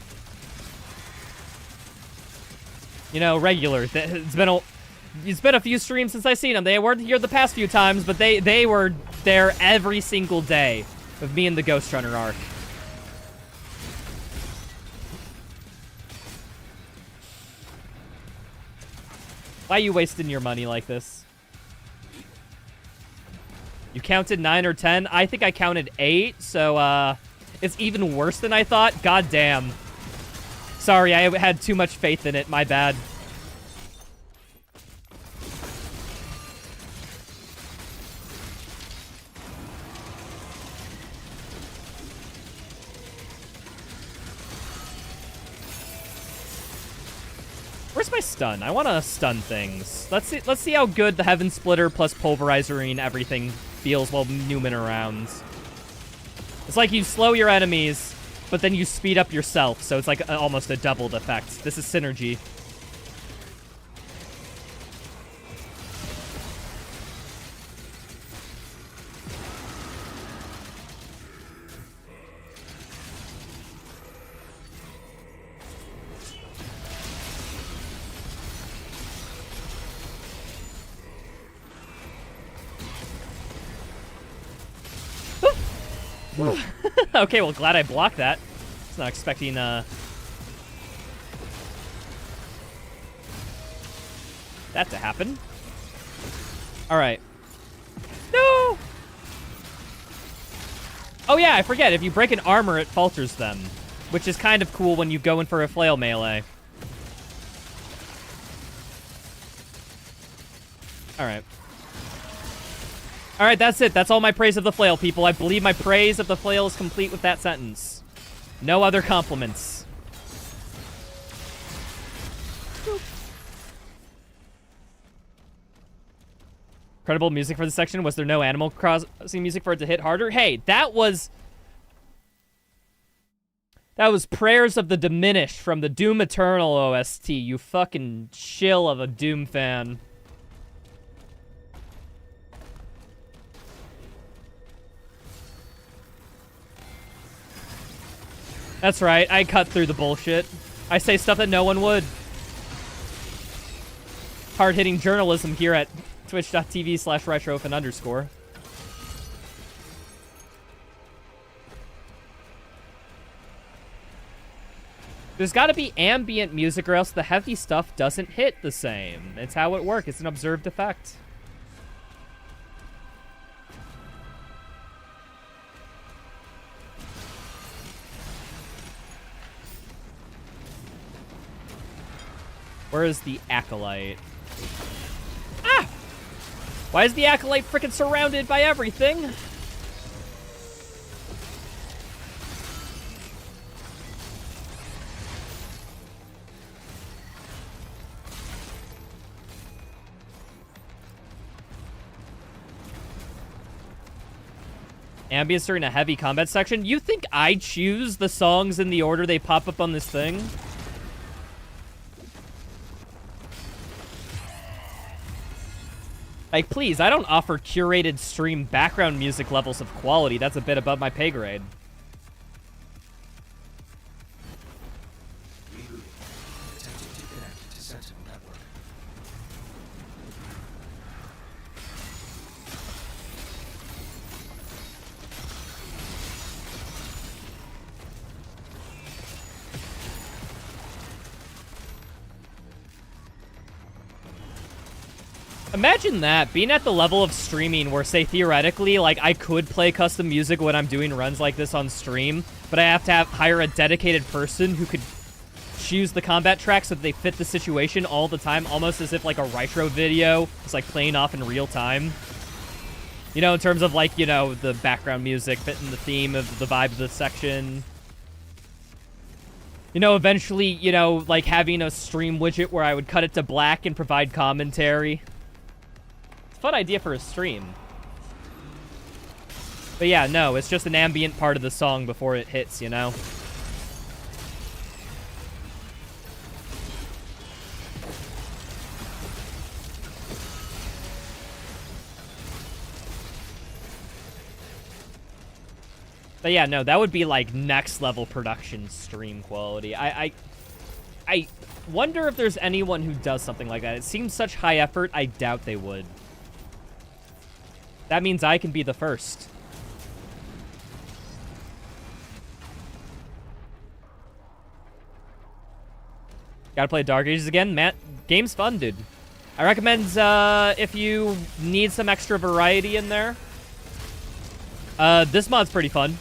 Speaker 1: You know, regular. It's been a few streams since I've seen them. They weren't here the past few times, but they were there every single day with me in the Ghost Runner arc. Why are you wasting your money like this? You counted 9 or 10? I think I counted 8, so it's even worse than I thought. God damn. Sorry, I had too much faith in it. My bad. Where's my stun? I want to stun things. Let's see how good the Heaven Splitter plus Pulverizing everything feels while nooming around. It's like you slow your enemies, but then you speed up yourself, so it's like almost a doubled effect. This is synergy. Okay, well, glad I blocked that. I was not expecting, that to happen. Alright. No! Oh yeah, I forget. If you break an armor, it falters them. Which is kind of cool when you go in for a flail melee. Alright. Alright, that's it. That's all my praise of the flail, people. I believe my praise of the flail is complete with that sentence. No other compliments. Incredible music for this section. Was there no Animal Crossing music for it to hit harder? Hey, that was Prayers of the Diminished from the Doom Eternal OST. You fucking shill of a Doom fan. That's right. I cut through the bullshit. I say stuff that no one would. Hard-hitting journalism here at twitch.tv/retrofan_. There's got to be ambient music or else the heavy stuff doesn't hit the same. It's how it works. It's an observed effect. Where is the Acolyte? Ah! Why is the Acolyte freaking surrounded by everything? Ambience during a heavy combat section? You think I choose the songs in the order they pop up on this thing? Like, please, I don't offer curated stream background music levels of quality. That's a bit above my pay grade.
Speaker 2: Rebooting. Attempting to connect to Sentinel network.
Speaker 1: Imagine that, being at the level of streaming where, say, theoretically, like, I could play custom music when I'm doing runs like this on stream, but I have to hire a dedicated person who could choose the combat tracks so that they fit the situation all the time, almost as if, like, a retro video is, like, playing off in real time. You know, in terms of, like, you know, the background music fitting the theme of the vibe of the section. You know, eventually, you know, like, having a stream widget where I would cut it to black and provide commentary. Fun idea for a stream. But yeah, no, it's just an ambient part of the song before it hits, you know? But yeah, no, that would be like next level production stream quality. I wonder if there's anyone who does something like that. It seems such high effort, I doubt they would. That means I can be the first. Gotta play Dark Ages again? Man, game's fun, dude. I recommend, if you need some extra variety in there. This mod's pretty fun.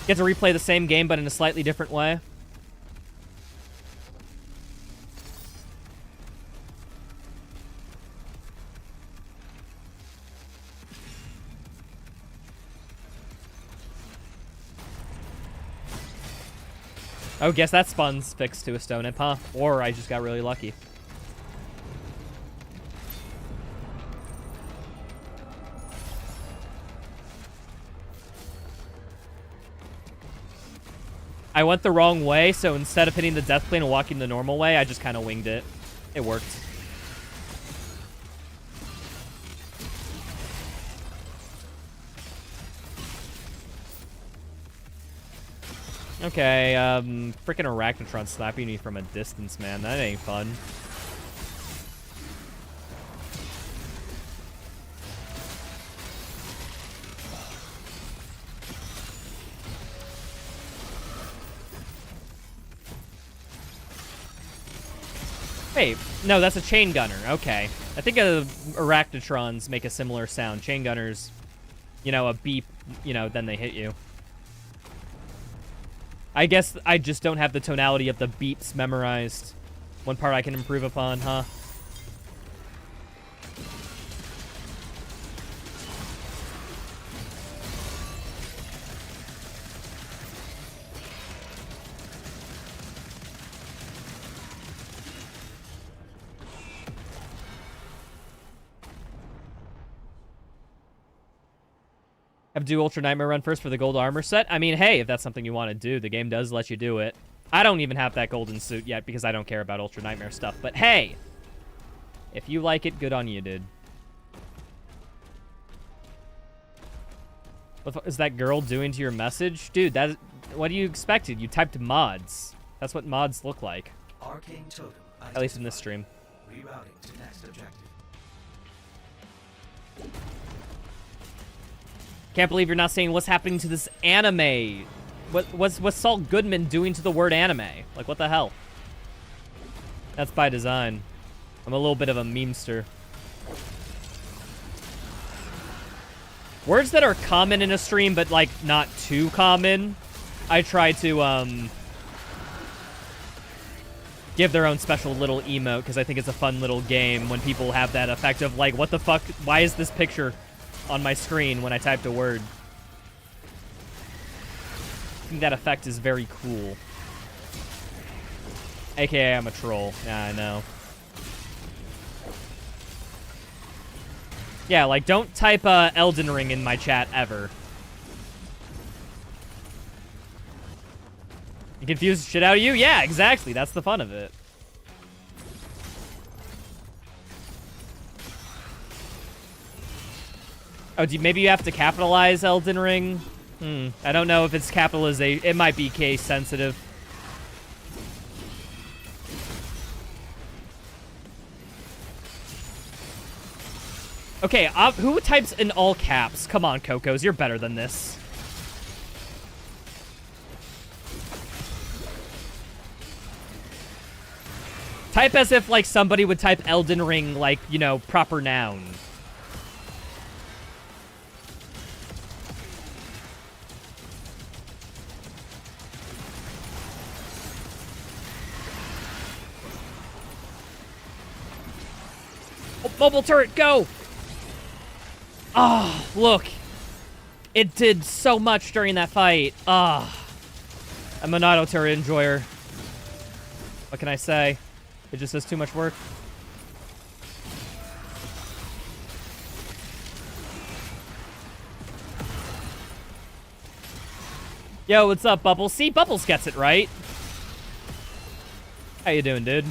Speaker 1: Get to replay the same game, but in a slightly different way. Oh, guess that spawn's fixed to a stone imp, huh? Or I just got really lucky. I went the wrong way, so instead of hitting the death plane and walking the normal way, I just kind of winged it. It worked. Okay, freaking Arachnotron slapping me from a distance, man. That ain't fun. Wait, no, that's a chain gunner. Okay. I think Arachnotrons make a similar sound. Chain gunners, you know, a beep, you know, then they hit you. I guess I just don't have the tonality of the beeps memorized. One part I can improve upon, huh? Have to do Ultra Nightmare run first for the gold armor set? I mean, hey, if that's something you want to do, the game does let you do it. I don't even have that golden suit yet because I don't care about Ultra Nightmare stuff. But hey, if you like it, good on you, dude. What is that girl doing to your message? Dude, what do you expected? You typed mods. That's what mods look like.
Speaker 2: Arcane totem.
Speaker 1: At least in this stream.
Speaker 2: Rerouting to next objective.
Speaker 1: Can't believe you're not saying what's happening to this anime. What's Saul Goodman doing to the word anime? Like, what the hell? That's by design. I'm a little bit of a memester. Words that are common in a stream, but, like, not too common, I try to, give their own special little emote, because I think it's a fun little game when people have that effect of, like, what the fuck? Why is this picture on my screen when I typed a word? I think that effect is very cool. AKA, I'm a troll. Yeah, I know. Yeah, like, don't type Elden Ring in my chat ever. You confuse the shit out of you? Yeah, exactly. That's the fun of it. Oh, maybe you have to capitalize Elden Ring? I don't know if it's capitalization. It might be case sensitive. Okay, who types in all caps? Come on, Cocos, you're better than this. Type as if, like, somebody would type Elden Ring, like, you know, proper noun. Oh, mobile turret, go! Ah, oh, look. It did so much during that fight. Ah. I'm an auto turret enjoyer. What can I say? It just does too much work. Yo, what's up, Bubbles? See, Bubbles gets it right. How you doing, dude?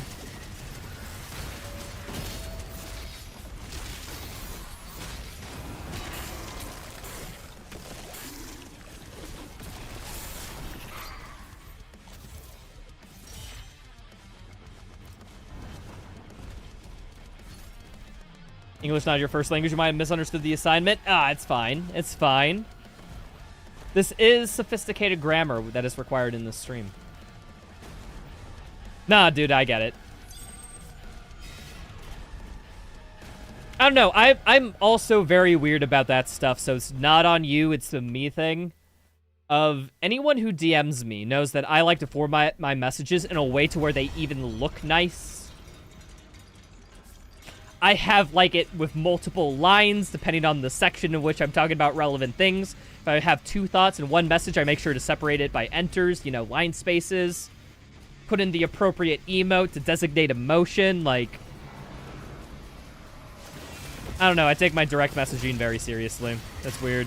Speaker 1: English not your first language. You might have misunderstood the assignment. Ah, it's fine. It's fine. This is sophisticated grammar that is required in this stream. Nah, dude, I get it. I don't know. I'm also very weird about that stuff, so it's not on you. It's a me thing. Of anyone who DMs me knows that I like to format my messages in a way to where they even look nice. I have, like, it with multiple lines, depending on the section in which I'm talking about relevant things. If I have two thoughts in one message, I make sure to separate it by enters, you know, line spaces. Put in the appropriate emote to designate emotion, like... I don't know, I take my direct messaging very seriously. That's weird.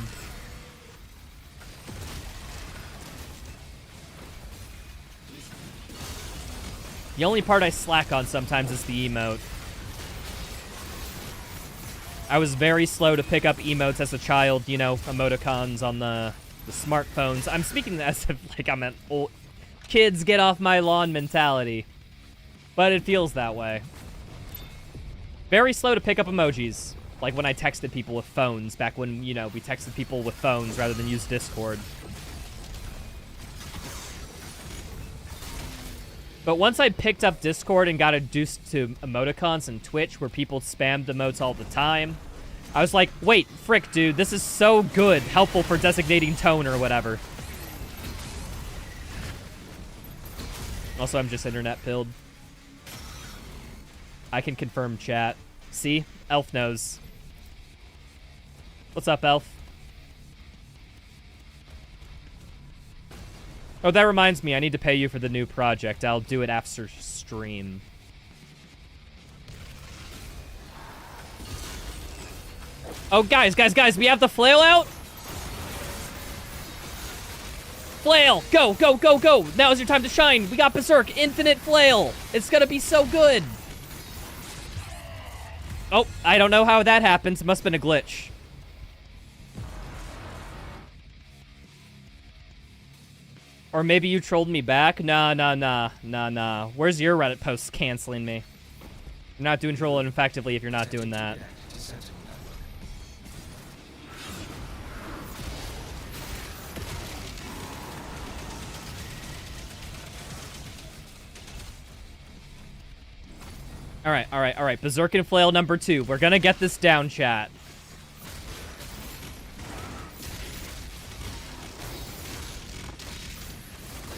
Speaker 1: The only part I slack on sometimes is the emote. I was very slow to pick up emotes as a child, you know, emoticons on the smartphones. I'm speaking as if, like, I'm an old... Kids, get off my lawn mentality. But it feels that way. Very slow to pick up emojis. Like when I texted people with phones, back when, you know, we texted people with phones rather than use Discord. But once I picked up Discord and got introduced to emoticons and Twitch, where people spammed emotes all the time, I was like, wait, frick, dude, this is so good, helpful for designating tone or whatever. Also, I'm just internet pilled. I can confirm chat. See? Elf knows. What's up, Elf? Oh, that reminds me, I need to pay you for the new project. I'll do it after stream. Oh, guys, we have the flail out? Flail! Go, go, go, go! Now is your time to shine! We got Berserk, infinite flail! It's gonna be so good! Oh, I don't know how that happens. It must have been a glitch. Or maybe you trolled me back? Nah. Where's your Reddit posts canceling me? You're not doing trolling effectively if you're not doing that. Alright. Berserkin Flail number 2. We're gonna get this down, chat.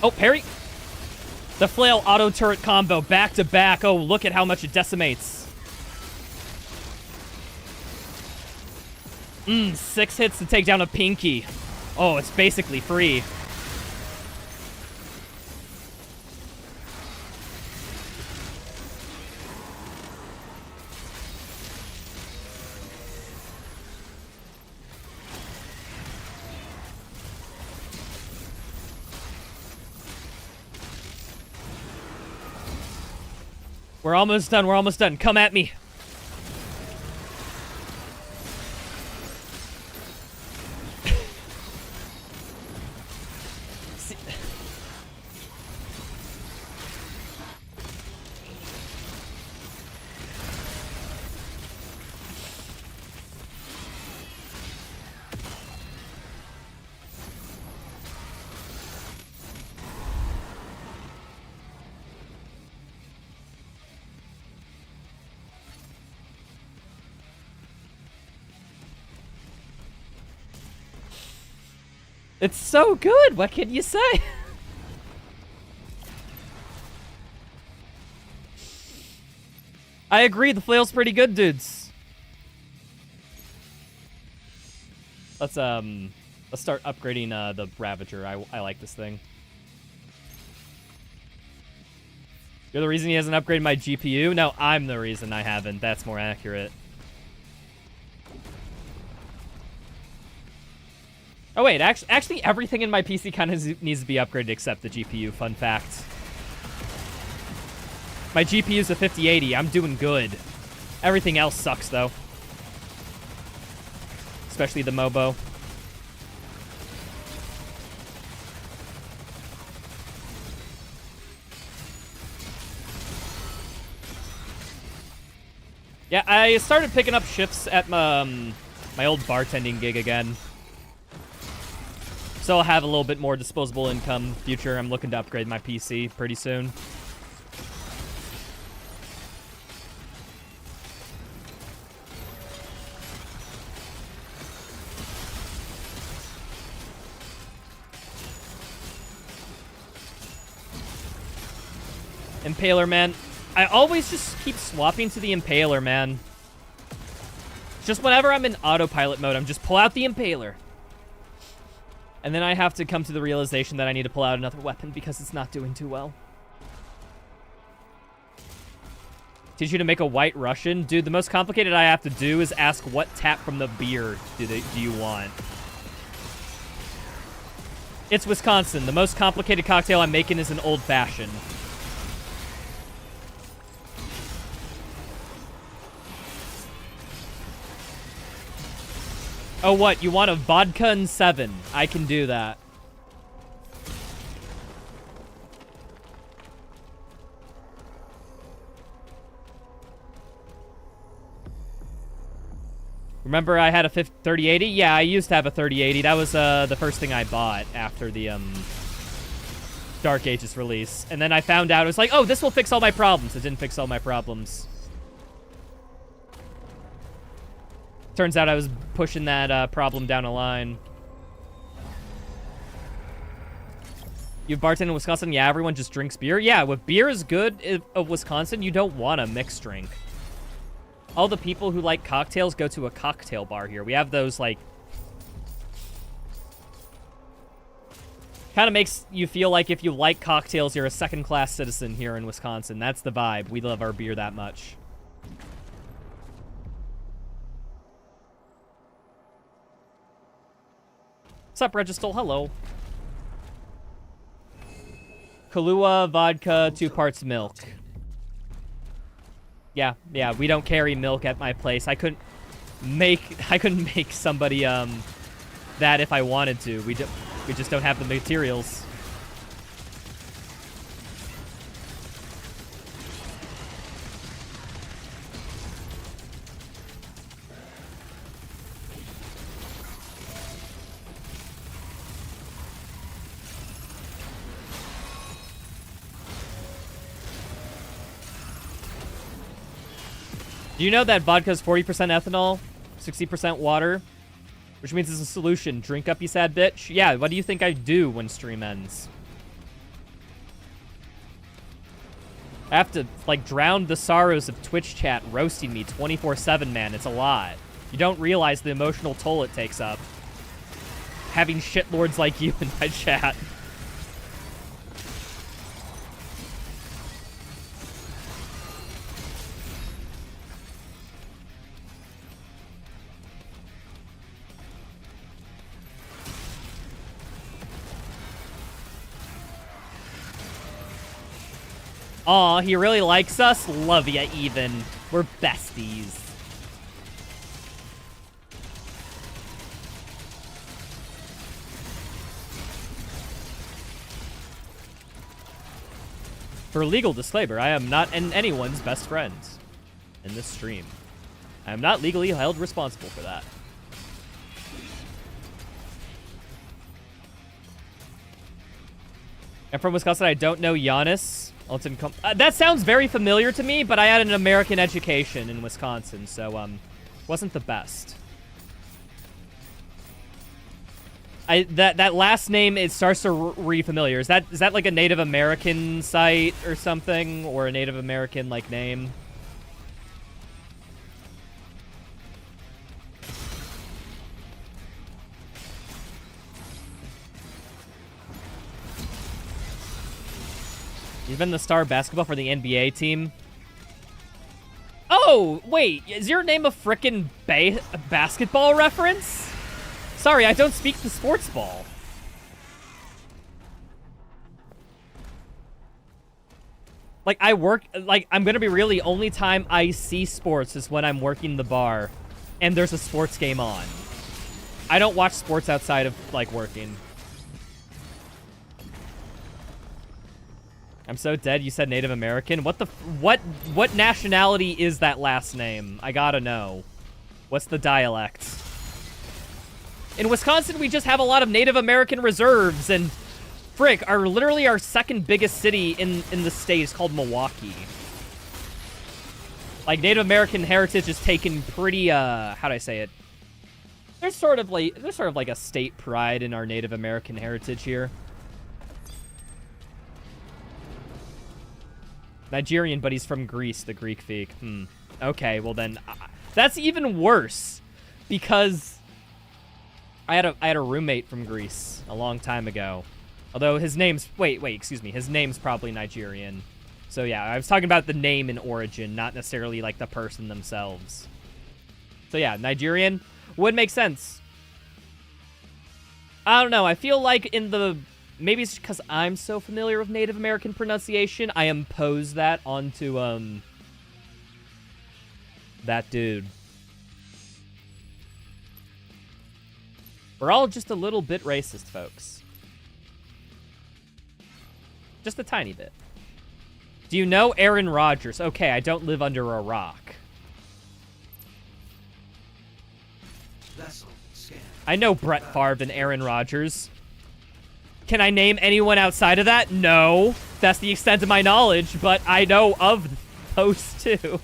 Speaker 1: Oh, parry! The Flail auto turret combo back to back. Oh, look at how much it decimates. 6 hits to take down a Pinky. Oh, it's basically free. We're almost done. Come at me. It's so good. What can you say? I agree. The flail's pretty good, dudes. Let's start upgrading the Ravager. I like this thing. You're the reason he hasn't upgraded my GPU? No, I'm the reason I haven't. That's more accurate. Oh wait, actually everything in my PC kind of needs to be upgraded except the GPU, fun fact. My GPU's a 5080, I'm doing good. Everything else sucks though. Especially the MOBO. Yeah, I started picking up shifts at my old bartending gig again. So I'll have a little bit more disposable income future. I'm looking to upgrade my PC pretty soon. Impaler, man. I always just keep swapping to the Impaler, man. Just whenever I'm in autopilot mode, I'm just pull out the Impaler. And then I have to come to the realization that I need to pull out another weapon because it's not doing too well. Teach you to make a white Russian? Dude, the most complicated I have to do is ask what tap from the beer do you want? It's Wisconsin. The most complicated cocktail I'm making is an old-fashioned. Oh, what? You want a vodka and 7? I can do that. Remember I had a 3080? Yeah, I used to have a 3080. That was the first thing I bought after the Dark Ages release. And then I found out, it was like, oh, this will fix all my problems. It didn't fix all my problems. Turns out I was pushing that problem down a line. You bartend in Wisconsin? Yeah, everyone just drinks beer. Yeah, what beer is good of Wisconsin, you don't want a mixed drink. All the people who like cocktails go to a cocktail bar here. We have those, like... Kind of makes you feel like if you like cocktails, you're a second-class citizen here in Wisconsin. That's the vibe. We love our beer that much. What's up, Registal? Hello. Kahlua, vodka, 2 parts milk. Yeah, we don't carry milk at my place. I couldn't make somebody that if I wanted to. We just don't have the materials. Do you know that vodka is 40% ethanol, 60% water? Which means it's a solution. Drink up, you sad bitch. Yeah, what do you think I do when stream ends? I have to, like, drown the sorrows of Twitch chat roasting me 24/7, man. It's a lot. You don't realize the emotional toll it takes up. Having shitlords like you in my chat. Aw, he really likes us? Love ya, even. We're besties. For legal disclaimer, I am not anyone's best friend in this stream. I am not legally held responsible for that. I'm from Wisconsin. I don't know Giannis. That sounds very familiar to me, but I had an American education in Wisconsin, so wasn't the best. That last name, it starts to read familiar. Is that like a Native American site or something, or a Native American like name? You've been the star of basketball for the NBA team. Oh, wait. Is your name a frickin' basketball reference? Sorry, I don't speak the sports ball. Like, I'm gonna be real, the only time I see sports is when I'm working the bar and there's a sports game on. I don't watch sports outside of, like, working. I'm so dead you said Native American. What nationality is that last name? I gotta know. What's the dialect? In Wisconsin, we just have a lot of Native American reserves, and frick, literally our second biggest city in the state is called Milwaukee. Like, Native American heritage is taken pretty, how do I say it? There's sort of like a state pride in our Native American heritage here. Nigerian, but he's from Greece, the Greek feek. Okay, well then, that's even worse, because I had a roommate from Greece a long time ago. Although his name's excuse me, his name's probably Nigerian. So yeah, I was talking about the name and origin, not necessarily like the person themselves. So yeah, Nigerian would make sense. I don't know. I feel like maybe it's because I'm so familiar with Native American pronunciation, I impose that onto, that dude. We're all just a little bit racist, folks. Just a tiny bit. Do you know Aaron Rodgers? Okay, I don't live under a rock. I know Brett Favre and Aaron Rodgers. Can I name anyone outside of that? No. That's the extent of my knowledge, but I know of those two.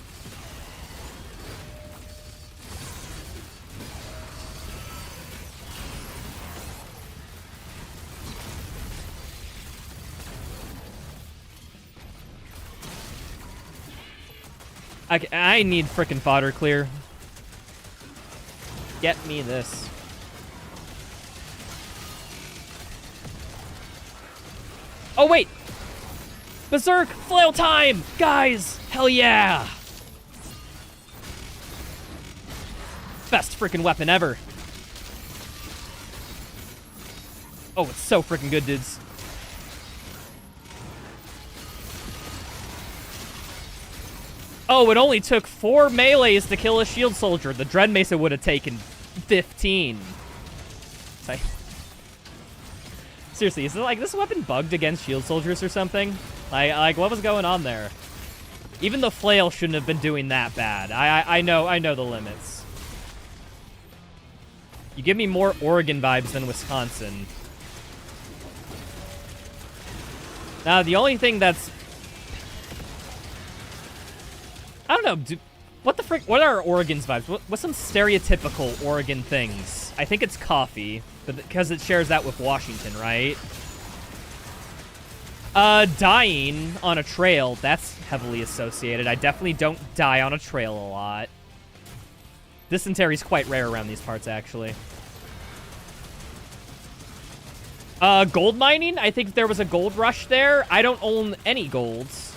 Speaker 1: I need frickin' fodder clear. Get me this. Oh, wait! Berserk! Flail time! Guys! Hell yeah! Best freaking weapon ever. Oh, it's so freaking good, dudes. Oh, it only took 4 melees to kill a shield soldier. The Dread Mesa would have taken 15. Sorry. Seriously, is it like this weapon bugged against shield soldiers or something? Like what was going on there? Even the flail shouldn't have been doing that bad. I know the limits. You give me more Oregon vibes than Wisconsin. Now, the only thing that's... I don't know. What the frick? What are Oregon's vibes? What's some stereotypical Oregon things? I think it's coffee, but because it shares that with Washington, right? Dying on a trail. That's heavily associated. I definitely don't die on a trail a lot. Dysentery's quite rare around these parts, actually. Gold mining? I think there was a gold rush there. I don't own any golds.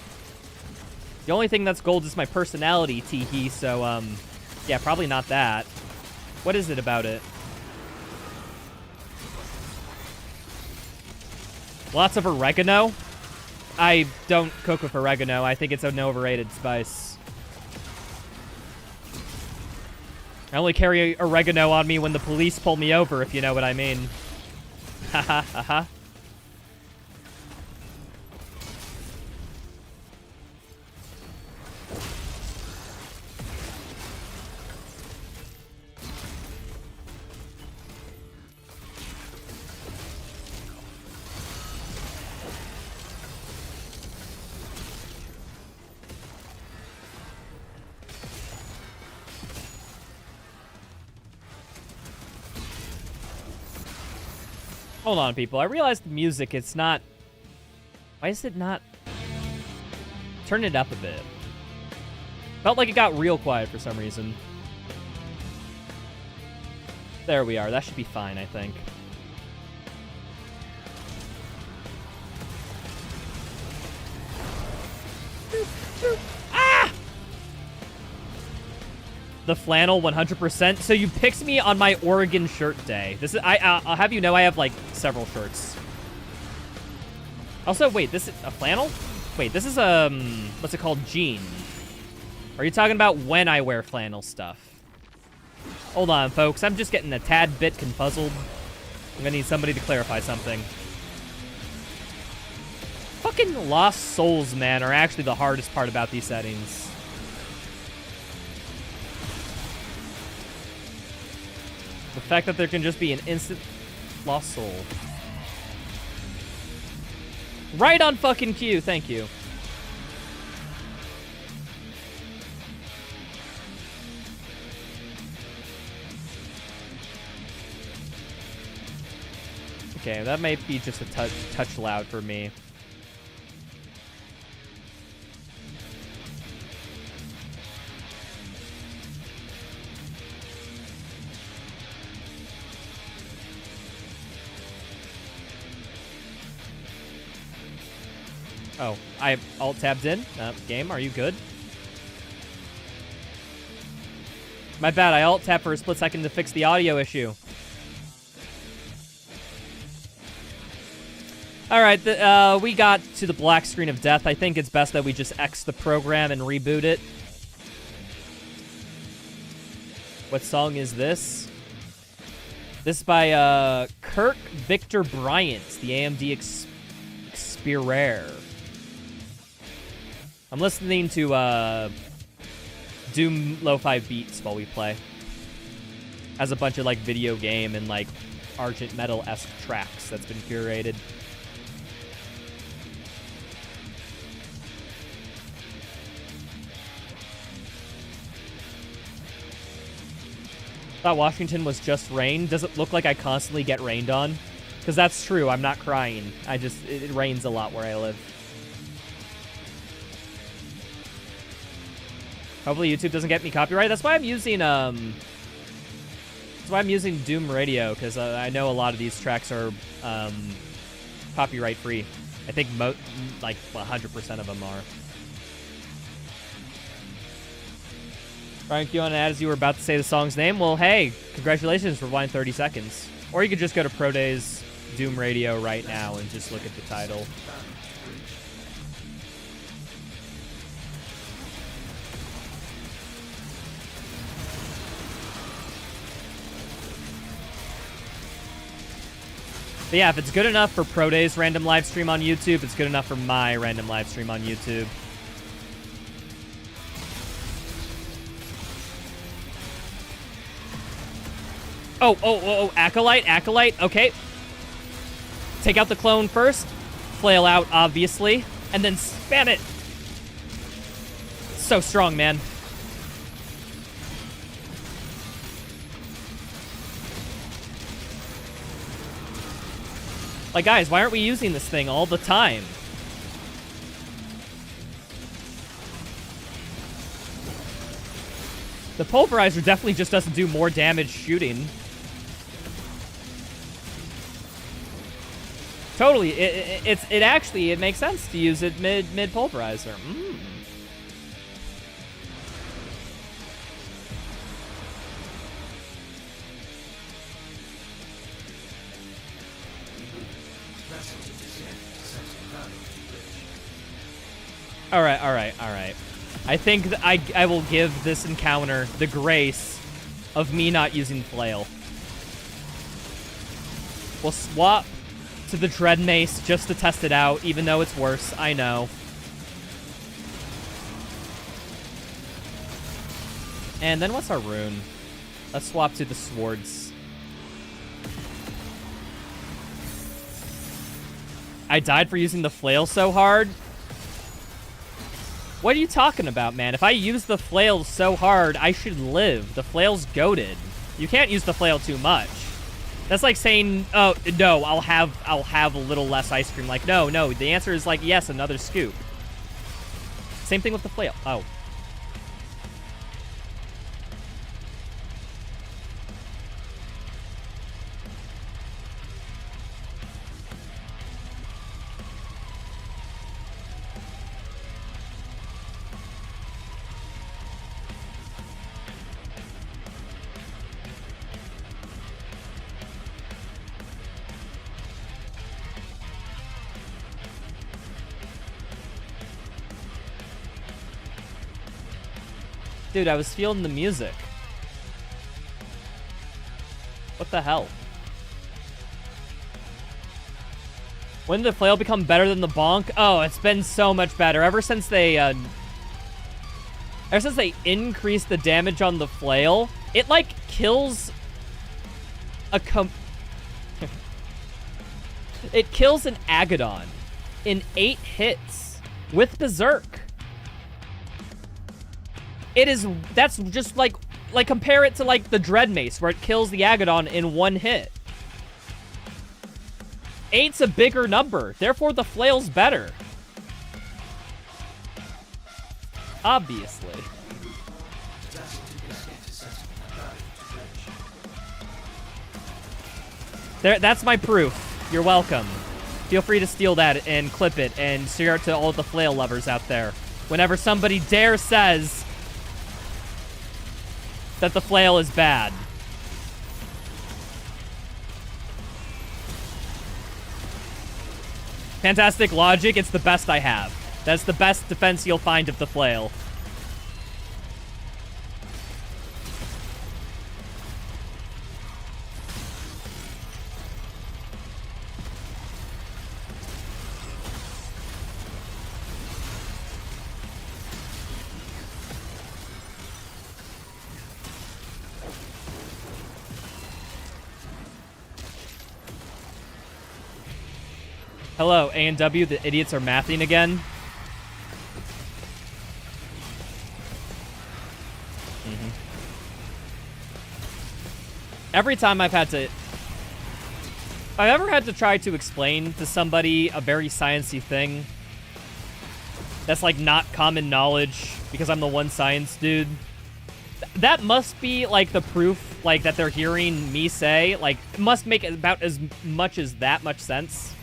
Speaker 1: The only thing that's gold is my personality, teehee, so, yeah, probably not that. What is it about it? Lots of oregano? I don't cook with oregano. I think it's an overrated spice. I only carry oregano on me when the police pull me over, if you know what I mean. Haha, haha. Hold on, people. I realized the music, it's not... Why is it not... Turn it up a bit. Felt like it got real quiet for some reason. There we are. That should be fine, I think. Ah! The flannel 100%. So you picked me on my Oregon shirt day. This is I'll have you know I have like several shirts. Also, wait, this is a flannel? Wait, this is what's it called? Jean. Are you talking about when I wear flannel stuff? Hold on, folks. I'm just getting a tad bit confuzzled. I'm gonna need somebody to clarify something. Fucking Lost Souls, man, are actually the hardest part about these settings. The fact that there can just be an instant lost soul. Right on fucking cue, thank you. Okay, that might be just a touch loud for me. Oh, I alt-tabbed in. Game, are you good? My bad, I alt-tabbed for a split second to fix the audio issue. Alright, we got to the black screen of death. I think it's best that we just X the program and reboot it. What song is this? This is by Kirk Victor Bryant, the AMD Xperia. I'm listening to Doom lo-fi beats while we play. Has a bunch of like video game and like Argent Metal-esque tracks that's been curated. Thought Washington was just rain. Does it look like I constantly get rained on? Because that's true. I'm not crying. It rains a lot where I live. Hopefully YouTube doesn't get me copyright. That's why I'm using Doom Radio, because I know a lot of these tracks are copyright free. I think like 100% of them are. Frank, you want to add as you were about to say the song's name? Well, hey, congratulations for winding 30 seconds. Or you could just go to Pro Days Doom Radio right now and just look at the title. But yeah, if it's good enough for Pro Days random live stream on YouTube, it's good enough for my random live stream on YouTube. Oh, Acolyte, okay. Take out the clone first, flail out, obviously, and then spam it. So strong, man. Like, guys, why aren't we using this thing all the time? The pulverizer definitely just doesn't do more damage shooting. Totally, it actually makes sense to use it mid pulverizer. All right. I think I will give this encounter the grace of me not using flail. We'll swap to the Dread Mace just to test it out, even though it's worse, I know. And then what's our rune? Let's swap to the swords. I died for using the flail so hard. What are you talking about, man? If I use the flail so hard, I should live. The flail's goated. You can't use the flail too much. That's like saying, oh, no, I'll have a little less ice cream. Like, no. The answer is like, yes, another scoop. Same thing with the flail. Oh. Dude, I was feeling the music. What the hell? When did the flail become better than the bonk? Oh, it's been so much better. Ever since they increased the damage on the flail, it, like, kills it kills an Agadon in 8 hits with Berserk. That's just like compare it to like the Dread Mace where it kills the Agadon in 1 hit. 8's a bigger number, therefore the flail's better. Obviously. That's my proof. You're welcome. Feel free to steal that and clip it and share it to all the flail lovers out there. Whenever somebody dare says that the flail is bad. Fantastic logic, it's the best I have. That's the best defense you'll find of the flail. Hello, A&W, the idiots are mathing again. Every time I've ever had to try to explain to somebody a very sciencey thing that's like not common knowledge because I'm the one science dude, that must be like the proof like that they're hearing me say. Like, it must make about as much as that much sense.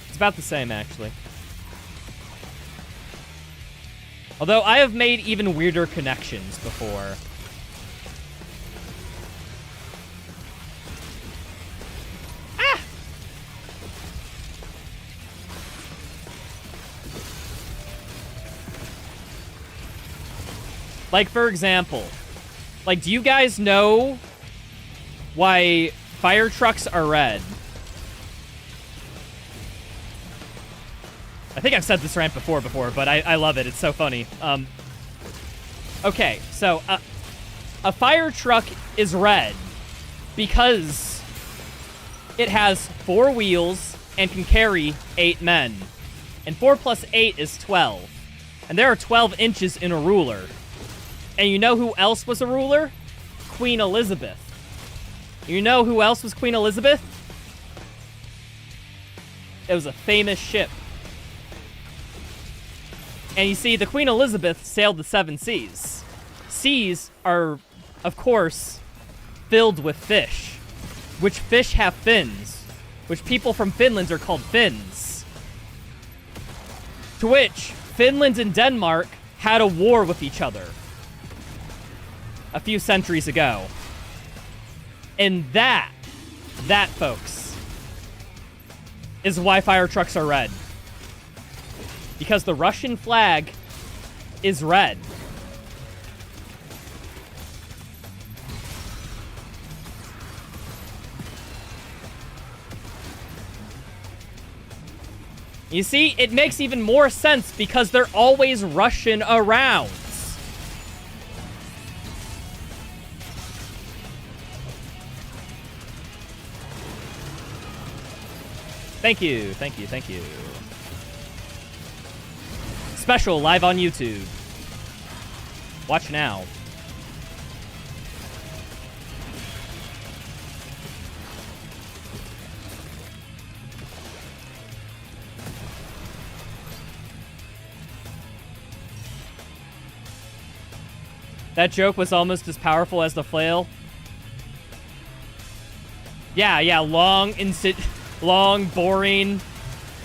Speaker 1: It's about the same, actually. Although I have made even weirder connections before. Ah! Like, for example, like, do you guys know why fire trucks are red? I think I've said this rant before, but I love it. It's so funny. Okay, so a fire truck is red because it has 4 wheels and can carry 8 men. And 4 plus 8 is 12. And there are 12 inches in a ruler. And you know who else was a ruler? Queen Elizabeth. You know who else was Queen Elizabeth? It was a famous ship. And you see, the Queen Elizabeth sailed the 7 seas. Seas are, of course, filled with fish, which fish have fins, which people from Finland are called Finns. To which, Finland and Denmark had a war with each other a few centuries ago. And that, folks, is why fire trucks are red. Because the Russian flag is red. You see, it makes even more sense because they're always Russian around. Thank you, thank you, thank you. Special live on YouTube. Watch now. That joke was almost as powerful as the flail. Yeah, long, boring,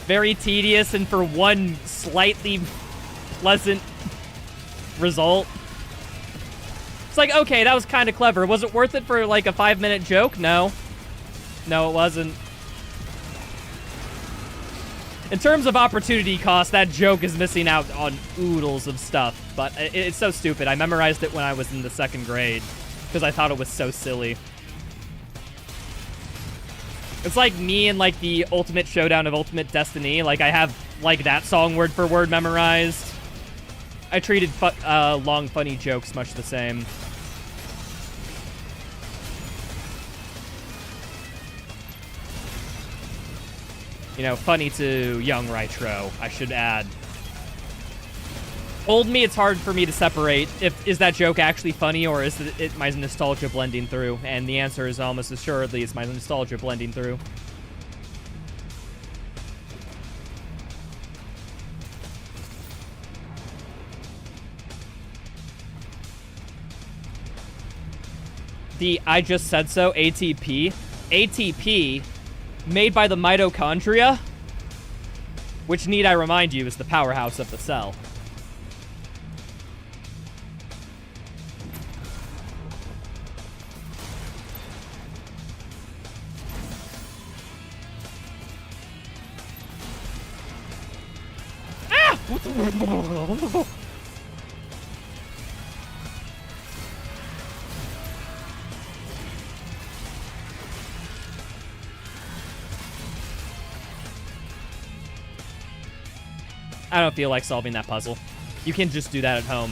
Speaker 1: very tedious, and for one slightly pleasant result. It's like, okay, that was kind of clever. Was it worth it for like a 5-minute joke? No. No, it wasn't. In terms of opportunity cost, that joke is missing out on oodles of stuff, but it's so stupid. I memorized it when I was in the 2nd grade because I thought it was so silly. It's like me and like the Ultimate Showdown of Ultimate Destiny. Like I have like that song word for word memorized. I treated long funny jokes much the same. You know, funny to young Rytro, I should add. Old me, it's hard for me to separate. Is that joke actually funny, or is it my nostalgia blending through? And the answer is almost assuredly it's my nostalgia blending through. The I just said so ATP. ATP, made by the mitochondria, which, need I remind you, is the powerhouse of the cell. Ah! I don't feel like solving that puzzle. You can just do that at home.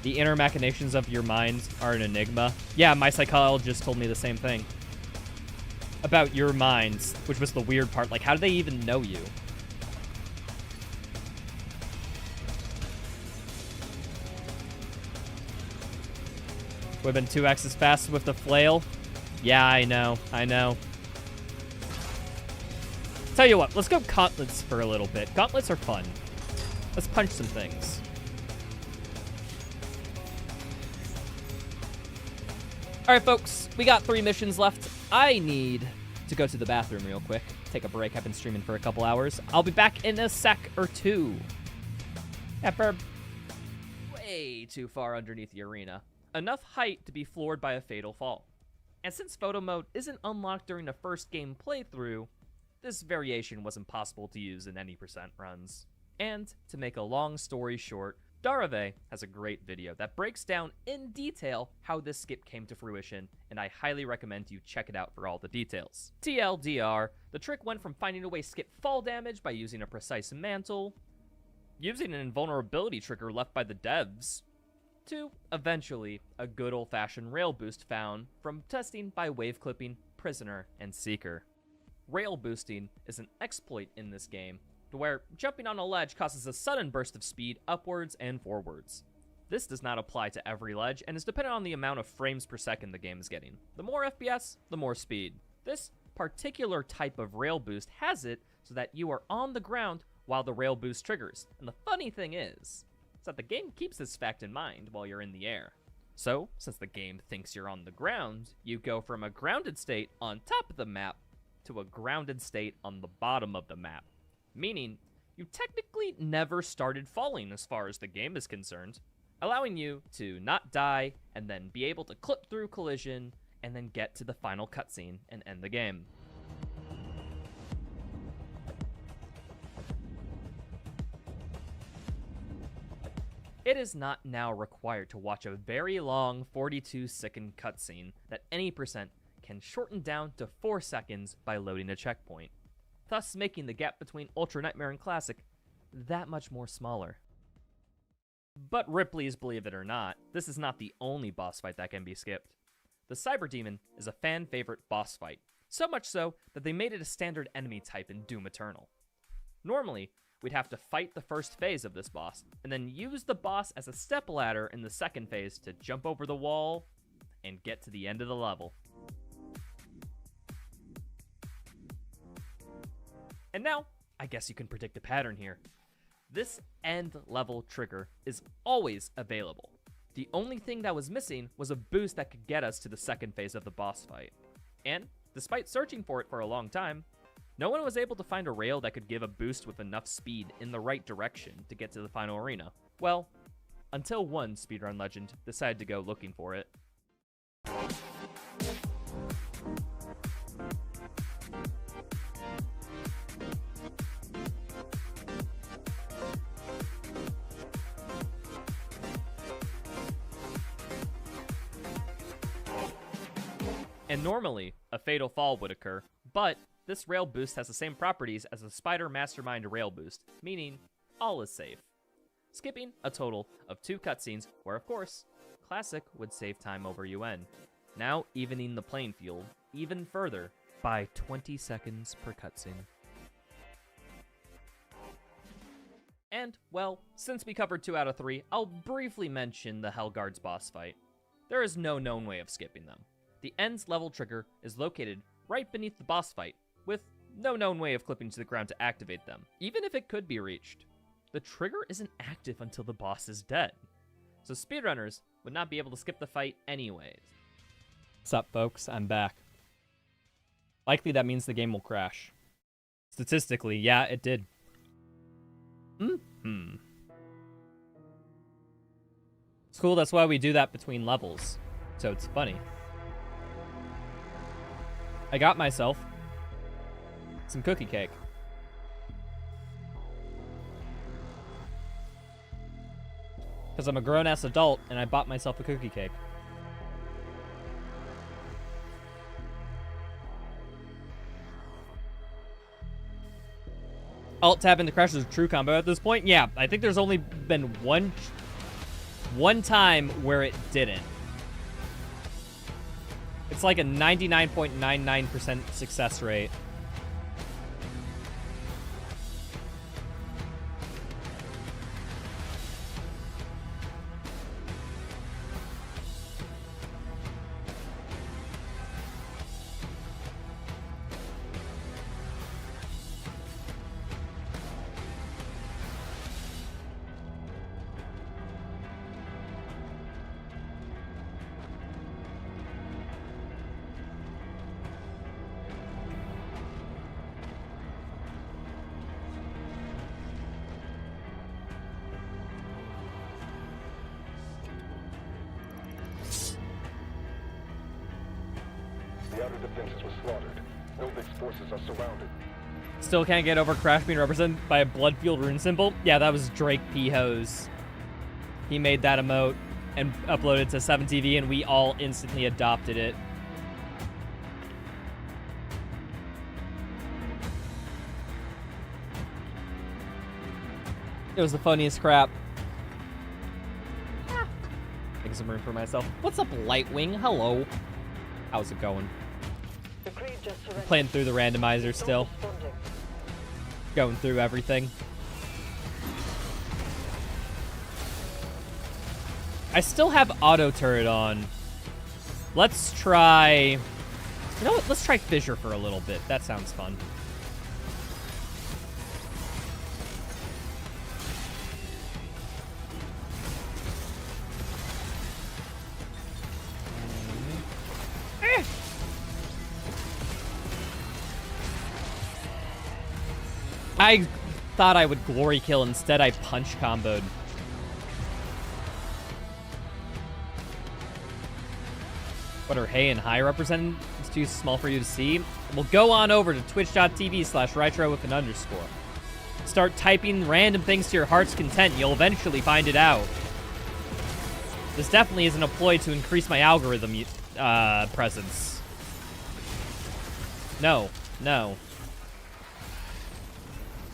Speaker 1: The inner machinations of your mind are an enigma. Yeah, my psychologist told me the same thing. About your minds, which was the weird part. Like, how do they even know you? Would've been 2x as fast with the flail. Yeah, I know. Tell you what, let's go gauntlets for a little bit. Gauntlets are fun. Let's punch some things. Alright, folks, we got 3 missions left. I need to go to the bathroom real quick. Take a break. I've been streaming for a couple hours. I'll be back in a sec or two. After way too far underneath the arena. Enough height to be floored by a fatal fall. And since photo mode isn't unlocked during the first game playthrough, this variation was impossible to use in any percent runs. And to make a long story short, Darave has a great video that breaks down in detail how this skip came to fruition, and I highly recommend you check it out for all the details. TLDR, the trick went from finding a way to skip fall damage by using a precise mantle, using an invulnerability trigger left by the devs, to, eventually, a good old-fashioned rail boost found from testing by wave clipping Prisoner and Seeker. rail boosting is an exploit in this game, to where jumping on a ledge causes a sudden burst of speed upwards and forwards. This does not apply to every ledge and is dependent on the amount of frames per second the game is getting. The more FPS, the more speed. This particular type of rail boost has it so that you are on the ground while the rail boost triggers. And the funny thing is that the game keeps this fact in mind while you're in the air. So, since the game thinks you're on the ground, you go from a grounded state on top of the map to a grounded state on the bottom of the map. Meaning, you technically never started falling as far as the game is concerned, allowing you to not die and then be able to clip through collision and then get to the final cutscene and end the game. It is not now required to watch a very long 42-second cutscene that any percent can shorten down to 4 seconds by loading a checkpoint, thus making the gap between Ultra Nightmare and Classic that much more smaller. But Ripley's believe it or not, this is not the only boss fight that can be skipped. The Cyber Demon is a fan favorite boss fight, so much so that they made it a standard enemy type in Doom Eternal. Normally, we'd have to fight the first phase of this boss, and then use the boss as a stepladder in the second phase to jump over the wall and get to the end of the level. And now, I guess you can predict a pattern here. This end level trigger is always available. The only thing that was missing was a boost that could get us to the second phase of the boss fight. And, despite searching for it for a long time, no one was able to find a rail that could give a boost with enough speed in the right direction to get to the final arena. Well, until one speedrun legend decided to go looking for it. And normally, a fatal fall would occur, but this rail boost has the same properties as the Spider Mastermind rail boost, meaning all is safe. Skipping a total of 2 cutscenes, where of course, Classic would save time over UN, now evening the playing field even further by 20 seconds per cutscene. And, well, since we covered 2 out of 3, I'll briefly mention the Hellguard's boss fight. There is no known way of skipping them. The end's level trigger is located right beneath the boss fight, with no known way of clipping to the ground to activate them, even if it could be reached. The trigger isn't active until the boss is dead, so speedrunners would not be able to skip the fight anyways. What's up, folks? I'm back. Likely that means the game will crash. Statistically, yeah, it did. It's cool, that's why we do that between levels, so it's funny. I got myself some cookie cake. Because I'm a grown-ass adult, and I bought myself a cookie cake. Alt-tab into Crash is a true combo at this point? Yeah, I think there's only been one time where it didn't. It's like a 99.99% success rate.
Speaker 3: The outer defenses were slaughtered. Novik's forces are surrounded.
Speaker 1: Still can't get over Crash being represented by a blood-fueled rune symbol? Yeah, that was Drake P. Hose. He made that emote and uploaded it to 7TV, and we all instantly adopted it. It was the funniest crap. Making some room for myself. What's up, Lightwing? Hello. How's it going? I'm playing through the randomizer still. Going through everything. I still have auto turret on. Let's try... You know what? Let's try fissure for a little bit. That sounds fun. I thought I would glory kill. Instead, I punch comboed. What are Hay and High representing? It's too small for you to see. Well, go on over to twitch.tv/Rytro with an underscore. Start typing random things to your heart's content. You'll eventually find it out. This definitely isn't a ploy to increase my algorithm presence. No, no.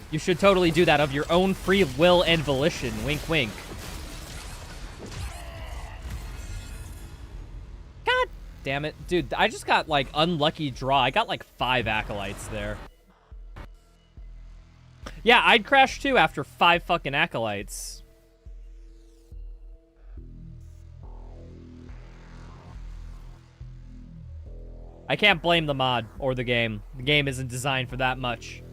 Speaker 1: You should totally do that of your own free will and volition. Wink, wink. God damn it. Dude, I just got, like, unlucky draw. I got, like, 5 acolytes there. Yeah, I'd crash, too, after 5 fucking acolytes. I can't blame the mod or the game. The game isn't designed for that much.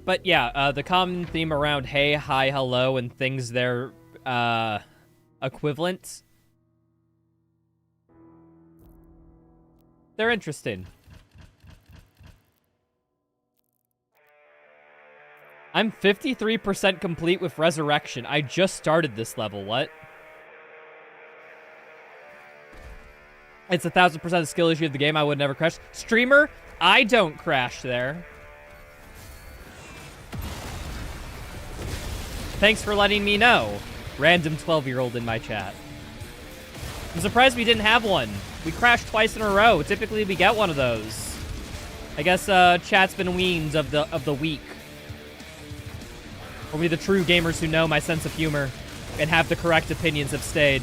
Speaker 1: But yeah, the common theme around hey, hi, hello, and things they're equivalent. They're interesting. I'm 53% complete with Resurrection. I just started this level, what? It's 1,000% a skill issue of the game. I would never crash. Streamer, I don't crash there. Thanks for letting me know. Random 12-year-old in my chat. I'm surprised we didn't have one. We crashed twice in a row. Typically, we get one of those. I guess chat's been weaned of the weak. Only the true gamers who know my sense of humor and have the correct opinions have stayed.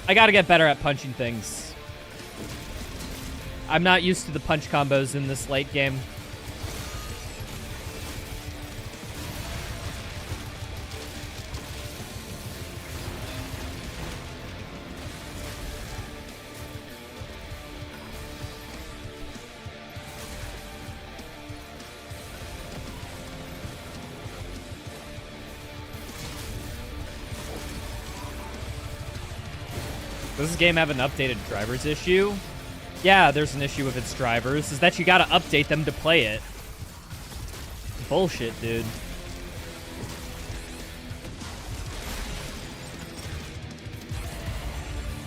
Speaker 1: I gotta get better at punching things. I'm not used to the punch combos in this late game. Does this game have an updated drivers issue? Yeah, there's an issue with its drivers, is that you gotta update them to play it. Bullshit, dude.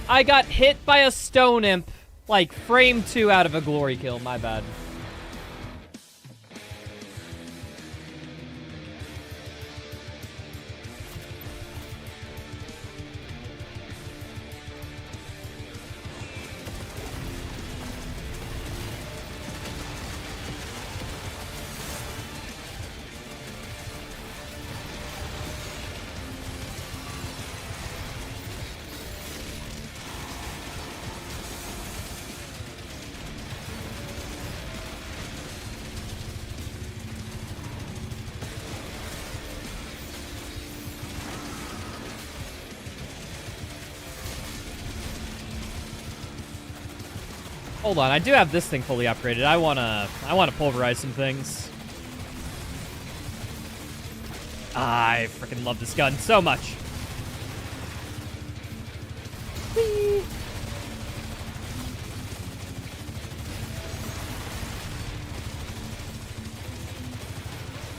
Speaker 1: I got hit by a stone imp, like frame 2 out of a glory kill, my bad. Hold on, I do have this thing fully upgraded. I wanna pulverize some things. I freaking love this gun so much. Whee!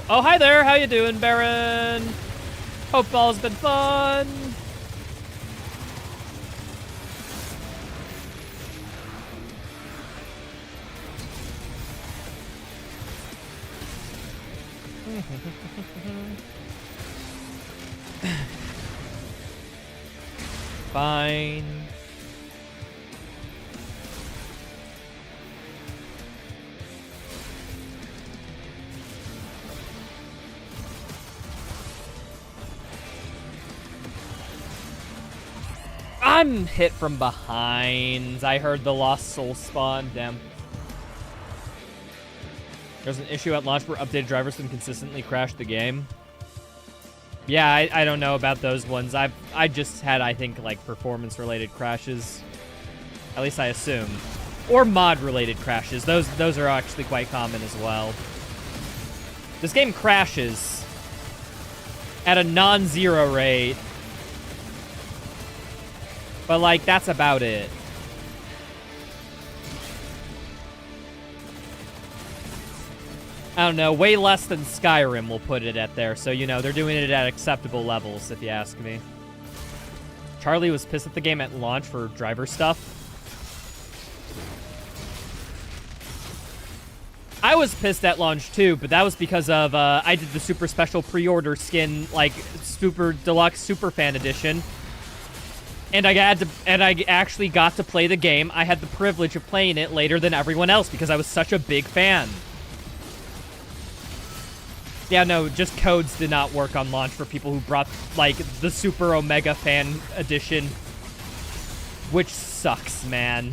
Speaker 1: Oh, hi there. How you doing, Baron? Hope all's been fun. Fine. I'm hit from behind. I heard the lost soul spawn. Damn. There's an issue at launch where updated drivers can consistently crash the game. Yeah, I don't know about those ones. I just had, I think, like, performance-related crashes. At least I assume. Or mod-related crashes. Those are actually quite common as well. This game crashes at a non-zero rate. But, like, that's about it. I don't know, way less than Skyrim will put it at there. So, you know, they're doing it at acceptable levels, if you ask me. Charlie was pissed at the game at launch for driver stuff. I was pissed at launch too, but that was because of, I did the super special pre-order skin, like, super deluxe super fan edition. And I actually got to play the game. I had the privilege of playing it later than everyone else because I was such a big fan. Yeah, no, just codes did not work on launch for people who brought, like, the Super Omega Fan Edition. Which sucks, man.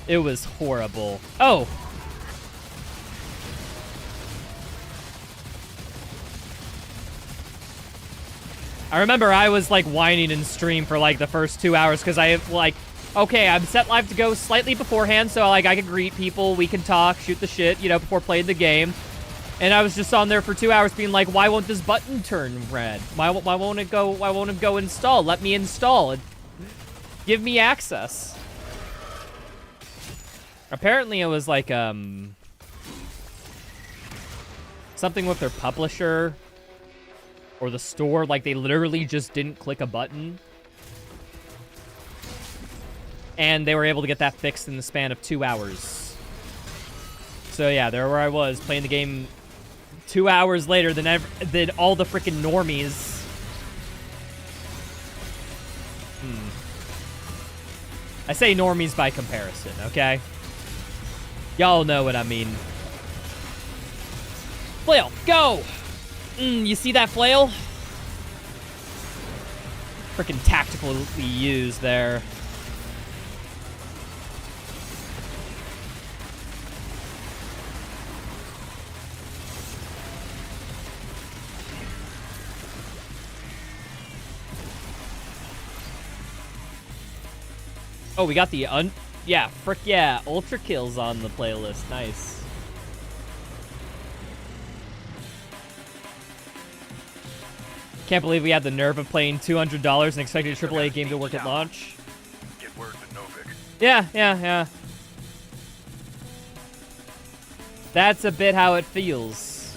Speaker 1: It was horrible. Oh! I remember I was, like, whining in stream for, like, the first 2 hours because I, like, okay, I'm set live to go slightly beforehand, so, like, I can greet people, we can talk, shoot the shit, you know, before playing the game. And I was just on there for 2 hours being like, why won't this button turn red? Why won't it go install? Let me install it. Give me access. Apparently it was like, something with their publisher or the store. Like, they literally just didn't click a button. And they were able to get that fixed in the span of 2 hours. So yeah, there where I was playing the game 2 hours later than all the freaking normies. I say normies by comparison, okay? Y'all know what I mean. Flail, go! You see that flail? Freaking tactically used there. Oh, we got the yeah, frick yeah, ultra kills on the playlist. Nice. Can't believe we had the nerve of playing $200 and expecting a AAA game to work at launch.
Speaker 3: Get word to Novik.
Speaker 1: Yeah. That's a bit how it feels.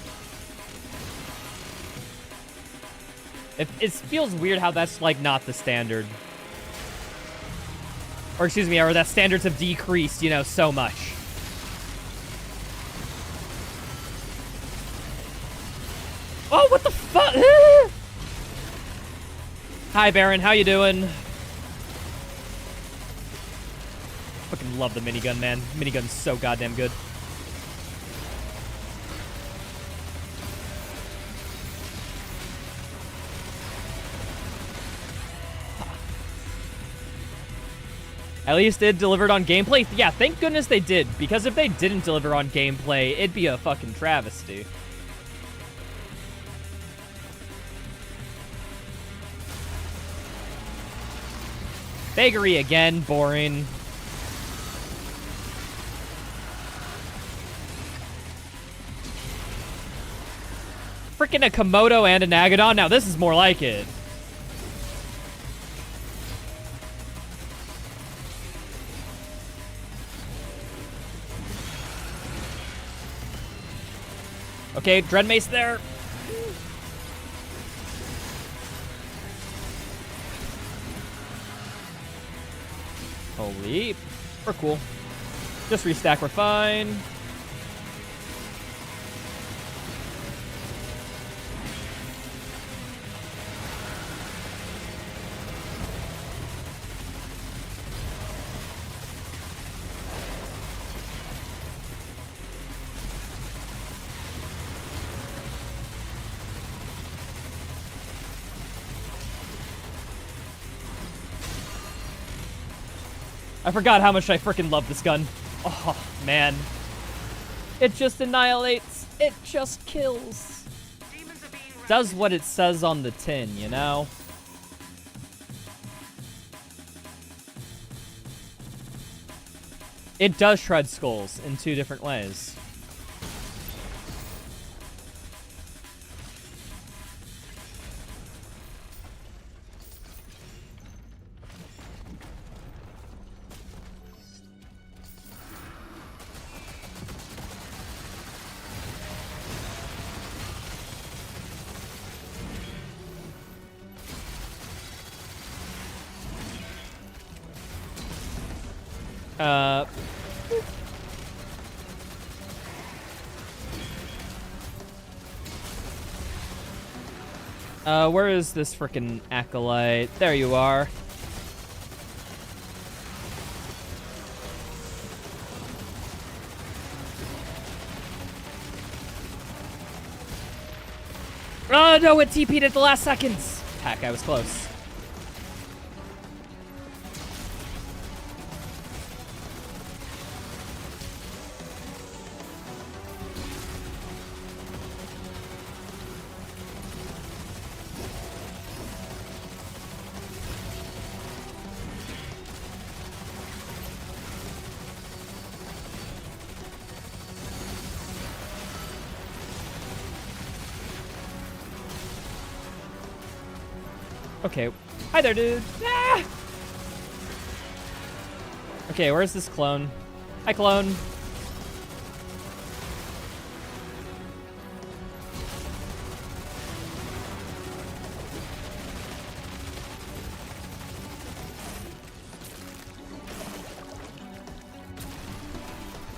Speaker 1: It feels weird how that's, like, not the standard. Or, excuse me, or that standards have decreased, you know, so much. Oh, what the fuck? Hi, Baron. How you doing? Fucking love the minigun, man. Minigun's so goddamn good. At least it delivered on gameplay. Yeah, thank goodness they did. Because if they didn't deliver on gameplay, it'd be a fucking travesty. Bakery again. Boring. Freaking a Komodo and an Agadon. Now this is more like it. Okay, Dread Mace there. Holy. We're cool. Just restack, we're fine. I forgot how much I freaking love this gun. Oh, man. It just annihilates. It just kills. Does what it says on the tin, you know? It does shred skulls in 2 different ways. Where is this frickin' acolyte? There you are. Oh no, it TP'd at the last seconds. Heck, I was close. Okay. Hi there, dude. Ah! Okay, where's this clone? Hi, clone.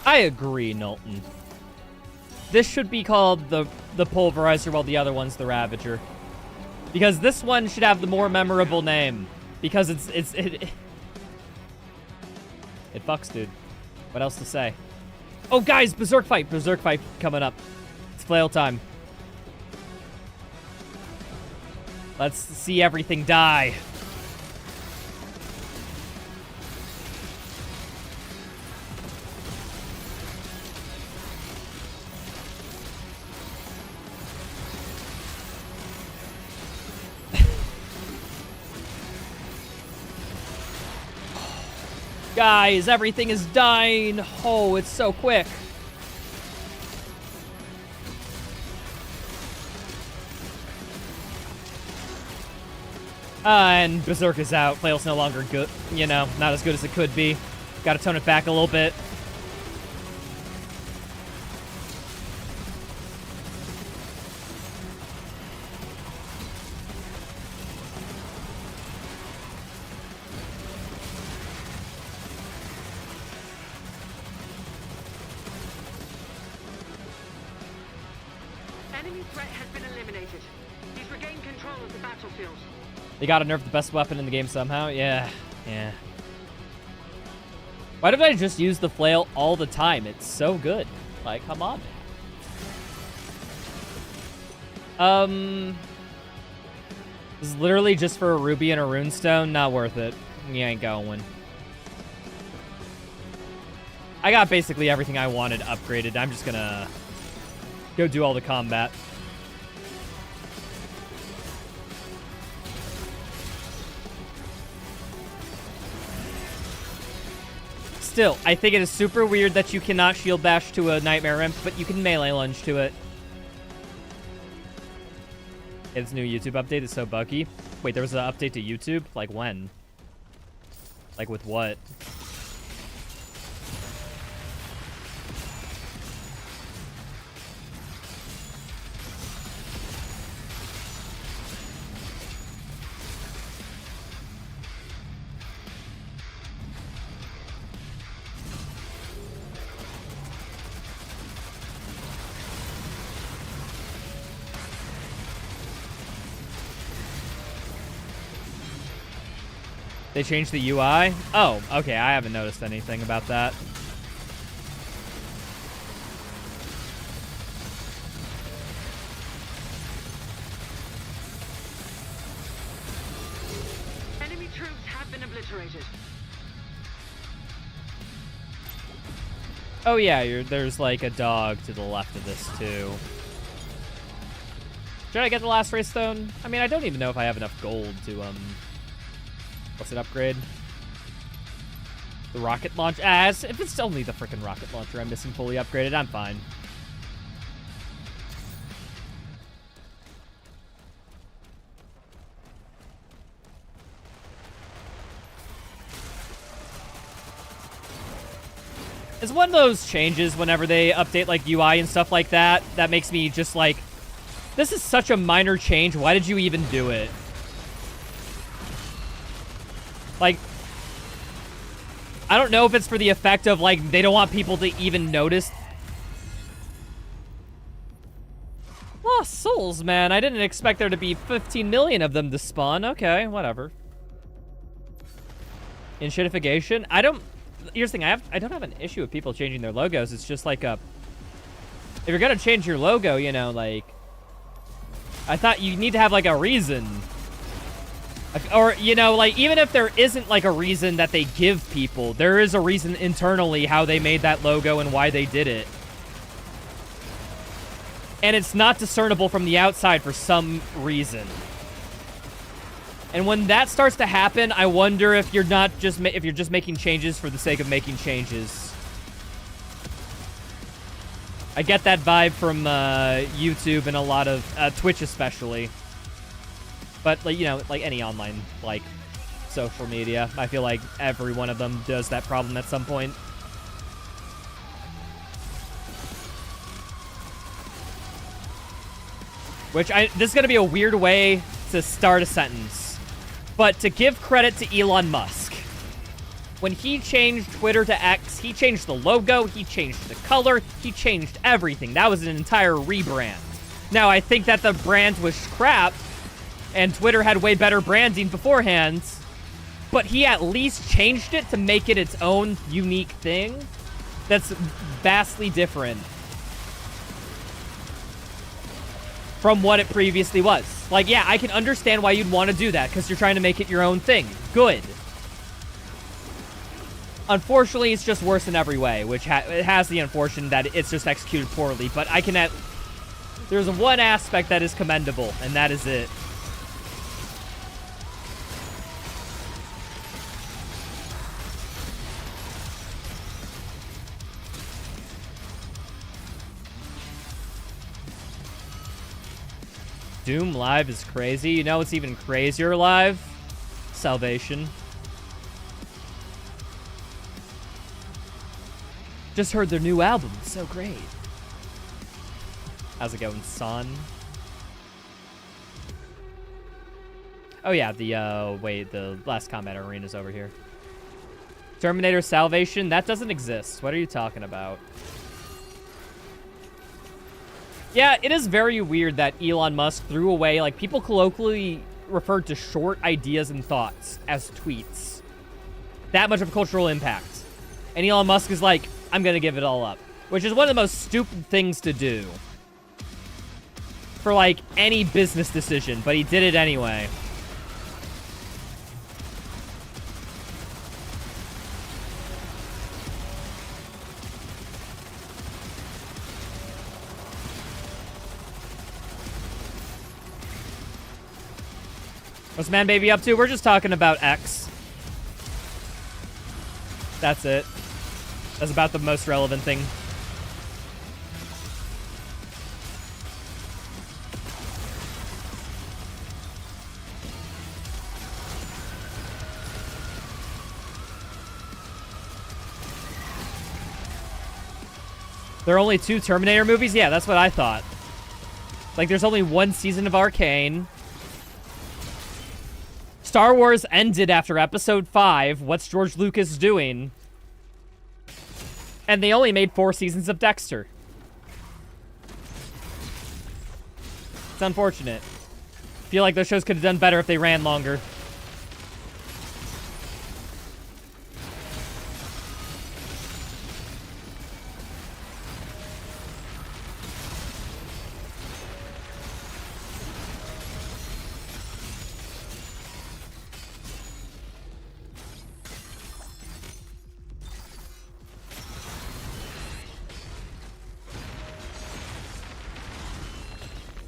Speaker 1: I agree, Knowlton. This should be called the Pulverizer, while the other one's the Ravager. Because this one should have the more memorable name. Because it fucks, dude. What else to say? Oh, guys, Berserk fight coming up. It's flail time. Let's see everything die. Guys, everything is dying. Oh, it's so quick. And Berserk is out. Flail's no longer good. You know, not as good as it could be. Gotta tone it back a little bit. They gotta nerf the best weapon in the game somehow? Yeah. Why don't I just use the flail all the time? It's so good. Like, come on. This is literally just for a ruby and a runestone. Not worth it. You ain't going. I got basically everything I wanted upgraded. I'm just gonna go do all the combat. Still, I think it is super weird that you cannot shield bash to a Nightmare Imp, but you can melee lunge to it. Its new YouTube update is so buggy. Wait, there was an update to YouTube? Like when? Like with what? They changed the UI? Oh, okay. I haven't noticed anything about that.
Speaker 4: Enemy troops have been obliterated.
Speaker 1: Oh yeah, there's like a dog to the left of this too. Should I get the last race stone? I mean, I don't even know if I have enough gold to what's it, upgrade? The rocket launch. If it's only the freaking rocket launcher I'm missing fully upgraded, I'm fine. It's one of those changes whenever they update like UI and stuff like that that makes me just like, this is such a minor change. Why did you even do it? Like, I don't know if it's for the effect of like they don't want people to even notice. Lost souls, man. I didn't expect there to be 15 million of them to spawn. Okay, whatever. Enshittification. Here's the thing, I don't have an issue with people changing their logos. It's just like if you're gonna change your logo, you know, like, I thought you need to have like a reason. Or, you know, like, even if there isn't like a reason that they give people, there is a reason internally how they made that logo and why they did it. And it's not discernible from the outside for some reason. And when that starts to happen, I wonder if you're not just if you're just making changes for the sake of making changes. I get that vibe from YouTube and a lot of Twitch especially. But like, you know, like any online like social media, I feel like every one of them does that problem at some point. This is gonna be a weird way to start a sentence. But to give credit to Elon Musk, when he changed Twitter to X, he changed the logo, he changed the color, he changed everything. That was an entire rebrand. Now, I think that the brand was crap, and Twitter had way better branding beforehand, but he at least changed it to make it its own unique thing that's vastly different from what it previously was. Like, yeah, I can understand why you'd want to do that, because you're trying to make it your own thing. Good. Unfortunately, it's just worse in every way, which it has the unfortunate that it's just executed poorly, but I can there's one aspect that is commendable, and that is it. Doom Live is crazy. You know what's even crazier live? Salvation. Just heard their new album. It's so great. How's it going, son? Oh yeah, the last combat arena's over here. Terminator Salvation? That doesn't exist. What are you talking about? Yeah, it is very weird that Elon Musk threw away, like, people colloquially referred to short ideas and thoughts as tweets. That much of a cultural impact. And Elon Musk is like, I'm gonna give it all up. Which is one of the most stupid things to do for, like, any business decision, but he did it anyway. What's Man Baby up to? We're just talking about X. That's it. That's about the most relevant thing. There are only 2 Terminator movies? Yeah, that's what I thought. Like, there's only 1 season of Arcane. Star Wars ended after Episode 5. What's George Lucas doing? And they only made 4 seasons of Dexter. It's unfortunate. Feel like those shows could have done better if they ran longer.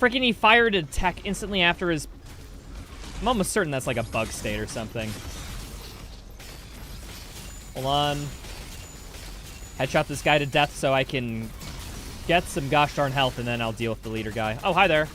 Speaker 1: Freaking he fired a attack instantly after his... I'm almost certain that's like a bug state or something. Hold on. Headshot this guy to death so I can get some gosh darn health, and then I'll deal with the leader guy. Oh, hi there.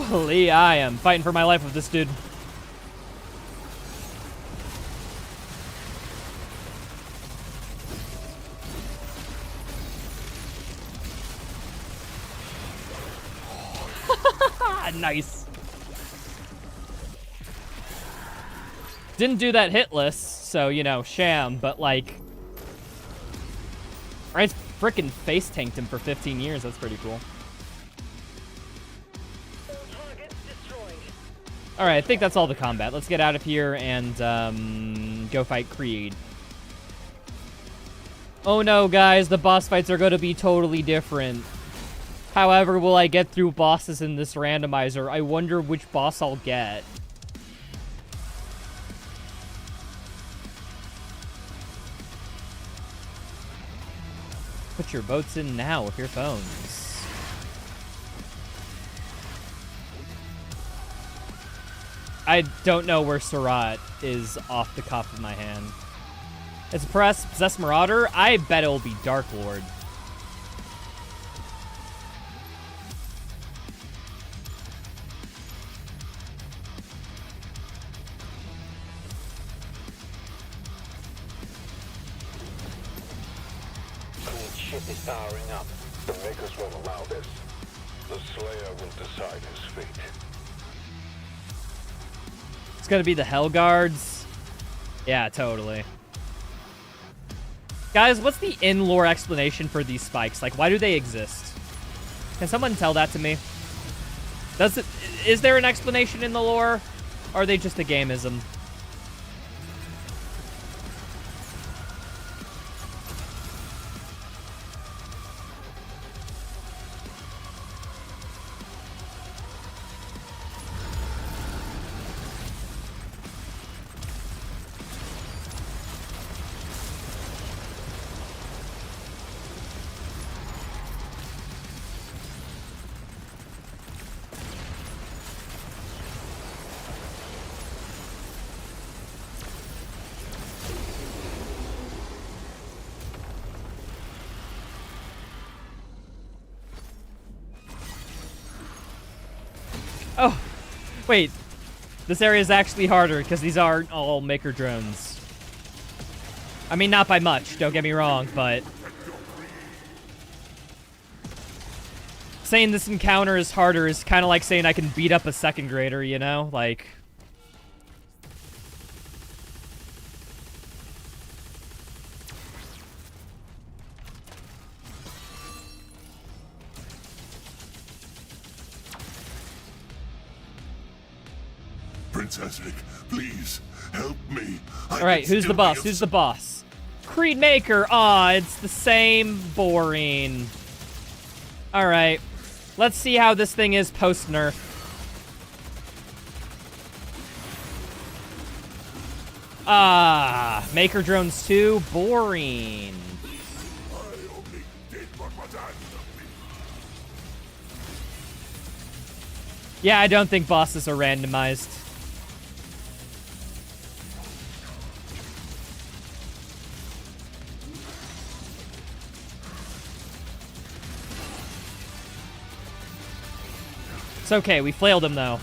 Speaker 1: Holy, I am fighting for my life with this dude. Nice. Didn't do that hit list, so, you know, sham, but like... I frickin' face tanked him for 15 years. That's pretty cool. Alright, I think that's all the combat. Let's get out of here and go fight Creed. Oh no, guys, the boss fights are going to be totally different. However, will I get through bosses in this randomizer? I wonder which boss I'll get. Put your boats in now with your phones. I don't know where Surat is off the cuff of my hand. It's Possessed Marauder. I bet it'll be Dark Lord.
Speaker 3: Ship is powering up. The Makers won't allow this. The Slayer will decide his fate.
Speaker 1: It's gonna be the Hell Guards. Yeah, totally. Guys, what's the in-lore explanation for these spikes? Like, why do they exist? Can someone tell that to me? Is there an explanation in the lore? Or are they just a gameism? Oh, wait. This area is actually harder because these aren't all maker drones. I mean, not by much, don't get me wrong, but... saying this encounter is harder is kind of like saying I can beat up a second grader, you know? Like...
Speaker 4: Princess, please help me.
Speaker 1: Alright, who's the boss? Who's the boss? Creed Maker! Aw, it's the same boring. Alright. Let's see how this thing is post-nerf. Ah, Maker Drones 2? Boring.
Speaker 4: I only did what was asked of me.
Speaker 1: Yeah, I don't think bosses are randomized. It's okay, we flailed him though.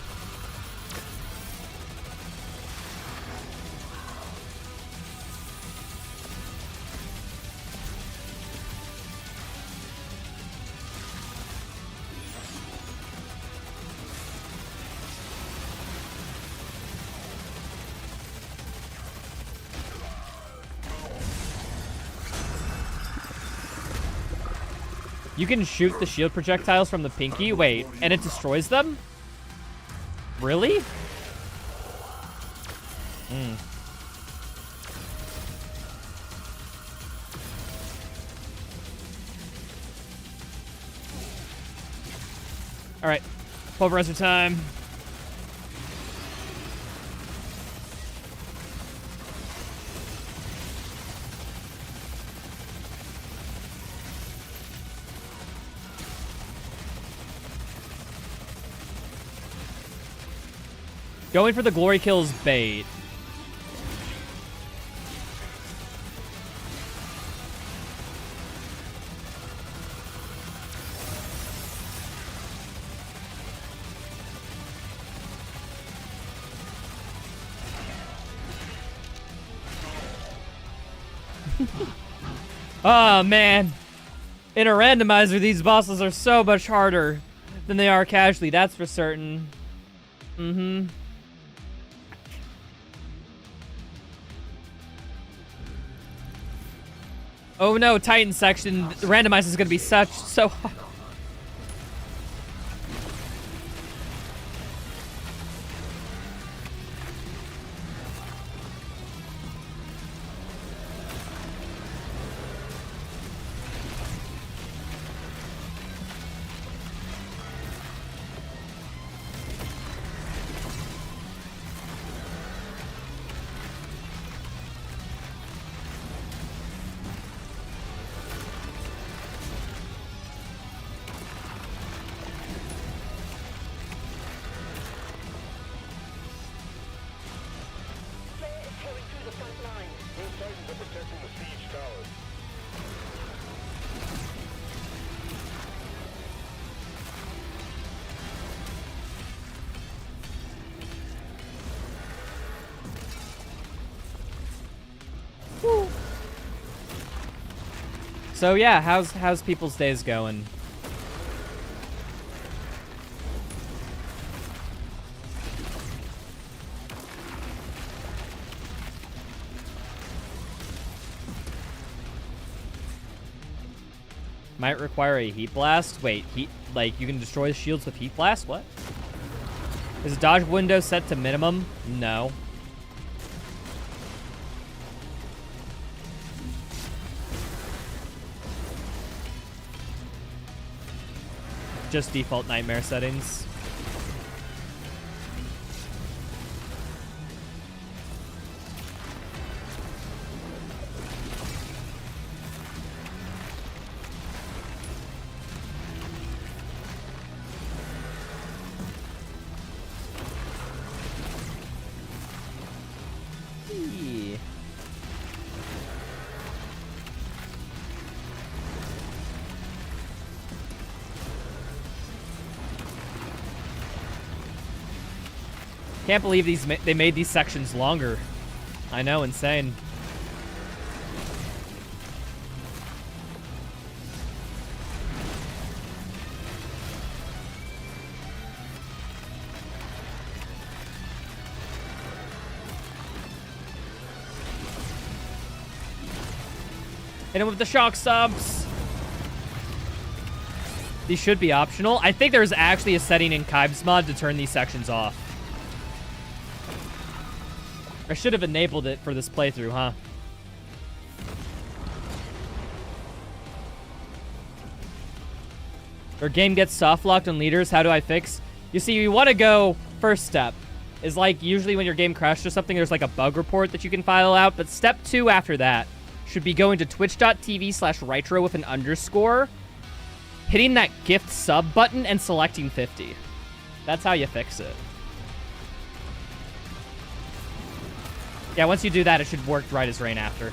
Speaker 1: You can shoot the shield projectiles from the pinky. Wait, and it destroys them? Really? Hmm. All right, pulverizer time. Going for the glory kills bait. Oh, man. In a randomizer, these bosses are so much harder than they are casually, that's for certain. Mm-hmm. Oh no, Titan section. The randomizer is going to be so hard. So yeah, how's people's days going? Might require a heat blast. Wait, heat, like you can destroy shields with heat blast? What? Is the dodge window set to minimum? No. Just default nightmare settings. Yeah. Can't believe they made these sections longer. I know, insane. Hit him with the shock subs. These should be optional. I think there's actually a setting in Kyb's mod to turn these sections off. I should have enabled it for this playthrough, huh? Our game gets soft locked on leaders. How do I fix? You see, you want to go first step. Is like usually when your game crashes or something, there's like a bug report that you can file out. But step 2 after that should be going to twitch.tv/Rytro with an underscore, hitting that gift sub button and selecting 50. That's how you fix it. Yeah, once you do that, it should work right as rain after.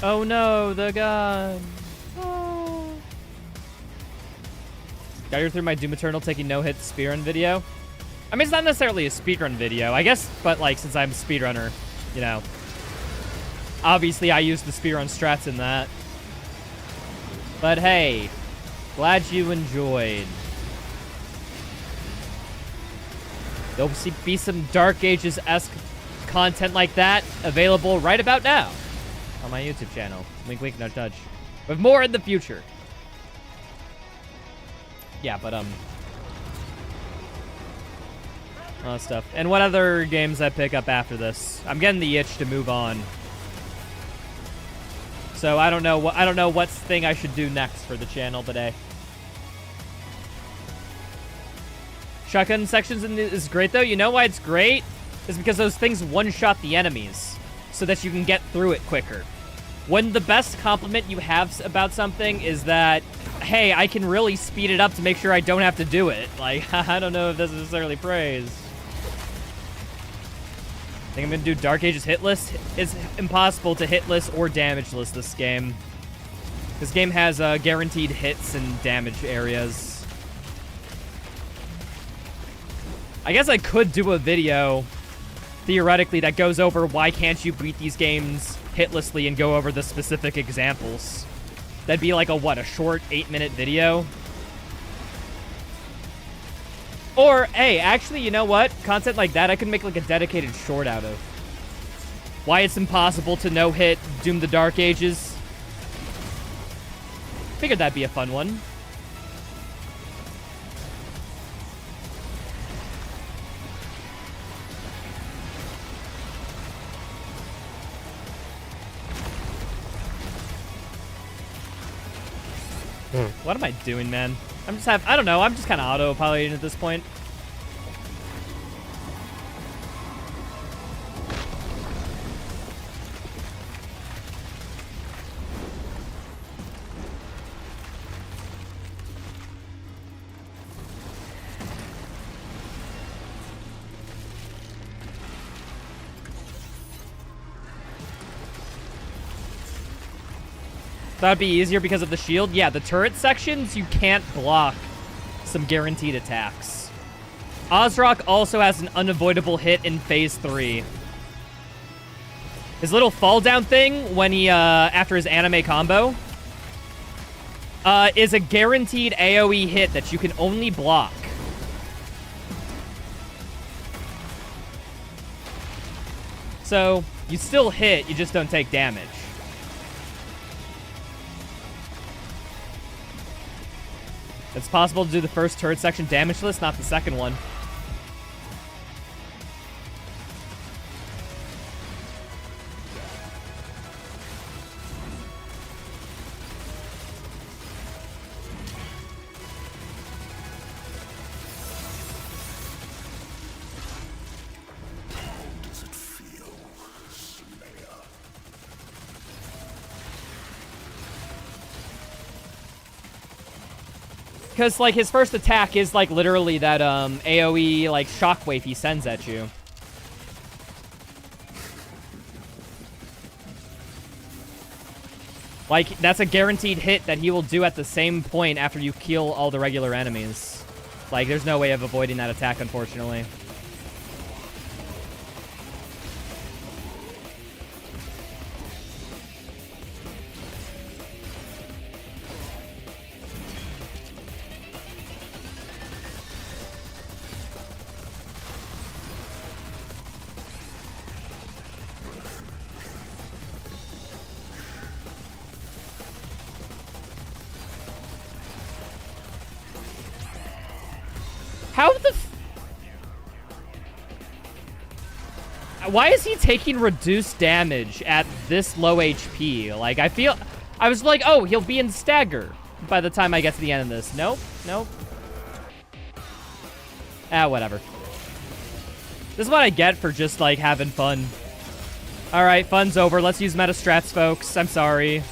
Speaker 1: Oh no, the gun. Oh. Got you through my Doom Eternal taking no-hit speedrun video. I mean, it's not necessarily a speedrun video, I guess, but like, since I'm a speedrunner, you know. Obviously, I use the speedrun strats in that. But hey, glad you enjoyed. There'll be some Dark Ages-esque content like that available right about now on my YouTube channel. Wink, wink, nudge, nudge. With more in the future. Yeah, but, all that stuff. And what other games I pick up after this? I'm getting the itch to move on. So I don't know what thing I should do next for the channel today. Shotgun sections is great though. You know why it's great? Is because those things one-shot the enemies so that you can get through it quicker. When the best compliment you have about something is that, hey, I can really speed it up to make sure I don't have to do it. Like, I don't know if that's necessarily praise. I think I'm gonna do Dark Ages hitless. It's impossible to hitless or damageless this game. This game has guaranteed hits and damage areas. I guess I could do a video, theoretically, that goes over why can't you beat these games hitlessly and go over the specific examples. That'd be like a short 8-minute video? Or, hey, actually, you know what? Content like that, I could make like a dedicated short out of. Why it's impossible to no-hit Doom the Dark Ages. Figured that'd be a fun one. What am I doing, man? I don't know, I'm just kind of auto-piloting at this point. That'd be easier because of the shield. Yeah, the turret sections, you can't block some guaranteed attacks. Ozrock also has an unavoidable hit in Phase 3. His little fall down thing when he, after his anime combo, is a guaranteed AoE hit that you can only block. So, you still hit, you just don't take damage. It's possible to do the first turret section damageless, not the second one. Because, like, his first attack is, like, literally that, AoE, like, shockwave he sends at you. Like, that's a guaranteed hit that he will do at the same point after you kill all the regular enemies. Like, there's no way of avoiding that attack, unfortunately. How the why is he taking reduced damage at this low HP? Like, I was like, oh, he'll be in stagger by the time I get to the end of this. Nope, nope. Ah, whatever. This is what I get for just, like, having fun. Alright, fun's over. Let's use meta strats, folks. I'm sorry.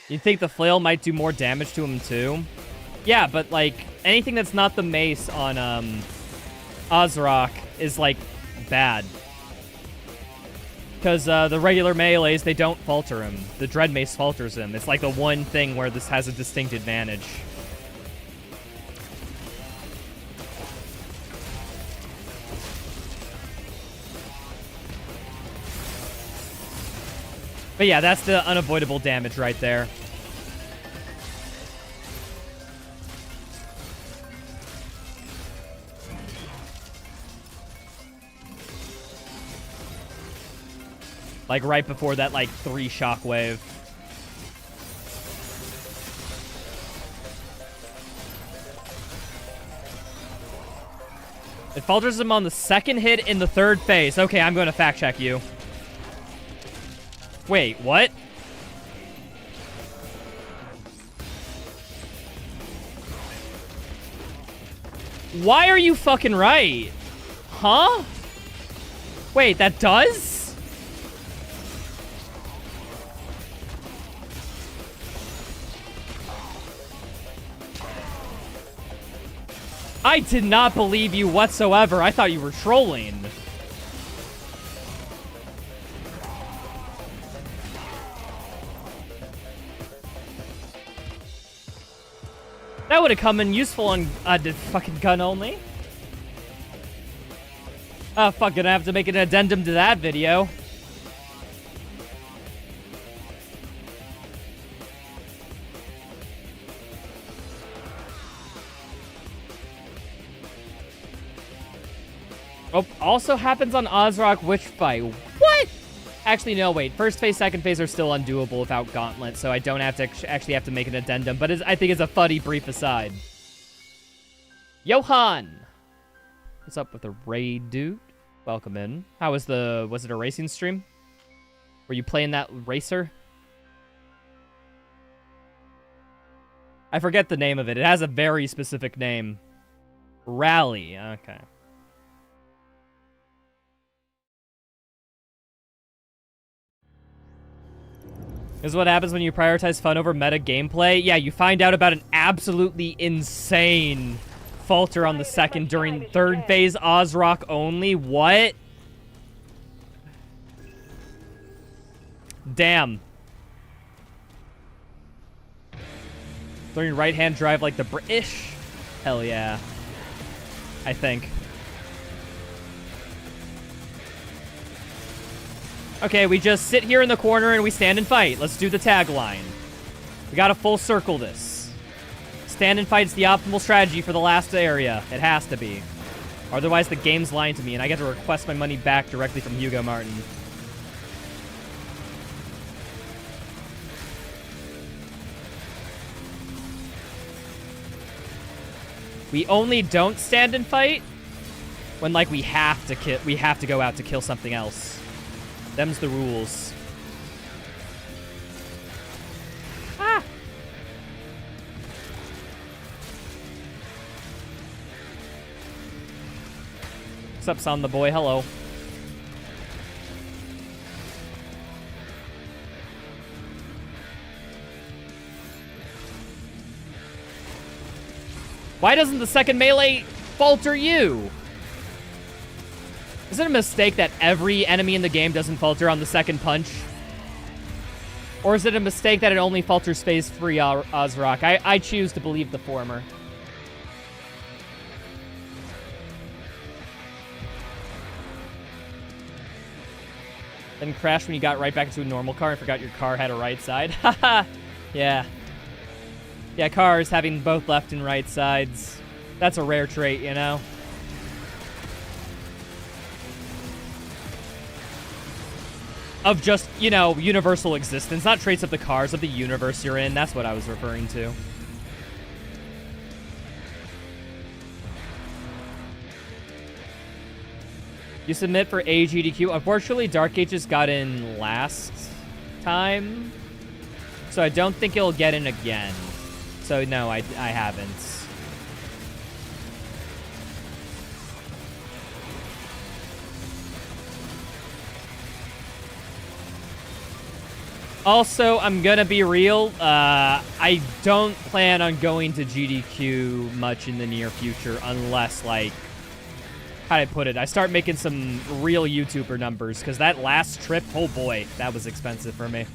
Speaker 1: You think the flail might do more damage to him too? Yeah, but like anything that's not the mace on Ozrock is like bad. Because the regular melees, they don't falter him. The Dread Mace falters him. It's like the one thing where this has a distinct advantage. But yeah, that's the unavoidable damage right there. Like right before that, like 3 shockwave. It falters him on the second hit in the 3rd phase. Okay, I'm going to fact check you. Wait, what? Why are you fucking right? Huh? Wait, that does? I did not believe you whatsoever. I thought you were trolling. That would have come in useful on the fucking gun only. Oh, fuck, gonna have to make an addendum to that video. Oh, also happens on Ozrock Witch Fight. What? Actually, no, wait. First phase, second phase are still undoable without Gauntlet, so I don't have to actually have to make an addendum, but I think it's a funny brief aside. Johan! What's up with the raid, dude? Welcome in. How was was it a racing stream? Were you playing that racer? I forget the name of it. It has a very specific name. Rally. Okay. This is what happens when you prioritize fun over meta gameplay. Yeah, you find out about an absolutely insane falter on the second during 3rd phase Ozrock only. What? Damn. Learning right-hand drive like the British? Hell yeah. I think. Okay, we just sit here in the corner and we stand and fight. Let's do the tagline. We gotta full circle this. Stand and fight's the optimal strategy for the last area. It has to be. Otherwise, the game's lying to me, and I get to request my money back directly from Hugo Martin. We only don't stand and fight when, like, we have to go out to kill something else. Them's the rules. Ah! What's up, Son the Boy? Hello. Why doesn't the second melee falter you? Is it a mistake that every enemy in the game doesn't falter on the second punch? Or is it a mistake that it only falters phase 3 Ozrock? I choose to believe the former. Then crashed when you got right back into a normal car and forgot your car had a right side. Haha. Yeah. Yeah, cars having both left and right sides. That's a rare trait, you know? Of just, you know, universal existence. Not traits of the cars, of the universe you're in. That's what I was referring to. You submit for AGDQ. Unfortunately, Dark Ages got in last time. So I don't think it'll get in again. So no, I haven't. Also, I'm gonna be real. I don't plan on going to GDQ much in the near future unless, like, how'd I put it? I start making some real YouTuber numbers, because that last trip, oh boy, that was expensive for me.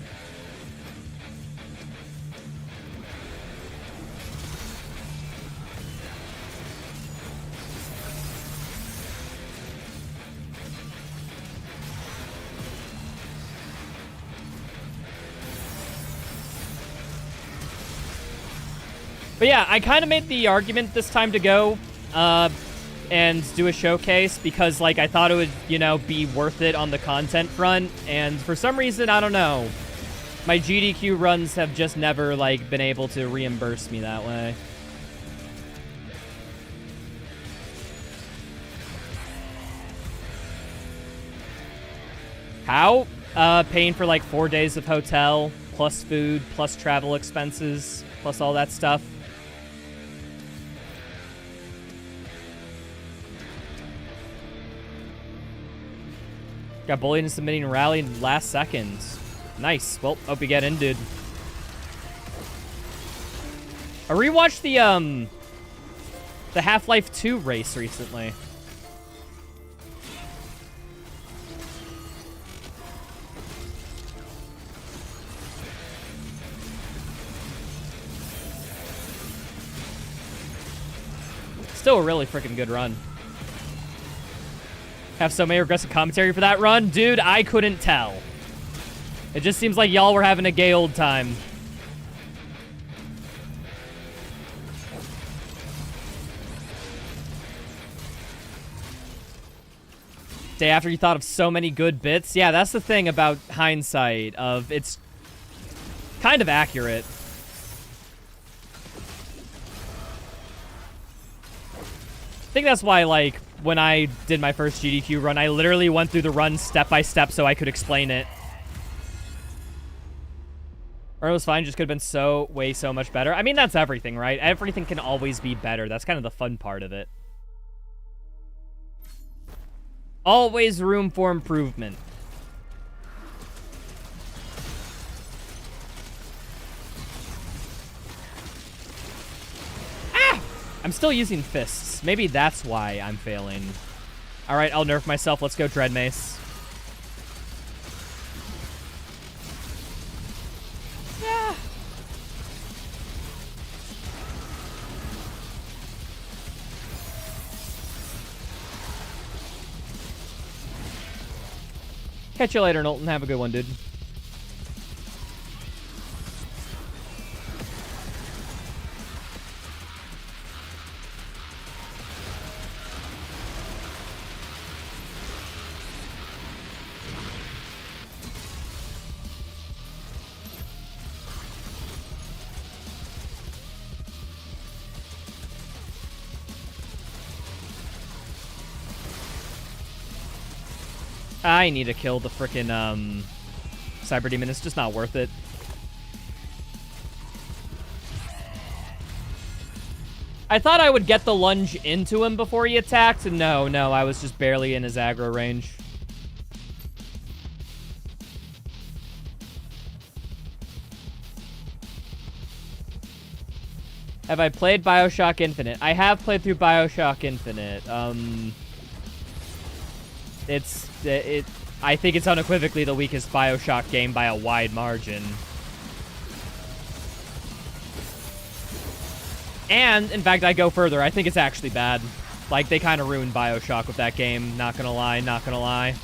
Speaker 1: But yeah, I kind of made the argument this time to go and do a showcase because, like, I thought it would, you know, be worth it on the content front. And for some reason, I don't know, my GDQ runs have just never, like, been able to reimburse me that way. How? Paying for, like, 4 days of hotel, plus food, plus travel expenses, plus all that stuff. Got bullied into submitting a rally last second. Nice. Well, hope you get in, dude. I rewatched the Half-Life 2 race recently. Still a really freaking good run. Have so many aggressive commentary for that run? Dude, I couldn't tell. It just seems like y'all were having a gay old time. Day after you thought of so many good bits? Yeah, that's the thing about hindsight, of it's kind of accurate. I think that's why, like, when I did my first GDQ run, I literally went through the run step by step so I could explain it. Or it was fine, just could have been so much better. I mean, that's everything, right? Everything can always be better. That's kind of the fun part of it. Always room for improvement. I'm still using fists. Maybe that's why I'm failing. Alright, I'll nerf myself. Let's go, Dread Mace. Yeah. Catch you later, Knowlton. Have a good one, dude. I need to kill the frickin' Cyber Demon. It's just not worth it. I thought I would get the lunge into him before he attacked. No, I was just barely in his aggro range. Have I played BioShock Infinite? I have played through BioShock Infinite. I think it's unequivocally the weakest BioShock game by a wide margin. And, in fact, I go further. I think it's actually bad. Like, they kind of ruined BioShock with that game. Not gonna lie, not gonna lie.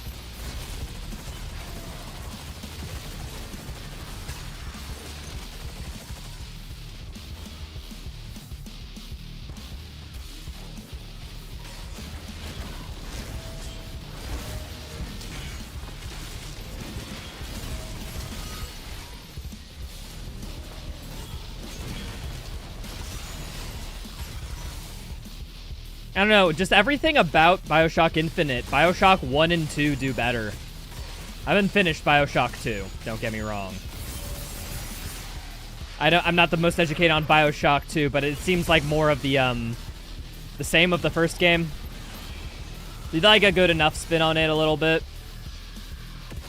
Speaker 1: I don't know, just everything about BioShock Infinite, BioShock 1 and 2 do better. I haven't finished BioShock 2, don't get me wrong. I'm not the most educated on BioShock 2, but it seems like more of the same of the first game. Did like a good enough spin on it a little bit.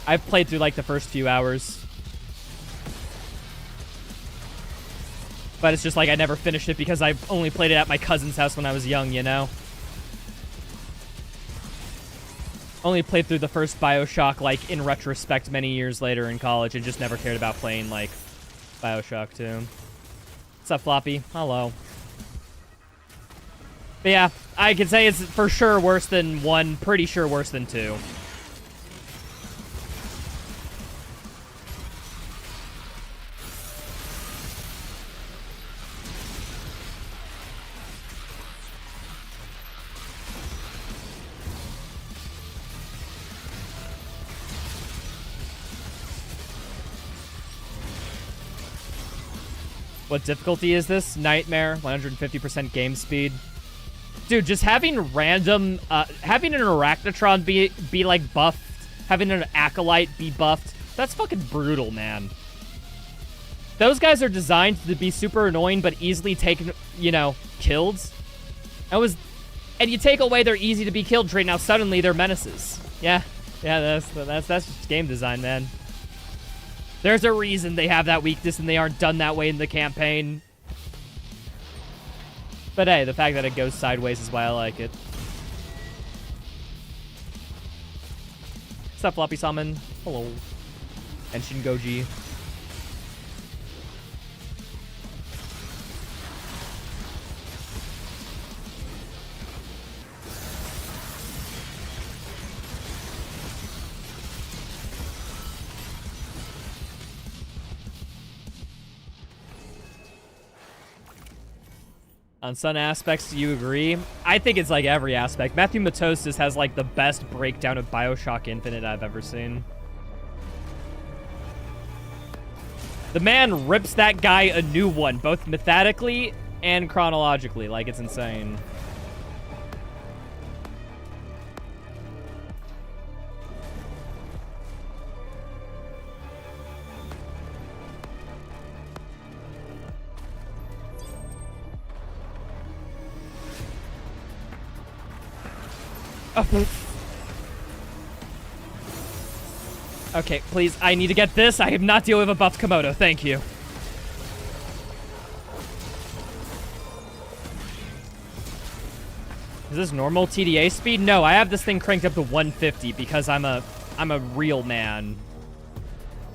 Speaker 1: I've played through like the first few hours. But it's just like I never finished it because I only played it at my cousin's house when I was young, you know? Only played through the first BioShock, like, in retrospect many years later in college and just never cared about playing, like, BioShock 2. What's up, Floppy? Hello. But yeah, I can say it's for sure worse than 1, pretty sure worse than 2. What difficulty is this? Nightmare, 150% game speed. Dude, just having random, having an Arachnotron be like buffed, having an Acolyte be buffed, that's fucking brutal, man. Those guys are designed to be super annoying, but easily taken, you know, killed. And you take away their easy to be killed trait, now suddenly they're menaces. Yeah, that's just game design, man. There's a reason they have that weakness and they aren't done that way in the campaign. But hey, the fact that it goes sideways is why I like it. What's up, Floppy Salmon? Hello. And Shingoji. On some aspects, do you agree? I think it's like every aspect. Matthew Matosis has like the best breakdown of BioShock Infinite I've ever seen. The man rips that guy a new one, both methodically and chronologically. Like, it's insane. Okay, please, I need to get this. I am not dealing with a buffed Komodo. Thank you. Is this normal TDA speed? No, I have this thing cranked up to 150 because I'm a real man.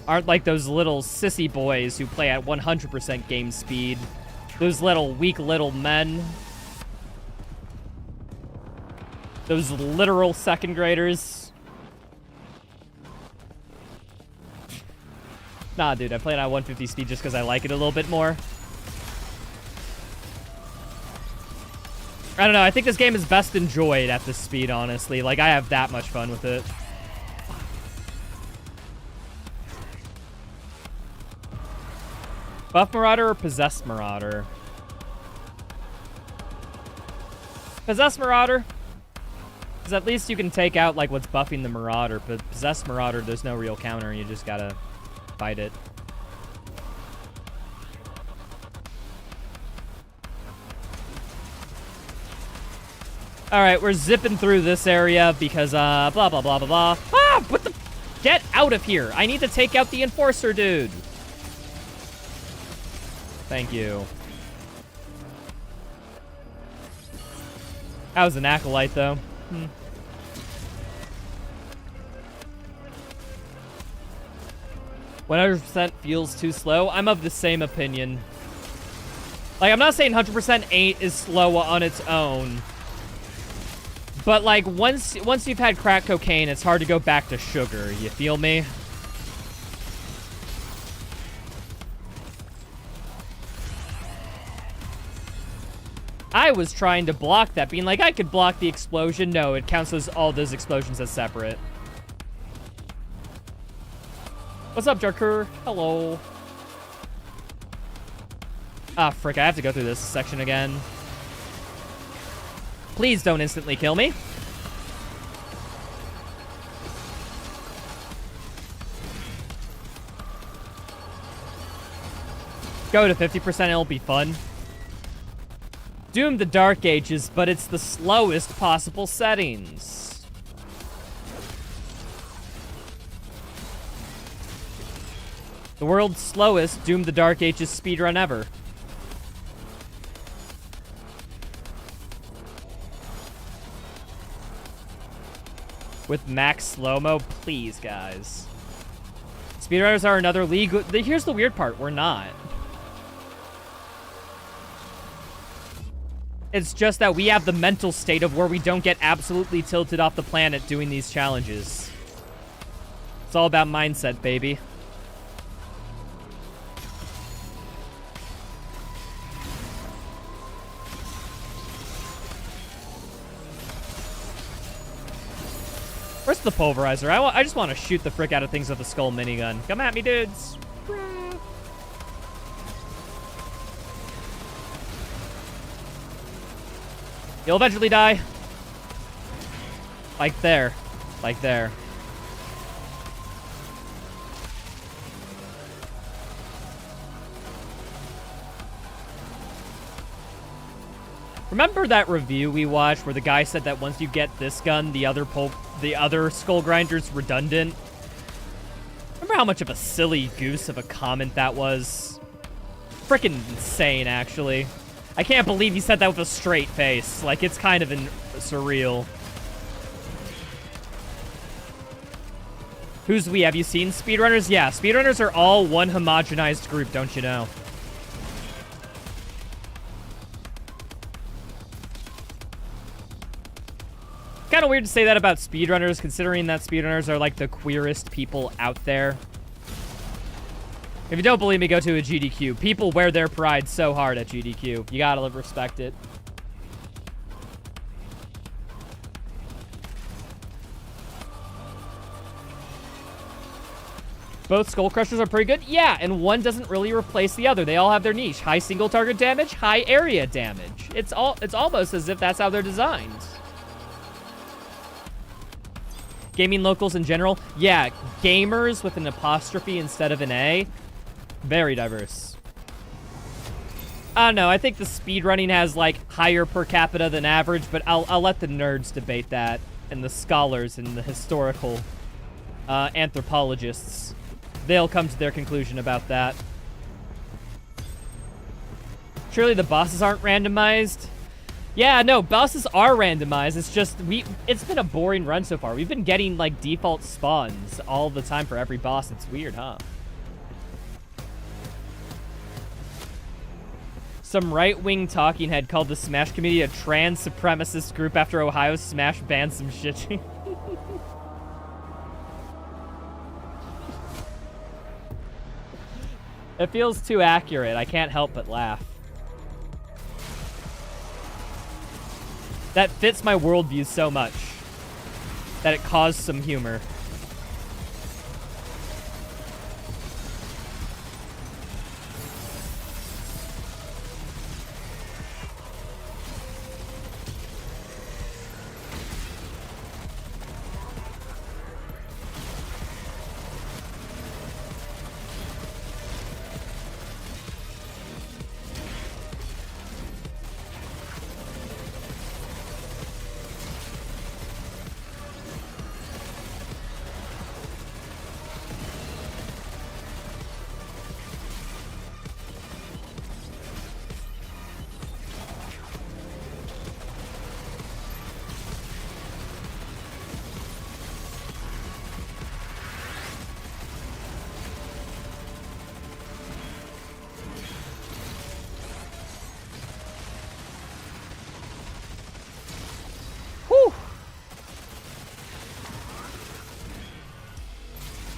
Speaker 1: Aren't like those little sissy boys who play at 100% game speed. Those little weak little men. Those literal second graders. Nah, dude, I play it at 150 speed just because I like it a little bit more. I don't know, I think this game is best enjoyed at this speed, honestly. Like, I have that much fun with it. Buff Marauder or Possessed Marauder? Possessed Marauder. Because at least you can take out, like, what's buffing the Marauder. But Possessed Marauder, there's no real counter, and you just gotta fight it. Alright, we're zipping through this area because, blah, blah, blah, blah, blah. Ah, what the? Get out of here. I need to take out the Enforcer, dude. Thank you. That was an Acolyte, though. 100% feels too slow. I'm of the same opinion. Like, I'm not saying 100% 8 is slow on its own. But, like, once you've had crack cocaine, it's hard to go back to sugar. You feel me? I was trying to block that, being like, I could block the explosion. No, it counts as all those explosions as separate. What's up, Jarkur? Hello. Ah, frick, I have to go through this section again. Please don't instantly kill me. Go to 50%, it'll be fun. Doom the Dark Ages, but it's the slowest possible settings. The world's slowest Doom the Dark Ages speedrun ever. with max slow-mo? Please, guys. Speedrunners are another league. Here's the weird part. We're not. It's just that we have the mental state of where we don't get absolutely tilted off the planet doing these challenges. It's all about mindset, baby. Where's the pulverizer? I just want to shoot the frick out of things with a skull minigun. Come at me, dudes. You'll eventually die. Like there. Like there. Remember that review we watched where the guy said that once you get this gun, the other skull grinder's redundant? Remember how much of a silly goose of a comment that was? Freaking insane, actually. I can't believe he said that with a straight face. Like, it's kind of surreal. Who's we? Have you seen speedrunners? Yeah, speedrunners are all one homogenized group, don't you know? Kind of weird to say that about speedrunners, considering that speedrunners are like the queerest people out there. If you don't believe me, go to a GDQ. People wear their pride so hard at GDQ. You gotta respect it. Both Skull Crushers are pretty good? Yeah, and one doesn't really replace the other. They all have their niche. High single target damage, high area damage. It's almost as if that's how they're designed. Gaming locals in general? Yeah, gamers with an apostrophe instead of an A. Very diverse. I don't know, I think the speedrunning has, like, higher per capita than average, but I'll let the nerds debate that, and the scholars and the historical anthropologists. They'll come to their conclusion about that. Surely the bosses aren't randomized? Yeah, no, bosses are randomized. It's just, it's been a boring run so far. We've been getting, like, default spawns all the time for every boss. It's weird, huh? Some right-wing talking head called the Smash community a trans supremacist group after Ohio Smash banned some shit. It feels too accurate. I can't help but laugh. That fits my worldview so much that it caused some humor.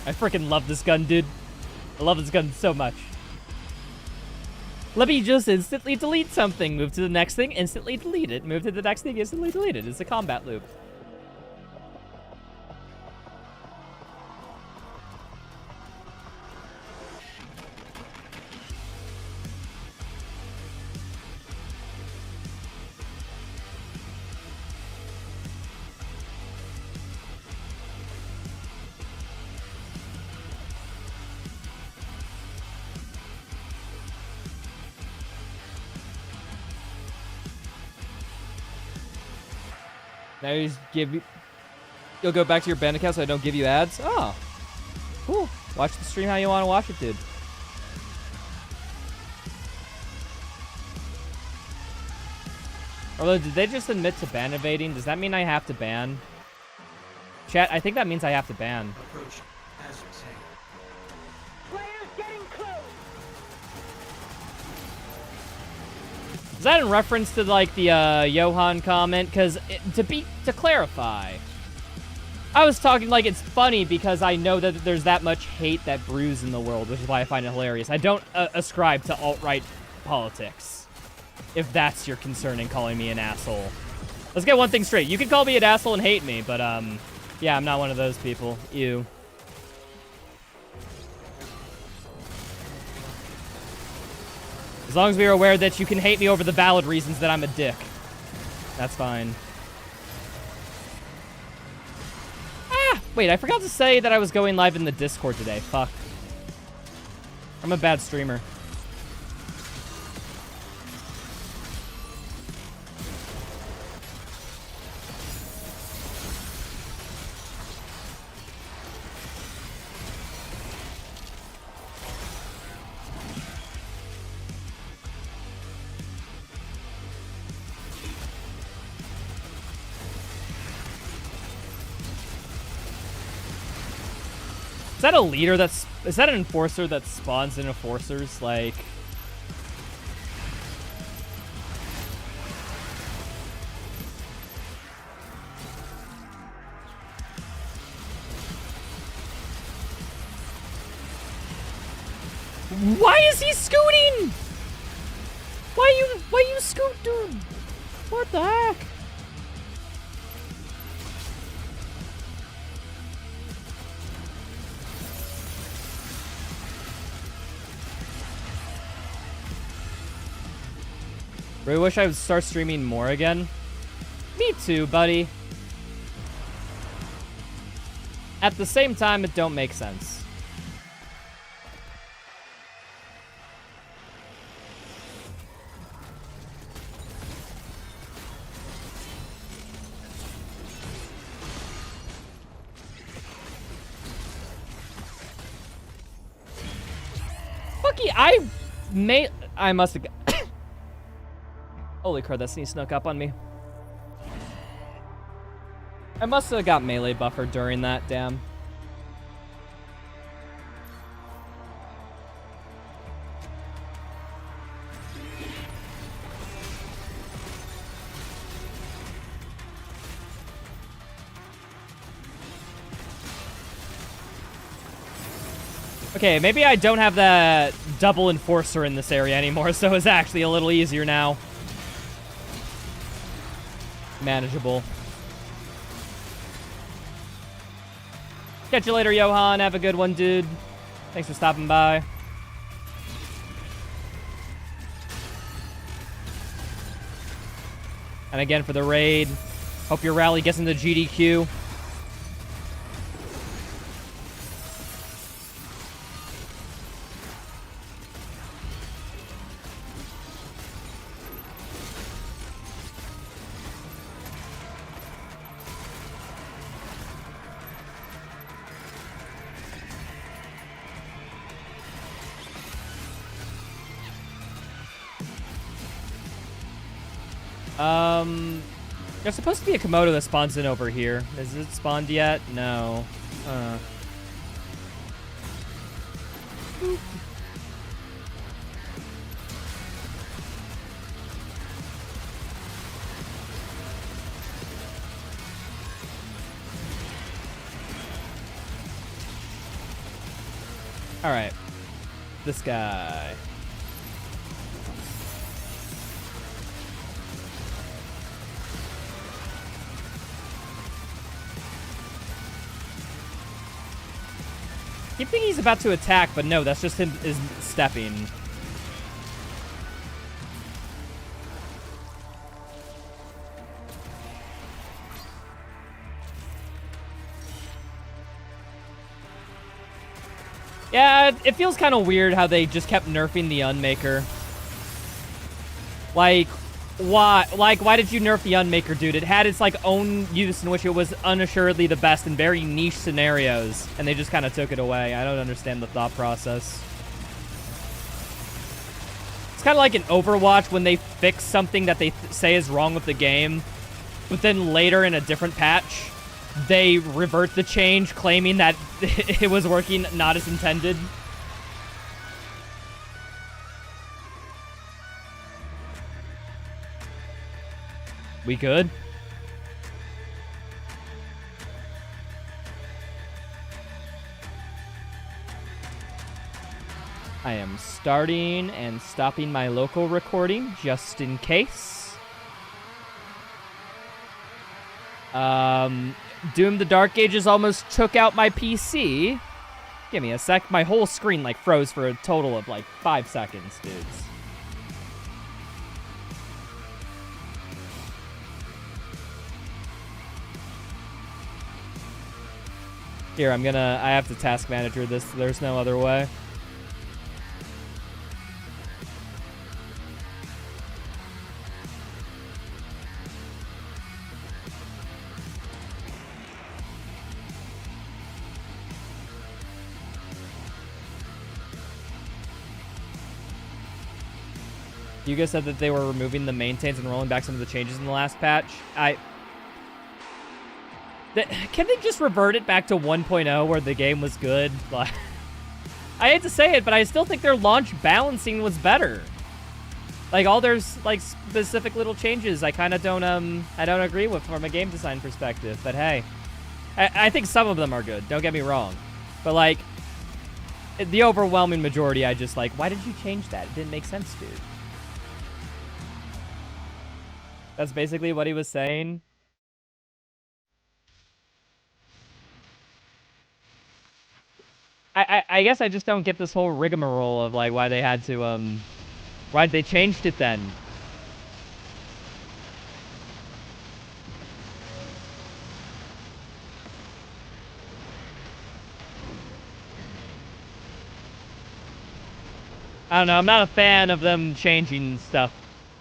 Speaker 1: I freaking love this gun, dude. I love this gun so much. Let me just instantly delete something. Move to the next thing, instantly delete it. Move to the next thing, instantly delete it. It's a combat loop. Now you just you'll go back to your band account so I don't give you ads? Oh, cool. Watch the stream how you want to watch it, dude. Although, did they just admit to ban evading? Does that mean I have to ban? Chat, I think that means I have to ban.
Speaker 2: Approaching. Hazard's hangar.
Speaker 5: Players getting close.
Speaker 1: Is that in reference to, like, the, Johan comment? Because, to clarify, I was talking like it's funny because I know that there's that much hate that brews in the world, which is why I find it hilarious. I don't ascribe to alt-right politics, if that's your concern in calling me an asshole. Let's get one thing straight. You can call me an asshole and hate me, but, yeah, I'm not one of those people. Ew. As long as we are aware that you can hate me over the valid reasons that I'm a dick. That's fine. Ah! Wait, I forgot to say that I was going live in the Discord today. Fuck. I'm a bad streamer. Is that a leader is that an enforcer that spawns in enforcers? Like... Why is he scooting? Why you scoot, dude? What the heck? Really wish I would start streaming more again. Me too, buddy. At the same time, it don't make sense. Fucky, I must have... Holy crap, that sneeze snuck up on me. I must have got melee buffer during that, damn. Okay, maybe I don't have that double enforcer in this area anymore, so it's actually a little easier now. Manageable. Catch you later, Johan. Have a good one, dude. Thanks for stopping by. And again for the raid. Hope your rally gets into GDQ. There's supposed to be a Komodo that spawns in over here. Has it spawned yet? No. Alright. This guy. Keep thinking he's about to attack, but no, that's just him is stepping. Yeah, it feels kind of weird how they just kept nerfing the Unmaker. Like, why? Like, why did you nerf the Unmaker, dude? It had its, like, own use in which it was unassuredly the best in very niche scenarios, and they just kind of took it away. I don't understand the thought process. It's kind of like in Overwatch when they fix something that they say is wrong with the game, but then later in a different patch, they revert the change, claiming that it was working not as intended. We good? I am starting and stopping my local recording just in case. Doom the Dark Ages almost took out my PC. Give me a sec. My whole screen like froze for a total of like 5 seconds, dudes. Here, I have to task manager this. There's no other way. You guys said that they were removing the maintains and rolling back some of the changes in the last patch. Can they just revert it back to 1.0 where the game was good? Like, I hate to say it, but I still think their launch balancing was better. Like, all their like specific little changes, I kind of don't agree with from a game design perspective. But hey, I think some of them are good. Don't get me wrong, but like the overwhelming majority, I just like, why did you change that? It didn't make sense, dude. That's basically what he was saying. I guess I just don't get this whole rigmarole of like why they had to why they changed it then. I don't know, I'm not a fan of them changing stuff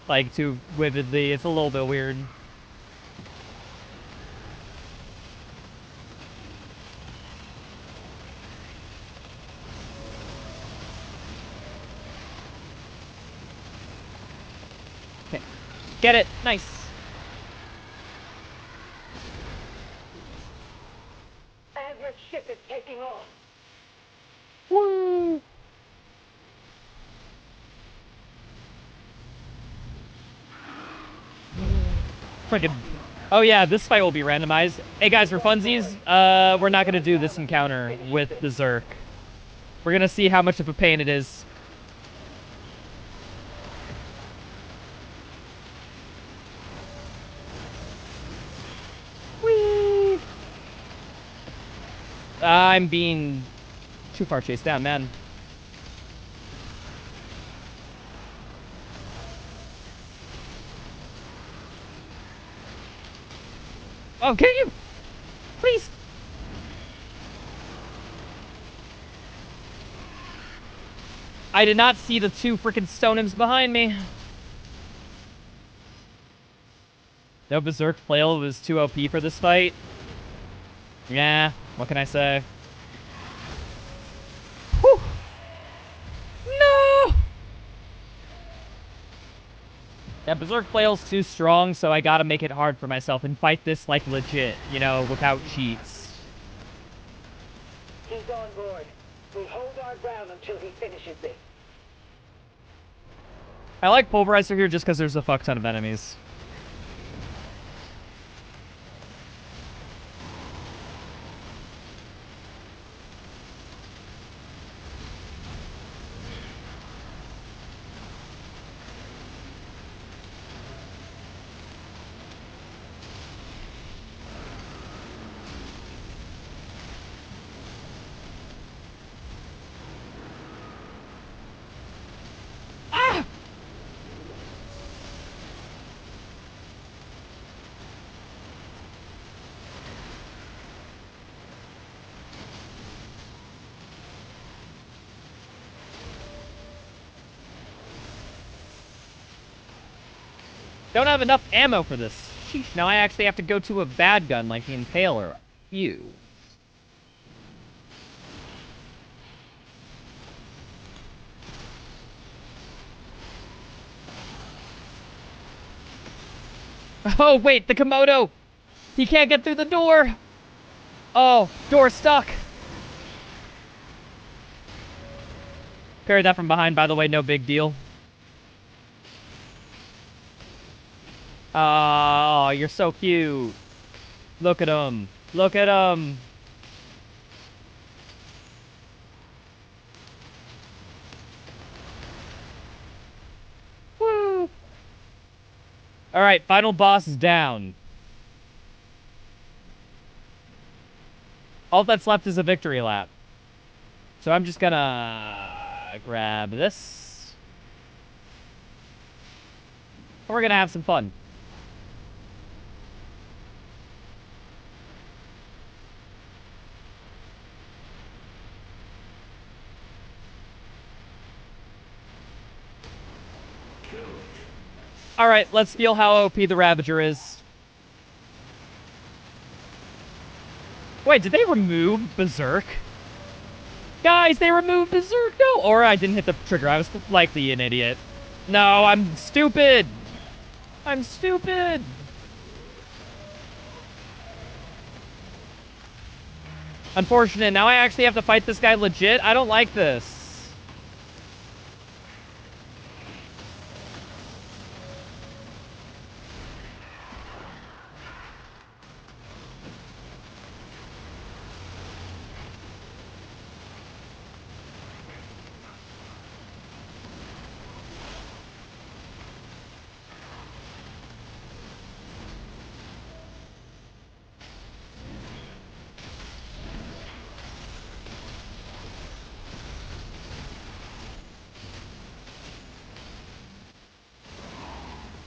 Speaker 1: like too vividly. It's a little bit weird. Okay. Get it. Nice.
Speaker 5: Average ship is taking off.
Speaker 1: Woo! Frickin'. Oh yeah, this fight will be randomized. Hey guys, for funsies, we're not gonna do this encounter with the Zerk. We're gonna see how much of a pain it is. Whee! I'm being too far chased down, man. Oh, can you? Please. I did not see the two freaking stone imps behind me. No Berserk Flail was too OP for this fight. Yeah, what can I say? Whew. No! Yeah, Berserk Flail's too strong, so I gotta make it hard for myself and fight this like legit, you know, without cheats.
Speaker 5: He's on board. We hold our ground until he finishes this.
Speaker 1: I like Pulverizer here just because there's a fuck ton of enemies. Don't have enough ammo for this. Sheesh, now I actually have to go to a bad gun like the Impaler. Ew. Oh, wait, the Komodo! He can't get through the door! Oh, door stuck. Parried that from behind, by the way, no big deal. Oh, you're so cute. Look at him. Look at him. Woo. All right, final boss is down. All that's left is a victory lap. So I'm just gonna grab this. We're gonna have some fun. All right, let's feel how OP the Ravager is. Wait, did they remove Berserk? Guys, they removed Berserk! No! Or I didn't hit the trigger. I was likely an idiot. No, I'm stupid! I'm stupid! Unfortunate. Now I actually have to fight this guy legit? I don't like this.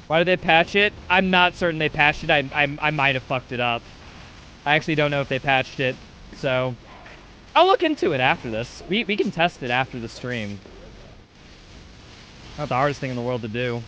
Speaker 1: Why did they patch it? I'm not certain they patched it. I might have fucked it up. I actually don't know if they patched it. So, I'll look into it after this. We can test it after the stream. Not the hardest thing in the world to do.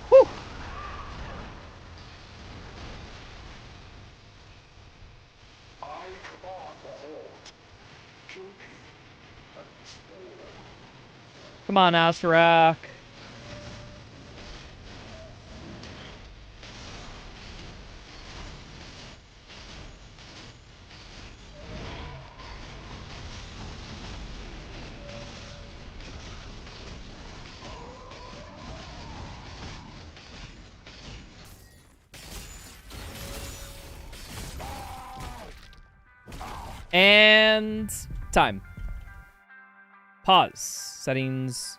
Speaker 1: Whew. Come on, Astarak. And time. Pause. Settings.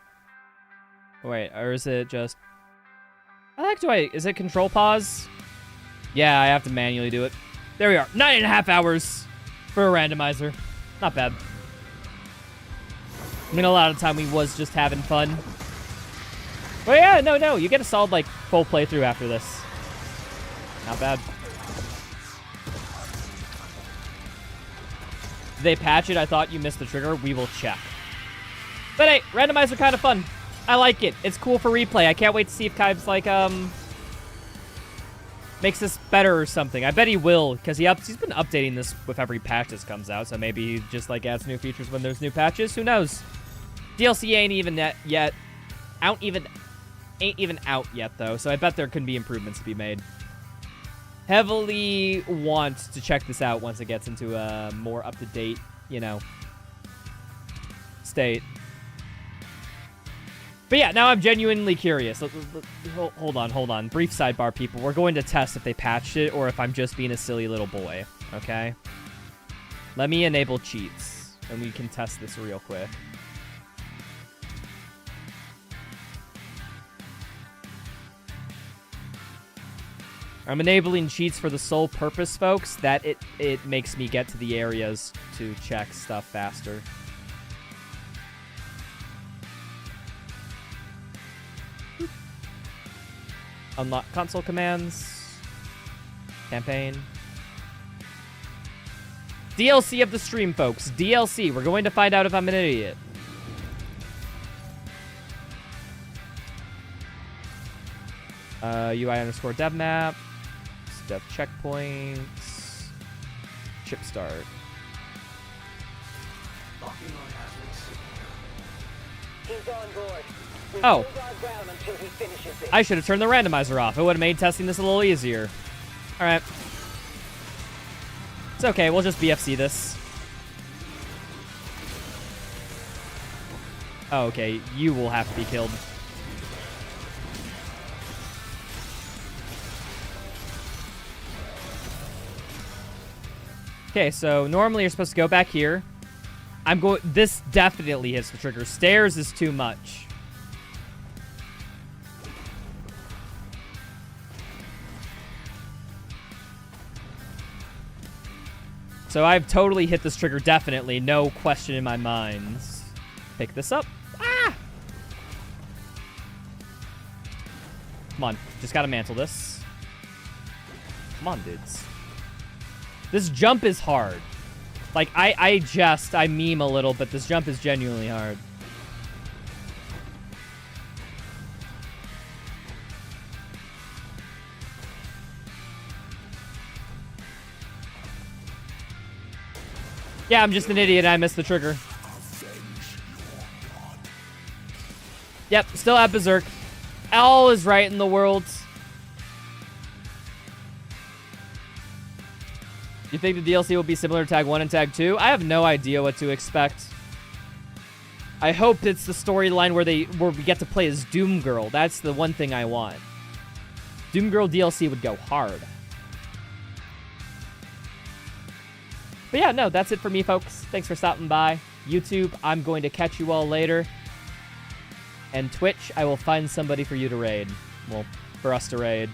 Speaker 1: Wait, or is it just... is it control pause? Yeah, I have to manually do it. There we are. 9.5 hours for a randomizer. Not bad. I mean, a lot of the time we was just having fun. But yeah, no. You get a solid, like, full playthrough after this. Not bad. Did they patch it? I thought you missed the trigger. We will check. But hey, randomizer kind of fun. I like it. It's cool for replay. I can't wait to see if Kyb's like, makes this better or something. I bet he will, because he's been updating this with every patch that comes out, so maybe he just, like, adds new features when there's new patches. Who knows? DLC ain't even yet. Ain't even out yet, though, so I bet there could be improvements to be made. Heavily want to check this out once it gets into a more up-to-date, you know, state. But yeah, now I'm genuinely curious. Hold on. Brief sidebar, people. We're going to test if they patched it or if I'm just being a silly little boy, okay? Let me enable cheats, and we can test this real quick. I'm enabling cheats for the sole purpose, folks, that it makes me get to the areas to check stuff faster. Unlock console commands. Campaign. DLC of the stream, folks. DLC. We're going to find out if I'm an idiot. UI_dev_map. Dev checkpoints. Chip start.
Speaker 2: Locking on Hazard's signal.
Speaker 5: He's on board. We
Speaker 1: Oh.
Speaker 5: hold our ground until he finishes it.
Speaker 1: I should have turned the randomizer off. It would have made testing this a little easier. All right. It's okay. We'll just BFC this. Oh, okay. You will have to be killed. Okay, so normally you're supposed to go back here. This definitely hits the trigger. Stairs is too much. So I've totally hit this trigger, definitely. No question in my mind. Pick this up. Ah! Come on. Just gotta mantle this. Come on, dudes. This jump is hard. Like, I meme a little, but this jump is genuinely hard. Yeah, I'm just an idiot. I missed the trigger. Yep, still at Berserk. All is right in the world. You think the DLC will be similar to Tag 1 and Tag 2? I have no idea what to expect. I hope it's the storyline where we get to play as Doom Girl. That's the one thing I want. Doom Girl DLC would go hard. But yeah, no, that's it for me, folks. Thanks for stopping by. YouTube, I'm going to catch you all later. And Twitch, I will find somebody for you to raid. Well, for us to raid.